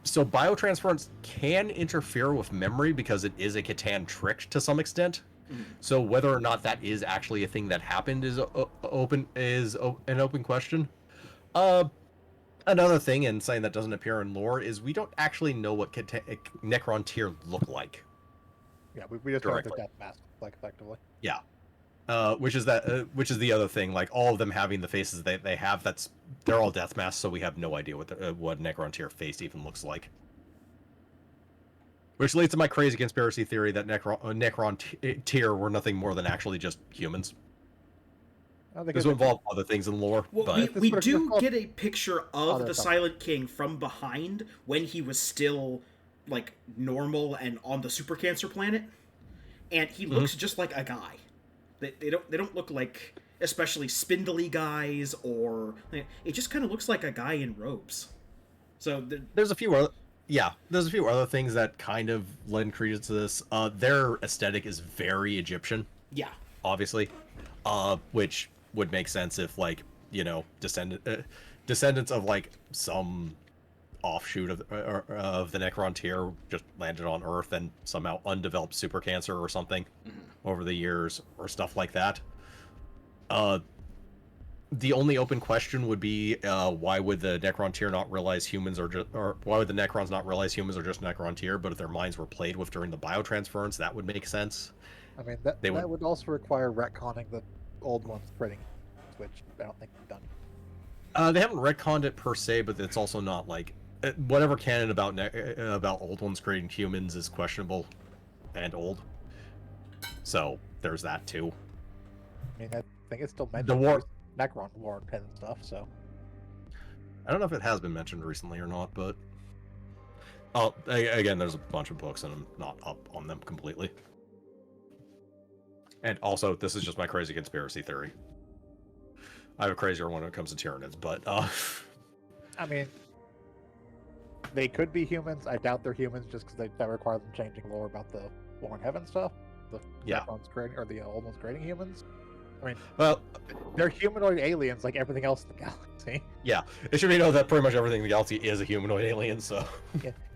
So biotransference can interfere with memory because it is a Catan trick to some extent. So whether or not that is actually a thing that happened is an open question. Another thing, and something that doesn't appear in lore, is we don't actually know what Necron tier look like. Yeah, we just got the Directly. death mask, like, effectively. Yeah. Which is the other thing. Like all of them having the faces they have, they're all death masks, so we have no idea what Necron tier face even looks like. Which leads to my crazy conspiracy theory that Necron tier were nothing more than actually just humans. I think This would involve other things in lore, Well, but we This do would- get a picture of there's the something. Silent King from behind when he was still like normal and on the super cancer planet, and he looks just like a guy. They don't look like especially spindly guys, or it just kind of looks like a guy in robes. So there's a few other things that kind of lend credence to this. Their aesthetic is very Egyptian, yeah, obviously, which would make sense if, like, you know, descendants of like some offshoot of the Necron tier just landed on Earth and somehow undeveloped super cancer or something over the years, or stuff like that. The only open question would be why would the Necron tier not realize humans are just, or why would the Necrons not realize humans are just Necron tier? But if their minds were played with during the biotransference, that would make sense. I mean, They that would also require retconning the old ones trading, which I don't think they've done. They haven't retconned it per se, but it's also not like whatever canon about old ones creating humans is questionable and old. So there's that too. I mean, I think it's still meant The to war- use Necron war and stuff, so. I don't know if it has been mentioned recently or not, but oh, again, there's a bunch of books and I'm not up on them completely. And also, this is just my crazy conspiracy theory. I have a crazier one when it comes to Tyranids, but I mean, they could be humans. I doubt they're humans just because that requires them changing lore about the War in Heaven stuff. The Yeah. ones creating, or the old ones creating humans. I mean, well, they're humanoid aliens like everything else in the galaxy. yeah, it should be known that pretty much everything in the galaxy is a humanoid alien. So,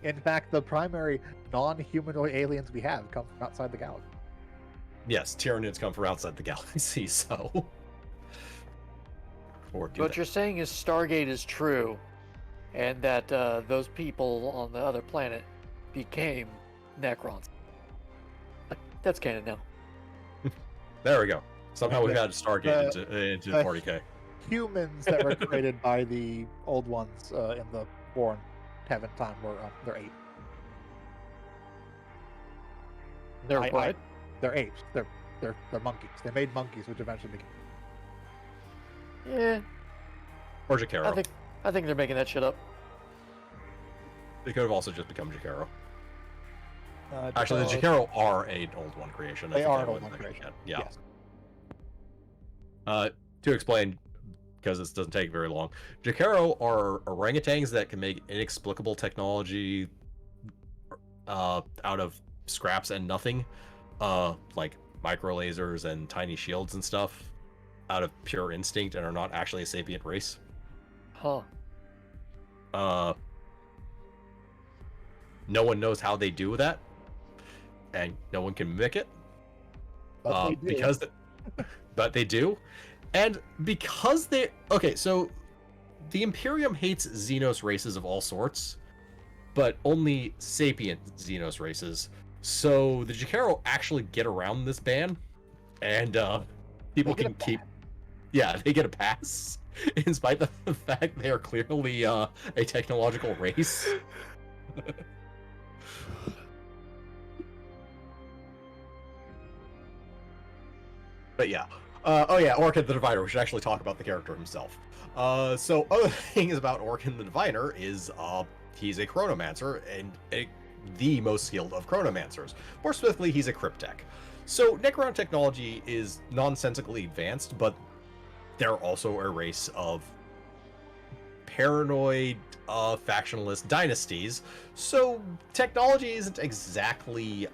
In fact, the primary non-humanoid aliens we have come from outside the galaxy. yes, Tyranids come from outside the galaxy. So, or do What they? you're saying is Stargate is true, and that those people on the other planet became Necrons. That's canon now. There we go. Somehow we've The- had Stargate into the 40k. Humans that were created by the old ones in the War in Heaven time were they're apes. They're I- what? They're apes. They're monkeys. They made monkeys, which eventually became. Yeah, Or Jakaro. I think they're making that shit up. They could have also just become Jakaro. Actually, the Jakaro are an old one creation. I They think are I an old would one mention creation. that. Yeah. Yes. To explain, because this doesn't take very long, Jakaro are orangutans that can make inexplicable technology out of scraps and nothing, like micro lasers and tiny shields and stuff, out of pure instinct, and are not actually a sapient race. Huh. No one knows how they do that, and no one can mimic it. But they do. But they do, and because they so the Imperium hates Xenos races of all sorts, but only sapient Xenos races. So the Jakaro actually get around this ban, and people They get can a keep. pass. Yeah, they get a pass, in spite of the fact they are clearly a technological race. But yeah. Oh yeah, Orkin the Diviner. We should actually talk about the character himself. So other things about Orkin the Diviner is he's a chronomancer and the most skilled of chronomancers. More specifically, he's a cryptech. So Necron technology is nonsensically advanced, but they're also a race of paranoid factionalist dynasties. So technology isn't exactly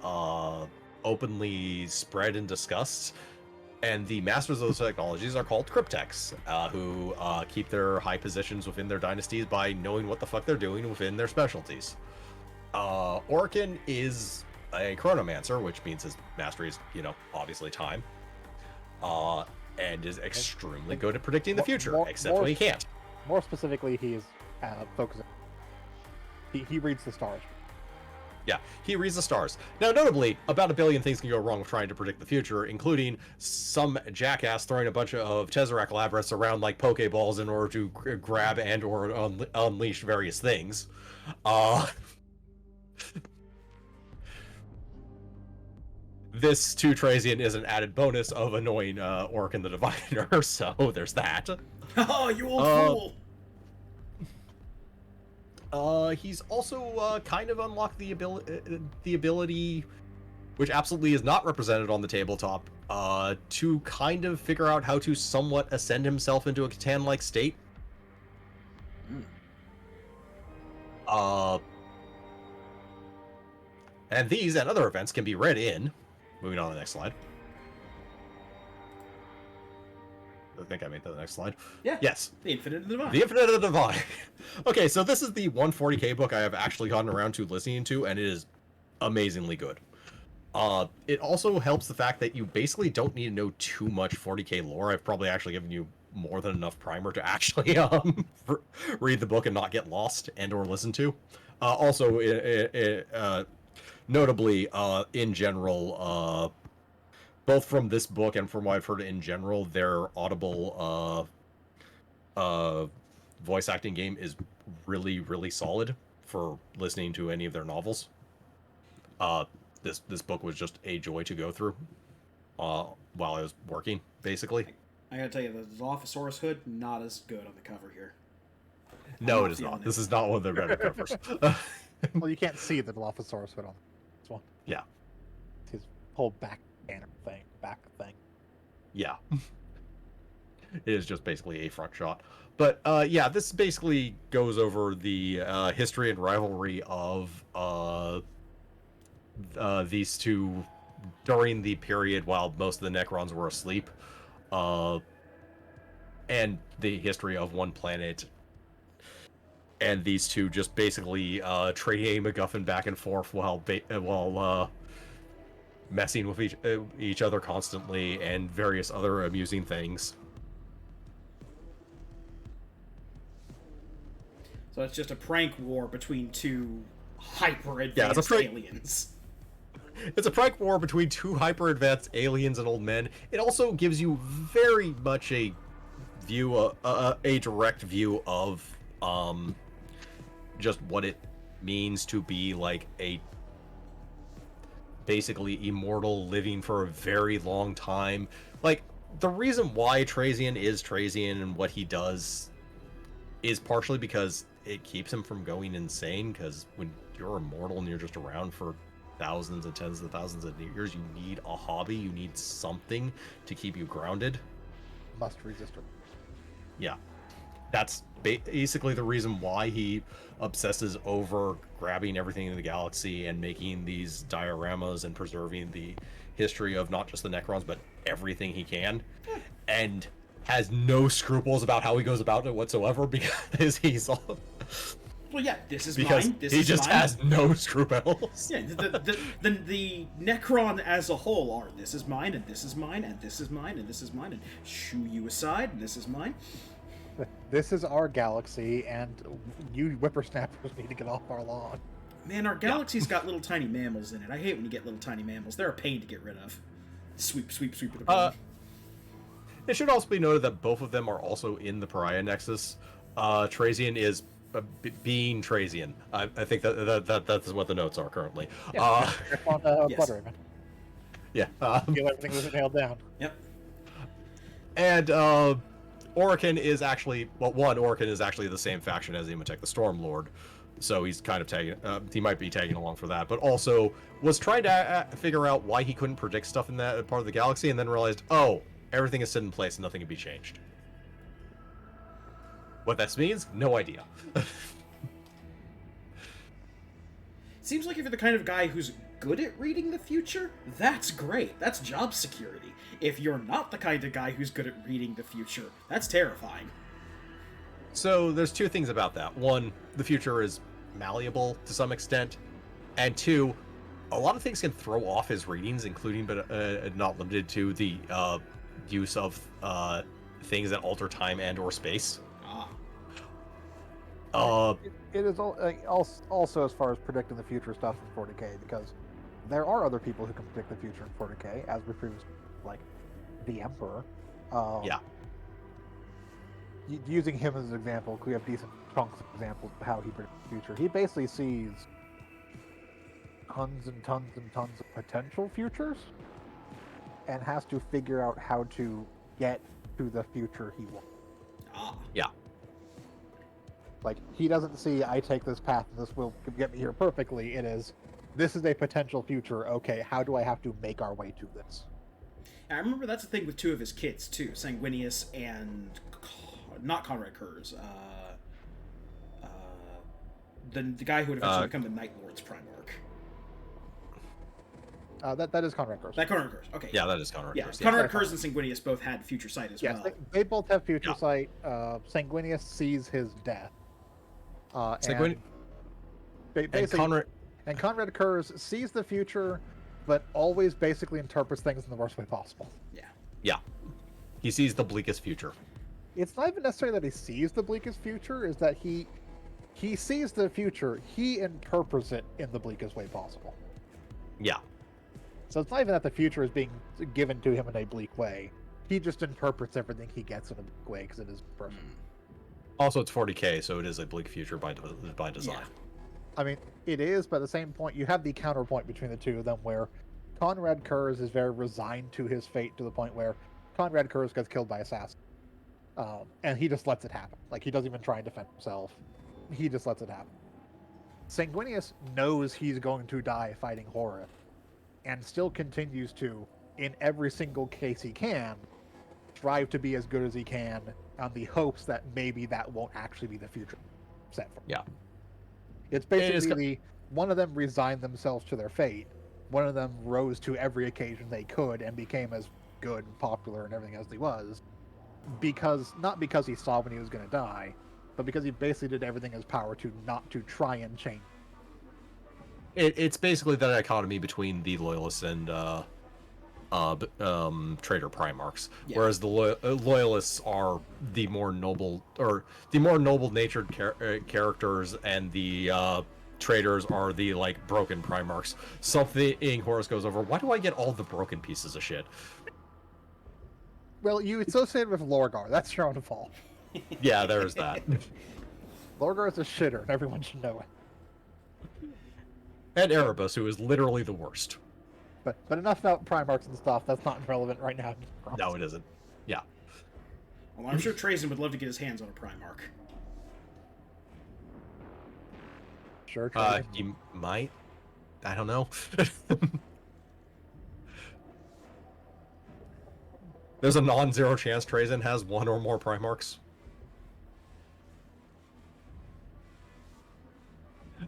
openly spread and discussed. And the masters of those technologies are called cryptechs, who keep their high positions within their dynasties by knowing what the fuck they're doing within their specialties. Orkin is a chronomancer, which means his mastery is, obviously time. And is extremely good at predicting the future, except when he can't. More specifically, he is focusing. He reads the stars. Yeah, he reads the stars. Now, notably, about a billion things can go wrong with trying to predict the future, including some jackass throwing a bunch of Tesseract labyrinths around like Pokeballs in order to grab and or unleash various things. This to Trazian is an added bonus of annoying Orkin the Diviner, so there's that. Oh, you old fool! He's also kind of unlocked the ability, which absolutely is not represented on the tabletop, to kind of figure out how to somewhat ascend himself into a Catan-like state. And these and other events can be read in. Moving on to the next slide. I think I made that the next slide. Yeah. Yes. The Infinite and the Divine. The Infinite and the Divine. Okay, so this is the 140k book I have actually gotten around to listening to, and it is amazingly good. It also helps the fact that you basically don't need to know too much 40k lore. I've probably actually given you more than enough primer to actually read the book and not get lost and or listen to. Also, notably, in general, both from this book and from what I've heard in general, their Audible voice acting game is really, really solid for listening to any of their novels. This book was just a joy to go through while I was working, basically. I gotta tell you, the Zolphosaurus hood, not as good on the cover here. No, not it is feeling not. it. This is not one of their better covers. Well, you can't see the Dilophosaurus hood on this one. Yeah. It's his whole back thing. Yeah. It is just basically a front shot. But yeah, this basically goes over the history and rivalry of these two during the period while most of the Necrons were asleep. And the history of one planet. And these two just basically trading a MacGuffin back and forth while messing with each other constantly and various other amusing things. So it's just a prank war between two hyper-advanced Yeah, it's a prank- aliens. It's a prank war between two hyper-advanced aliens and old men. It also gives you very much a view, a direct view of just what it means to be like a basically immortal, living for a very long time. Like, the reason why Trazian is Trazian and what he does is partially because it keeps him from going insane, because when you're immortal and you're just around for thousands and tens of thousands of years, you need a hobby, you need something to keep you grounded. Must resist her. Yeah. That's basically the reason why he obsesses over grabbing everything in the galaxy and making these dioramas and preserving the history of not just the Necrons, but everything he can. And has no scruples about how he goes about it whatsoever, because he's all... Well, yeah, this is because mine. This he is just mine. has no scruples. Yeah, the Necron as a whole are this is mine, and this is mine, and this is mine, and this is mine, and shoo you aside, and this is mine. This is our galaxy, and you whippersnappers need to get off our lawn. Man, our galaxy's got little tiny mammals in it. I hate when you get little tiny mammals. They're a pain to get rid of. Sweep, sweep, sweep it up. It should also be noted that both of them are also in the Pariah Nexus. Trazian is being Trazian. I think that's what the notes are currently. Yeah, on Yes. Bloodraven. Yeah. Feel everything was nailed down. Yep. And Orican is actually, well, Orican is actually the same faction as Imatek the Stormlord, so he's kind of tagging, he might be tagging along for that, but also was trying to figure out why he couldn't predict stuff in that part of the galaxy, and then realized, oh, everything is set in place and nothing can be changed. What this means? No idea. Seems like if you're the kind of guy who's good at reading the future, that's great. That's job security. If you're not the kind of guy who's good at reading the future, that's terrifying. So there's two things about that. One, the future is malleable to some extent, and two, a lot of things can throw off his readings, including but not limited to the use of things that alter time and or space. It is also as far as predicting the future stuff in 40k, because there are other people who can predict the future in 40k, as we previously, like the Emperor. Yeah. Using him as an example, we have decent chunks of examples of how he predicts the future. He basically sees tons and tons and tons of potential futures, and has to figure out how to get to the future he wants. Yeah. Like, he doesn't see, I take this path and this will get me here perfectly. It is, this is a potential future. Okay, how do I have to make our way to this? I remember that's the thing with two of his kids, too. Sanguinius and... not Conrad Kurz. The guy who would eventually become the Night Lord's Primarch. That is Conrad Kurz. That Conrad Kurz, okay. Yeah, that is Conrad Yeah, Kurz. Conrad Kurz and Sanguinius both had Future Sight as Yes, well. they both have future sight. Sanguinius sees his death. Sanguinius And Conrad Kurz sees the future, but always basically interprets things in the worst way possible. Yeah. Yeah. He sees the bleakest future. It's not even necessarily that he sees the bleakest future, is that he sees the future, he interprets it in the bleakest way possible. Yeah. So it's not even that the future is being given to him in a bleak way. He just interprets everything he gets in a bleak way because it is personal. Also, it's 40k, so it is a bleak future by design. Yeah. I mean, it is, but at the same point, you have the counterpoint between the two of them where Conrad Kurz is very resigned to his fate to the point where Conrad Kurz gets killed by assassin. And he just lets it happen. Like, he doesn't even try and defend himself. He just lets it happen. Sanguinius knows he's going to die fighting Horus, and still continues to, in every single case he can, strive to be as good as he can on the hopes that maybe that won't actually be the future set for him. Yeah. It's basically one of them resigned themselves to their fate. One of them rose to every occasion they could and became as good and popular and everything as he was. Not because he saw when he was going to die, but because he basically did everything in his power to not to try and change. It's basically the dichotomy between the loyalists and traitor Primarchs, whereas the loyalists are the more noble natured characters, and the traitors are the like broken Primarchs. Something Horus goes over. Why do I get all the broken pieces of shit? Well, you associate with Lorgar. That's your own fault. Yeah, there's that. Lorgar is a shitter, and everyone should know it. And Erebus, who is literally the worst. But enough about Primarchs and stuff. That's not relevant right now. No, it isn't. Yeah. Well, I'm sure Trazen would love to get his hands on a Primarch. Sure, Trazen. He might. I don't know. There's a non-zero chance Trazen has one or more Primarchs.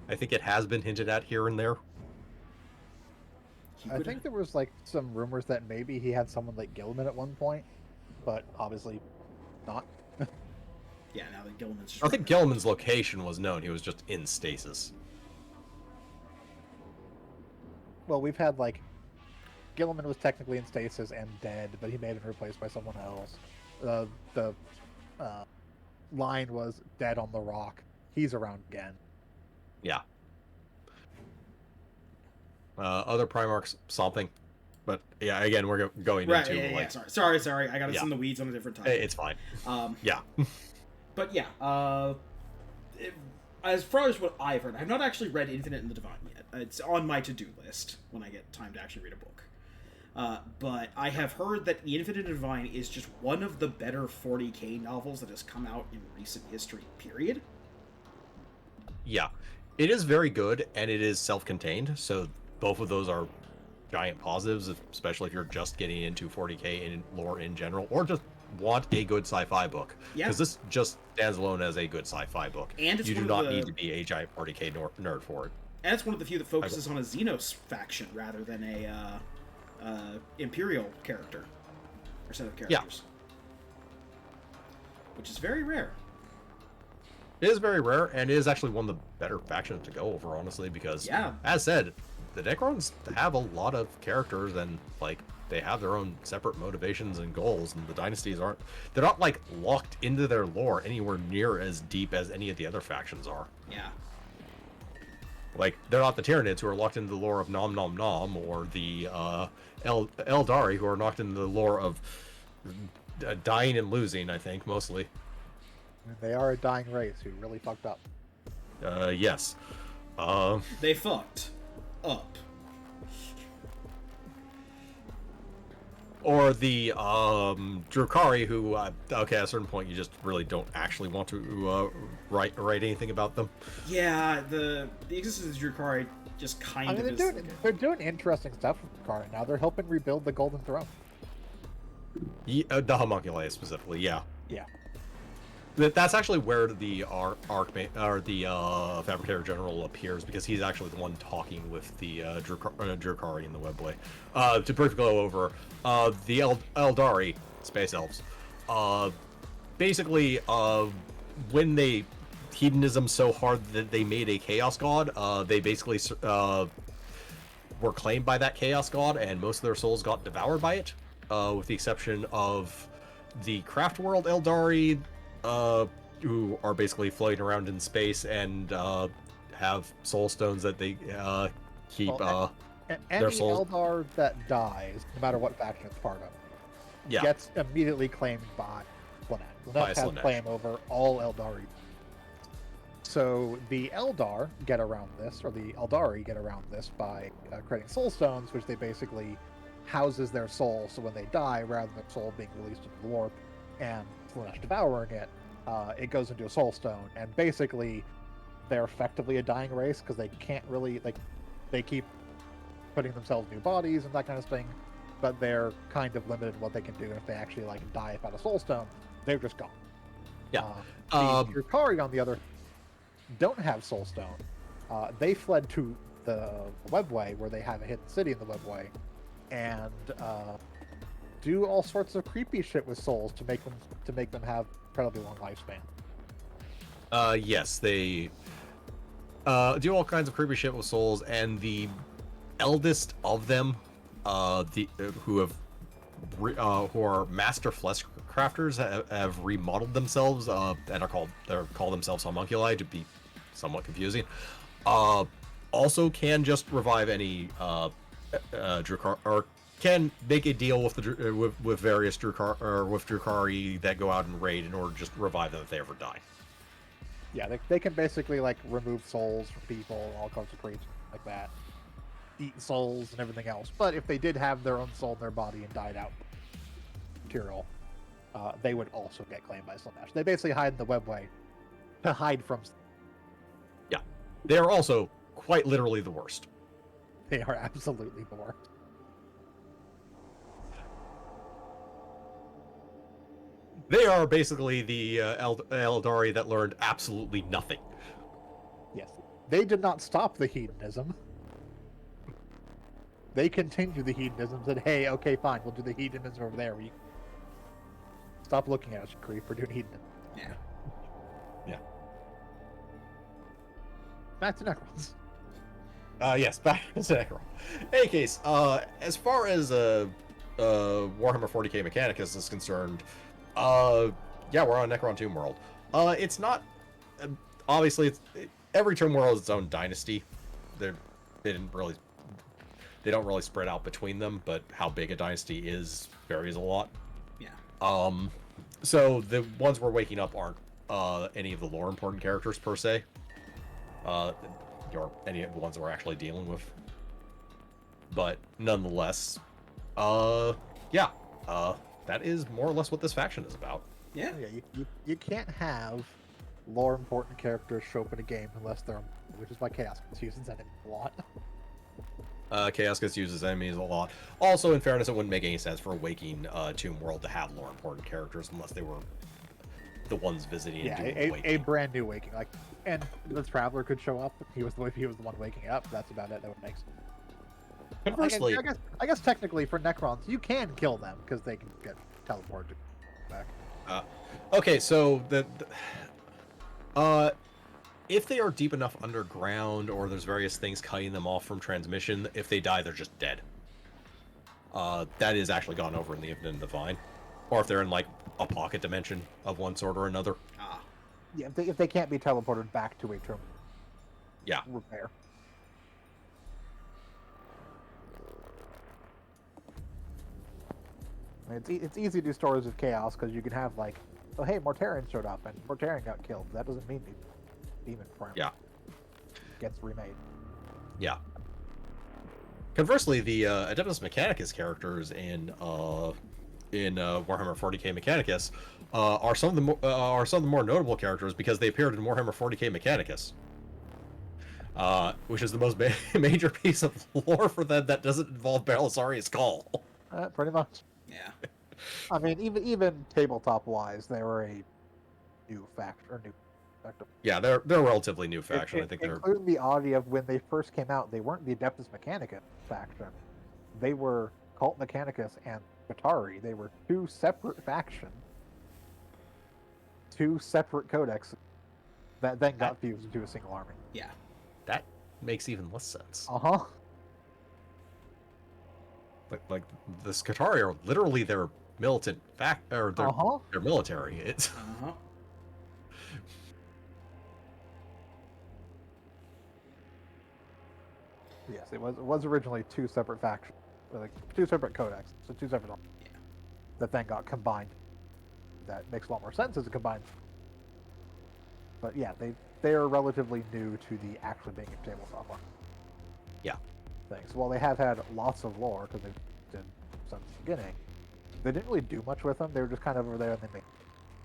I think it has been hinted at here and there. I think there was like some rumors that maybe he had someone like Gilman at one point, but obviously not. Yeah, now that Gilman's... I think Gilman's location was known. He was just in stasis. Well, we've had like Gilman was technically in stasis and dead, but he may have been replaced by someone else. The line was dead on the rock. He's around again. Yeah. Other Primarchs, something. But yeah, again, we're going into... Yeah, like... Sorry. I got us in the weeds on a different topic. It's fine. Yeah. But yeah, as far as what I've heard, I've not actually read Infinite and the Divine yet. It's on my to-do list when I get time to actually read a book. But I have heard that The Infinite and Divine is just one of the better 40k novels that has come out in recent history, period. Yeah. It is very good, and it is self-contained, so both of those are giant positives, especially if you're just getting into 40k in lore in general, or just want a good sci-fi book. Yeah. Because this just stands alone as a good sci-fi book. And it's you do not need to be a giant 40k nerd for it. And it's one of the few that focuses on a Xenos faction rather than a Imperial character or set of characters. Yeah. Which is very rare. It is very rare, and it is actually one of the better factions to go over, honestly, because, as said, the Necrons have a lot of characters, and, like, they have their own separate motivations and goals, and the dynasties they're not, like, locked into their lore anywhere near as deep as any of the other factions are. Yeah. Like, they're not the Tyranids who are locked into the lore of Nom Nom Nom, or the Eldari who are locked into the lore of dying and losing, I think, mostly. They are a dying race who really fucked up. Yes. They fucked up. Or the Drukhari, who, okay, at a certain point, you just really don't actually want to write anything about them. Yeah, the existence of Drukhari just kind of is... They're doing interesting stuff with Drukhari now. They're helping rebuild the Golden Throne. The homunculi, specifically, yeah. Yeah. That's actually where the Fabricator General appears, because he's actually the one talking with the Drukhari in the Webway. To briefly go over, the Eldari, Space Elves, basically, when they hedonism so hard that they made a Chaos God, they basically were claimed by that Chaos God, and most of their souls got devoured by it, with the exception of the Craft World Eldari, who are basically floating around in space and have soul stones that they keep their souls. Any Eldar that dies, no matter what faction it's part of, gets immediately claimed by Slaanesh. Slaanesh has claim over all Eldari. So the Eldar get around this, or the Eldari get around this by creating soul stones, which they basically houses their soul, so when they die, rather than their soul being released into the warp and Slaanesh devouring it, it goes into a soul stone, and basically they're effectively a dying race because they can't really they keep putting themselves new bodies and that kind of thing, but they're kind of limited in what they can do. If they actually die without a soul stone, they're just gone. Yeah. The Drukhari, on the other, don't have soul stone. They fled to the webway where they have a hidden city in the webway, and do all sorts of creepy shit with souls to make them have incredibly long lifespan. Yes, they do all kinds of creepy shit with souls, and the eldest of them, who are master flesh crafters, have remodeled themselves, and call themselves homunculi, to be somewhat confusing. Also can just revive any Drukhari, or can make a deal with with various Drukhari that go out and raid in order to just revive them if they ever die. Yeah, they can basically remove souls from people, all kinds of creatures like that, eat souls and everything else. But if they did have their own soul in their body and died out material, they would also get claimed by Slaanesh. They basically hide in the webway to hide from. Yeah, they are also quite literally the worst. They are absolutely the worst. They are basically the Eldari that learned absolutely nothing. Yes. They did not stop the hedonism. They continued the hedonism, said, hey, okay, fine, we'll do the hedonism over there. Stop looking at us, creep, we're doing hedonism. Yeah. Yeah. Back to Necrons. Yes, back to Necron. In any case, as far as Warhammer 40k Mechanicus is concerned, yeah, we're on Necron Tomb World. It's not obviously every Tomb World is its own dynasty. They don't really spread out between them, but how big a dynasty is varies a lot. Yeah. So the ones we're waking up aren't any of the lore important characters per se. Or any of the ones that we're actually dealing with. But nonetheless, yeah, that is more or less what this faction is about. Yeah. Yeah, you can't have lore important characters show up in a game unless they're, which is why Chaos uses that a lot. Chaos uses enemies a lot. Also, in fairness, it wouldn't make any sense for a Waking Tomb World to have lore important characters unless they were the ones visiting and doing the a brand new Waking. And the Traveler could show up. He was the one waking up. That's about it. That would make sense. Conversely, I guess technically for Necrons, you can kill them because they can get teleported back. Okay, so if they are deep enough underground, or there's various things cutting them off from transmission, if they die, they're just dead. That is actually gone over in the Infinite Divine, or if they're in a pocket dimension of one sort or another. Yeah, if they can't be teleported back to a terminal. Yeah. Repair. It's easy to do stories of chaos because you can have oh hey, Mortarion showed up and Mortarion got killed. That doesn't mean the demon form gets remade. Yeah. Conversely, the Adeptus Mechanicus characters in Warhammer 40k Mechanicus are some of the more notable characters because they appeared in Warhammer 40k Mechanicus, which is the most major piece of lore for them that doesn't involve Belisarius' Call. Pretty much. Yeah. I mean, even tabletop wise, they were a new faction or new. Yeah, they're a relatively new faction. I think they're including the oddity of when they first came out, they weren't the Adeptus Mechanicus faction. They were Cult Mechanicus and Qatari. They were two separate factions, two separate codexes that then got fused into a single army. Yeah. That makes even less sense. Uh-huh. Like the Qatari are literally their militant their military. It's Yes, it was originally two separate factions, two separate codex, so two separate armies that then got combined. That makes a lot more sense as a combined. But yeah, they are relatively new to the actually being a tabletop one. Yeah. Things. While they have had lots of lore because they've done since the beginning, they didn't really do much with them. They were just kind of over there and they made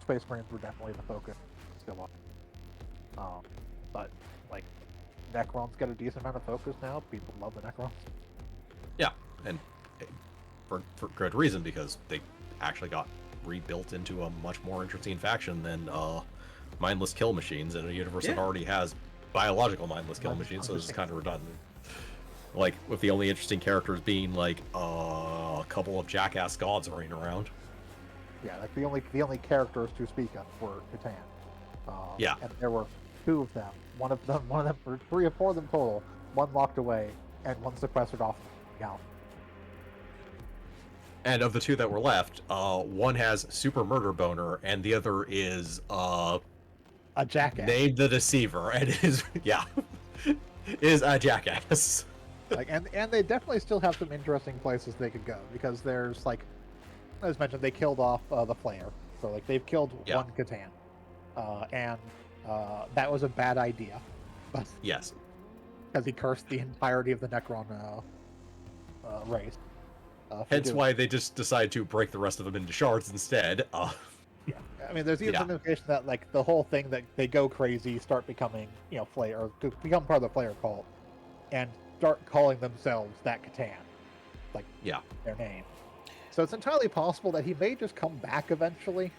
Space Marines were definitely the focus. Still on. But like Necrons get a decent amount of focus now. People love the Necrons. Yeah, and for good reason, because they actually got rebuilt into a much more interesting faction than mindless kill machines in a universe that already has biological mindless kill machines, so this is kind of redundant. Like, with the only interesting characters being like a couple of jackass gods running around. Yeah, like the only characters to speak of were Catan. Yeah. And there were 2 of them. One of them, or 3 or 4 of them total. One locked away, and one sequestered off the galaxy. And of the 2 that were left, one has super murder boner, and the other is A jackass. named the Deceiver, and is is a jackass. Like, and they definitely still have some interesting places they could go, because there's like, as mentioned, they killed off the Flayer, so like they've killed one Catan, and that was a bad idea. But Yes. because he cursed the entirety of the Necron race. Hence why they just decide to break the rest of them into shards instead. Yeah, I mean, there's even some indication that like the whole thing that they go crazy, start becoming, Flayer, or to become part of the Flayer cult, and start calling themselves that Catan, like their name. So it's entirely possible that he may just come back eventually,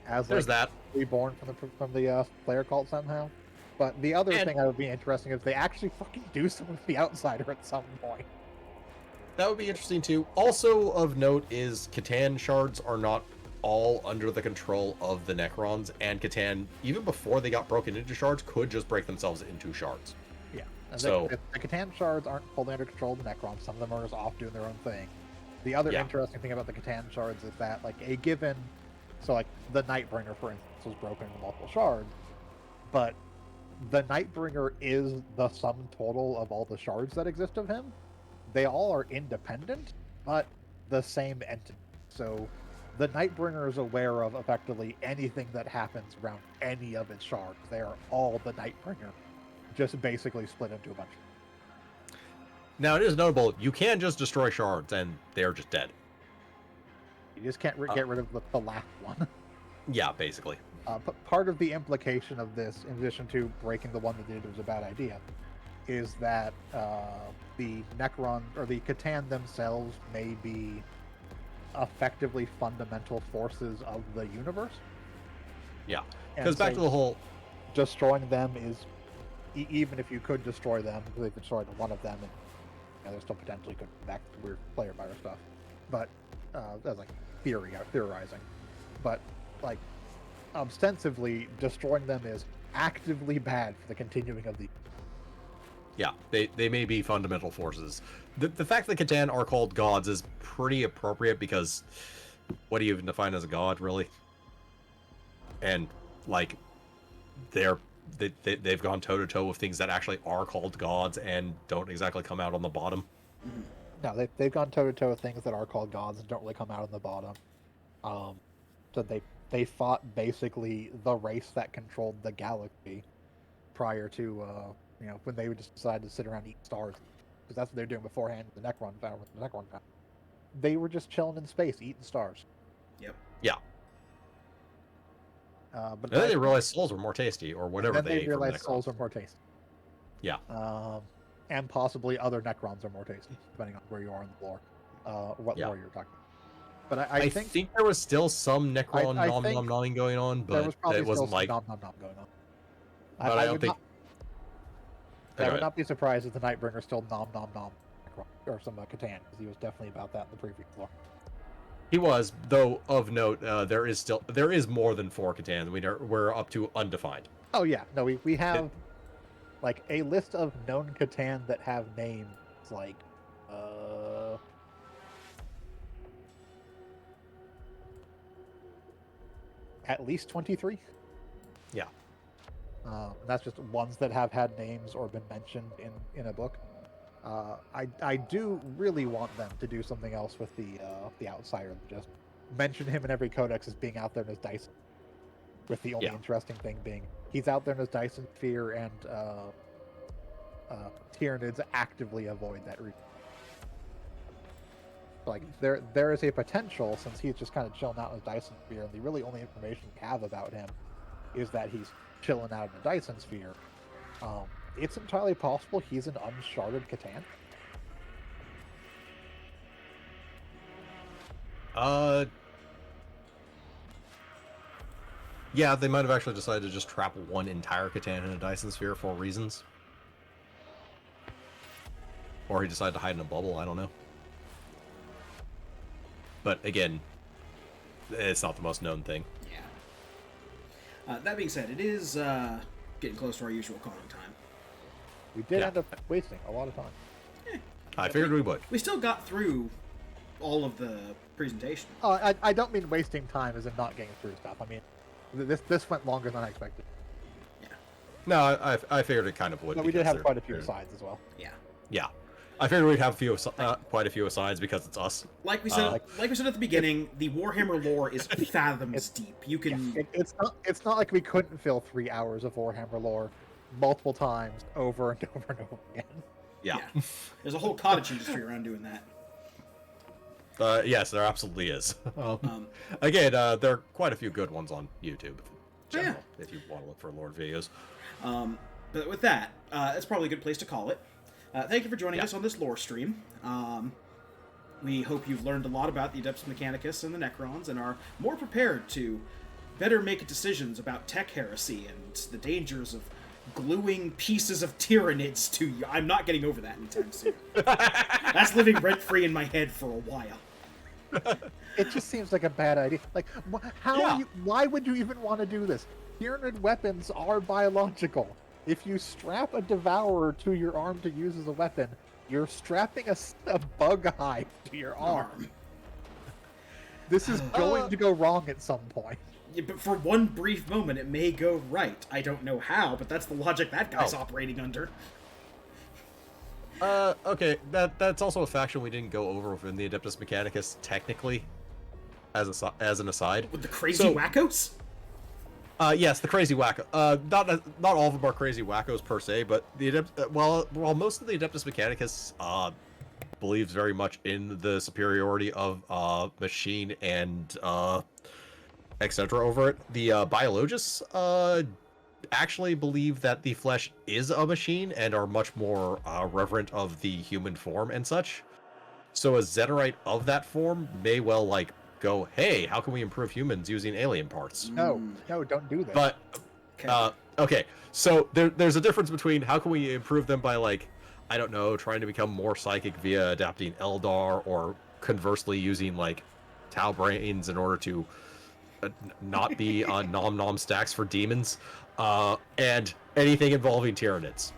as There's that reborn from the Flayer cult somehow. But the other thing that would be interesting is they actually fucking do something with the Outsider at some point. That would be interesting too. Also of note is Catan shards are not all under the control of the Necrons, and Catan, even before they got broken into shards, could just break themselves into shards. Yeah. And So the Catan shards aren't fully under control of the Necrons. Some of them are just off doing their own thing. The other interesting thing about the Catan shards is that, like, a given, so like the Nightbringer, for instance, was broken into multiple shards, but the Nightbringer is the sum total of all the shards that exist of him. They all are independent, but the same entity. So the Nightbringer is aware of effectively anything that happens around any of its shards. They are all the Nightbringer, just basically split into a bunch. Now it is notable, you can just destroy shards and they're just dead. You just can't get rid of the last one. Yeah, basically. But part of the implication of this, in addition to breaking the one that did it was a bad idea, is that the Necron, or the Catan themselves, may be effectively fundamental forces of the universe. Yeah, because back to the whole... Destroying them is, even if you could destroy them, because they've destroyed one of them, and there's still potentially could back to weird player virus stuff. But that's like theorizing. But like ostensibly destroying them is actively bad for the continuing of the. Yeah, they may be fundamental forces. The fact that Catan are called gods is pretty appropriate, because what do you even define as a god, really? And like they've gone toe to toe with things that actually are called gods and don't exactly come out on the bottom. No, they've gone toe to toe with things that are called gods and don't really come out on the bottom. So they fought basically the race that controlled the galaxy prior to when they would just decide to sit around and eat stars, because that's what they're doing beforehand. The Necron found with the Necron found. They were just chilling in space, eating stars. Yep. Yeah. But then they realized souls were more tasty, or whatever and then they ate from realized Necrons. souls are more tasty. Yeah. And possibly other Necrons are more tasty, depending on where you are in the lore, what lore you're talking about. But I think there was still some Necron I nom think nom nomming going on, there but was probably it wasn't still like. some nom nom going on. But I don't think. I would not be surprised if the Nightbringer still nom nom nom Necron, or some Catan, because he was definitely about that in the previous lore. He was, though. Of note, there is more than 4 Catans. We're up to undefined. Oh yeah, no, we have like a list of known Catan that have names like at least 23. Yeah. That's just ones that have had names or been mentioned in a book. I do really want them to do something else with the Outsider. Just mention him in every codex as being out there in his Dyson. With the only interesting thing being he's out there in his Dyson sphere, and Tyranids actively avoid that region. like there is a potential, since he's just kind of chilling out in the Dyson sphere, and the really only information we have about him is that he's chilling out in the Dyson sphere. It's entirely possible he's an uncharted Catan. Yeah, they might have actually decided to just trap one entire Catan in a Dyson sphere for reasons. Or he decided to hide in a bubble, I don't know. But again, it's not the most known thing. Yeah. That being said, it is getting close to our usual calling time. We did end up wasting a lot of time. I figured we would. We still got through all of the presentation. I don't mean wasting time as in not getting through stuff. I mean, this went longer than I expected. Yeah. No, I figured it kind of would. But we did have quite a few asides as well. Yeah. Yeah. I figured we'd have quite a few asides because it's us. Like we said, like we said at the beginning, the Warhammer lore is fathoms deep. You can. It's not like we couldn't fill 3 hours of Warhammer lore multiple times over and over and over again. Yeah. There's a whole cottage industry around doing that. Yes, there absolutely is. Again, there are quite a few good ones on YouTube. If you want to look for lore videos. But with that, it's probably a good place to call it. Thank you for joining us on this lore stream. We hope you've learned a lot about the Adeptus Mechanicus and the Necrons and are more prepared to better make decisions about tech heresy and the dangers of gluing pieces of Tyranids to you. I'm not getting over that anytime soon. That's living rent-free in my head for a while. It just seems like a bad idea. Like, why would you even want to do this? Tyranid weapons are biological. If you strap a devourer to your arm to use as a weapon, you're strapping a bug hive to your arm. This is going to go wrong at some point. Yeah, but for one brief moment, it may go right. I don't know how, but that's the logic that guy's operating under. Okay, that's also a faction we didn't go over within the Adeptus Mechanicus, technically, as an aside. With the crazy wackos? Yes, the crazy wacko. Not all of them are crazy wackos per se, but the while most of the Adeptus Mechanicus believes very much in the superiority of machine and etc. over it, the biologists actually believe that the flesh is a machine and are much more reverent of the human form and such. So a Zetorite of that form may well go, hey, how can we improve humans using alien parts? No, don't do that. But okay, so there's a difference between how can we improve them by I don't know, trying to become more psychic via adapting Eldar, or conversely using Tau brains in order to not be nom nom stacks for demons, and anything involving Tyranids,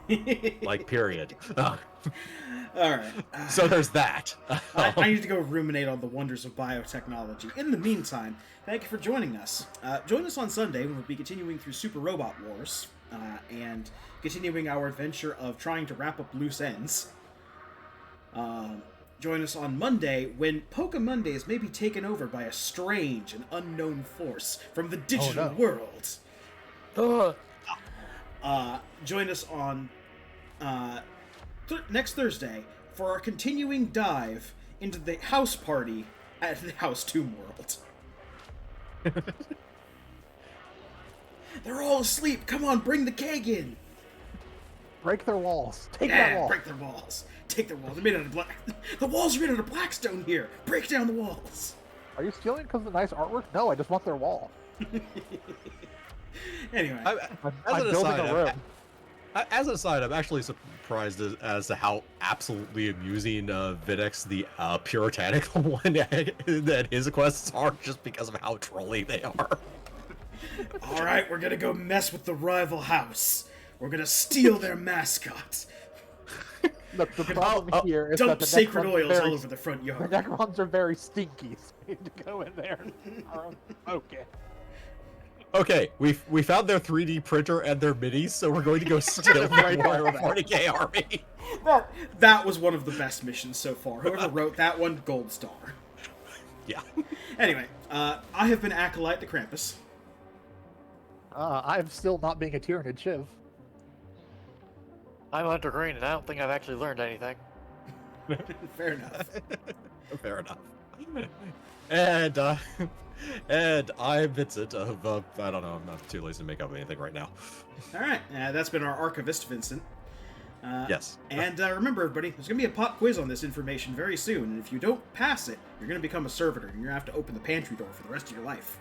period. All right. So there's that. I need to go ruminate on the wonders of biotechnology. In the meantime, thank you for joining us. Join us on Sunday when we'll be continuing through Super Robot Wars and continuing our adventure of trying to wrap up loose ends. Join us on Monday when Poke Mondays may be taken over by a strange and unknown force from the digital world. Join us on next Thursday for our continuing dive into the house party at the House Tomb World. They're all asleep. Come on, bring the keg in. Break their walls. Take that wall. Break their walls. Take their walls. They're made out of black. The walls are made out of blackstone here. Break down the walls. Are you stealing because of the nice artwork? No, I just want their wall. Anyway, I'm building a room. As an aside, I'm actually surprised as to how absolutely amusing Videx, the puritanical one, that his quests are, just because of how trolly they are. All right, we're gonna go mess with the rival house. We're gonna steal their mascot. Look, the problem here is dump that the sacred Necrons oils all over the front The yard. Necrons are very stinky, so we need to go in there and smoke it. Okay, we found their 3D printer and their minis, so we're going to go steal the Warhammer 40k army. That was one of the best missions so far. Whoever wrote that one, gold star. Yeah. Anyway, I have been Acolyte the Krampus. I'm still not being a Tyranid Shiv. I'm Hunter Green, and I don't think I've actually learned anything. Fair enough. Fair enough. And and I'm Vincent of I don't know. I'm not too lazy to make up anything right now. All right, that's been our archivist, Vincent. Yes. And remember, everybody, there's going to be a pop quiz on this information very soon, and if you don't pass it, you're going to become a servitor, and you're going to have to open the pantry door for the rest of your life.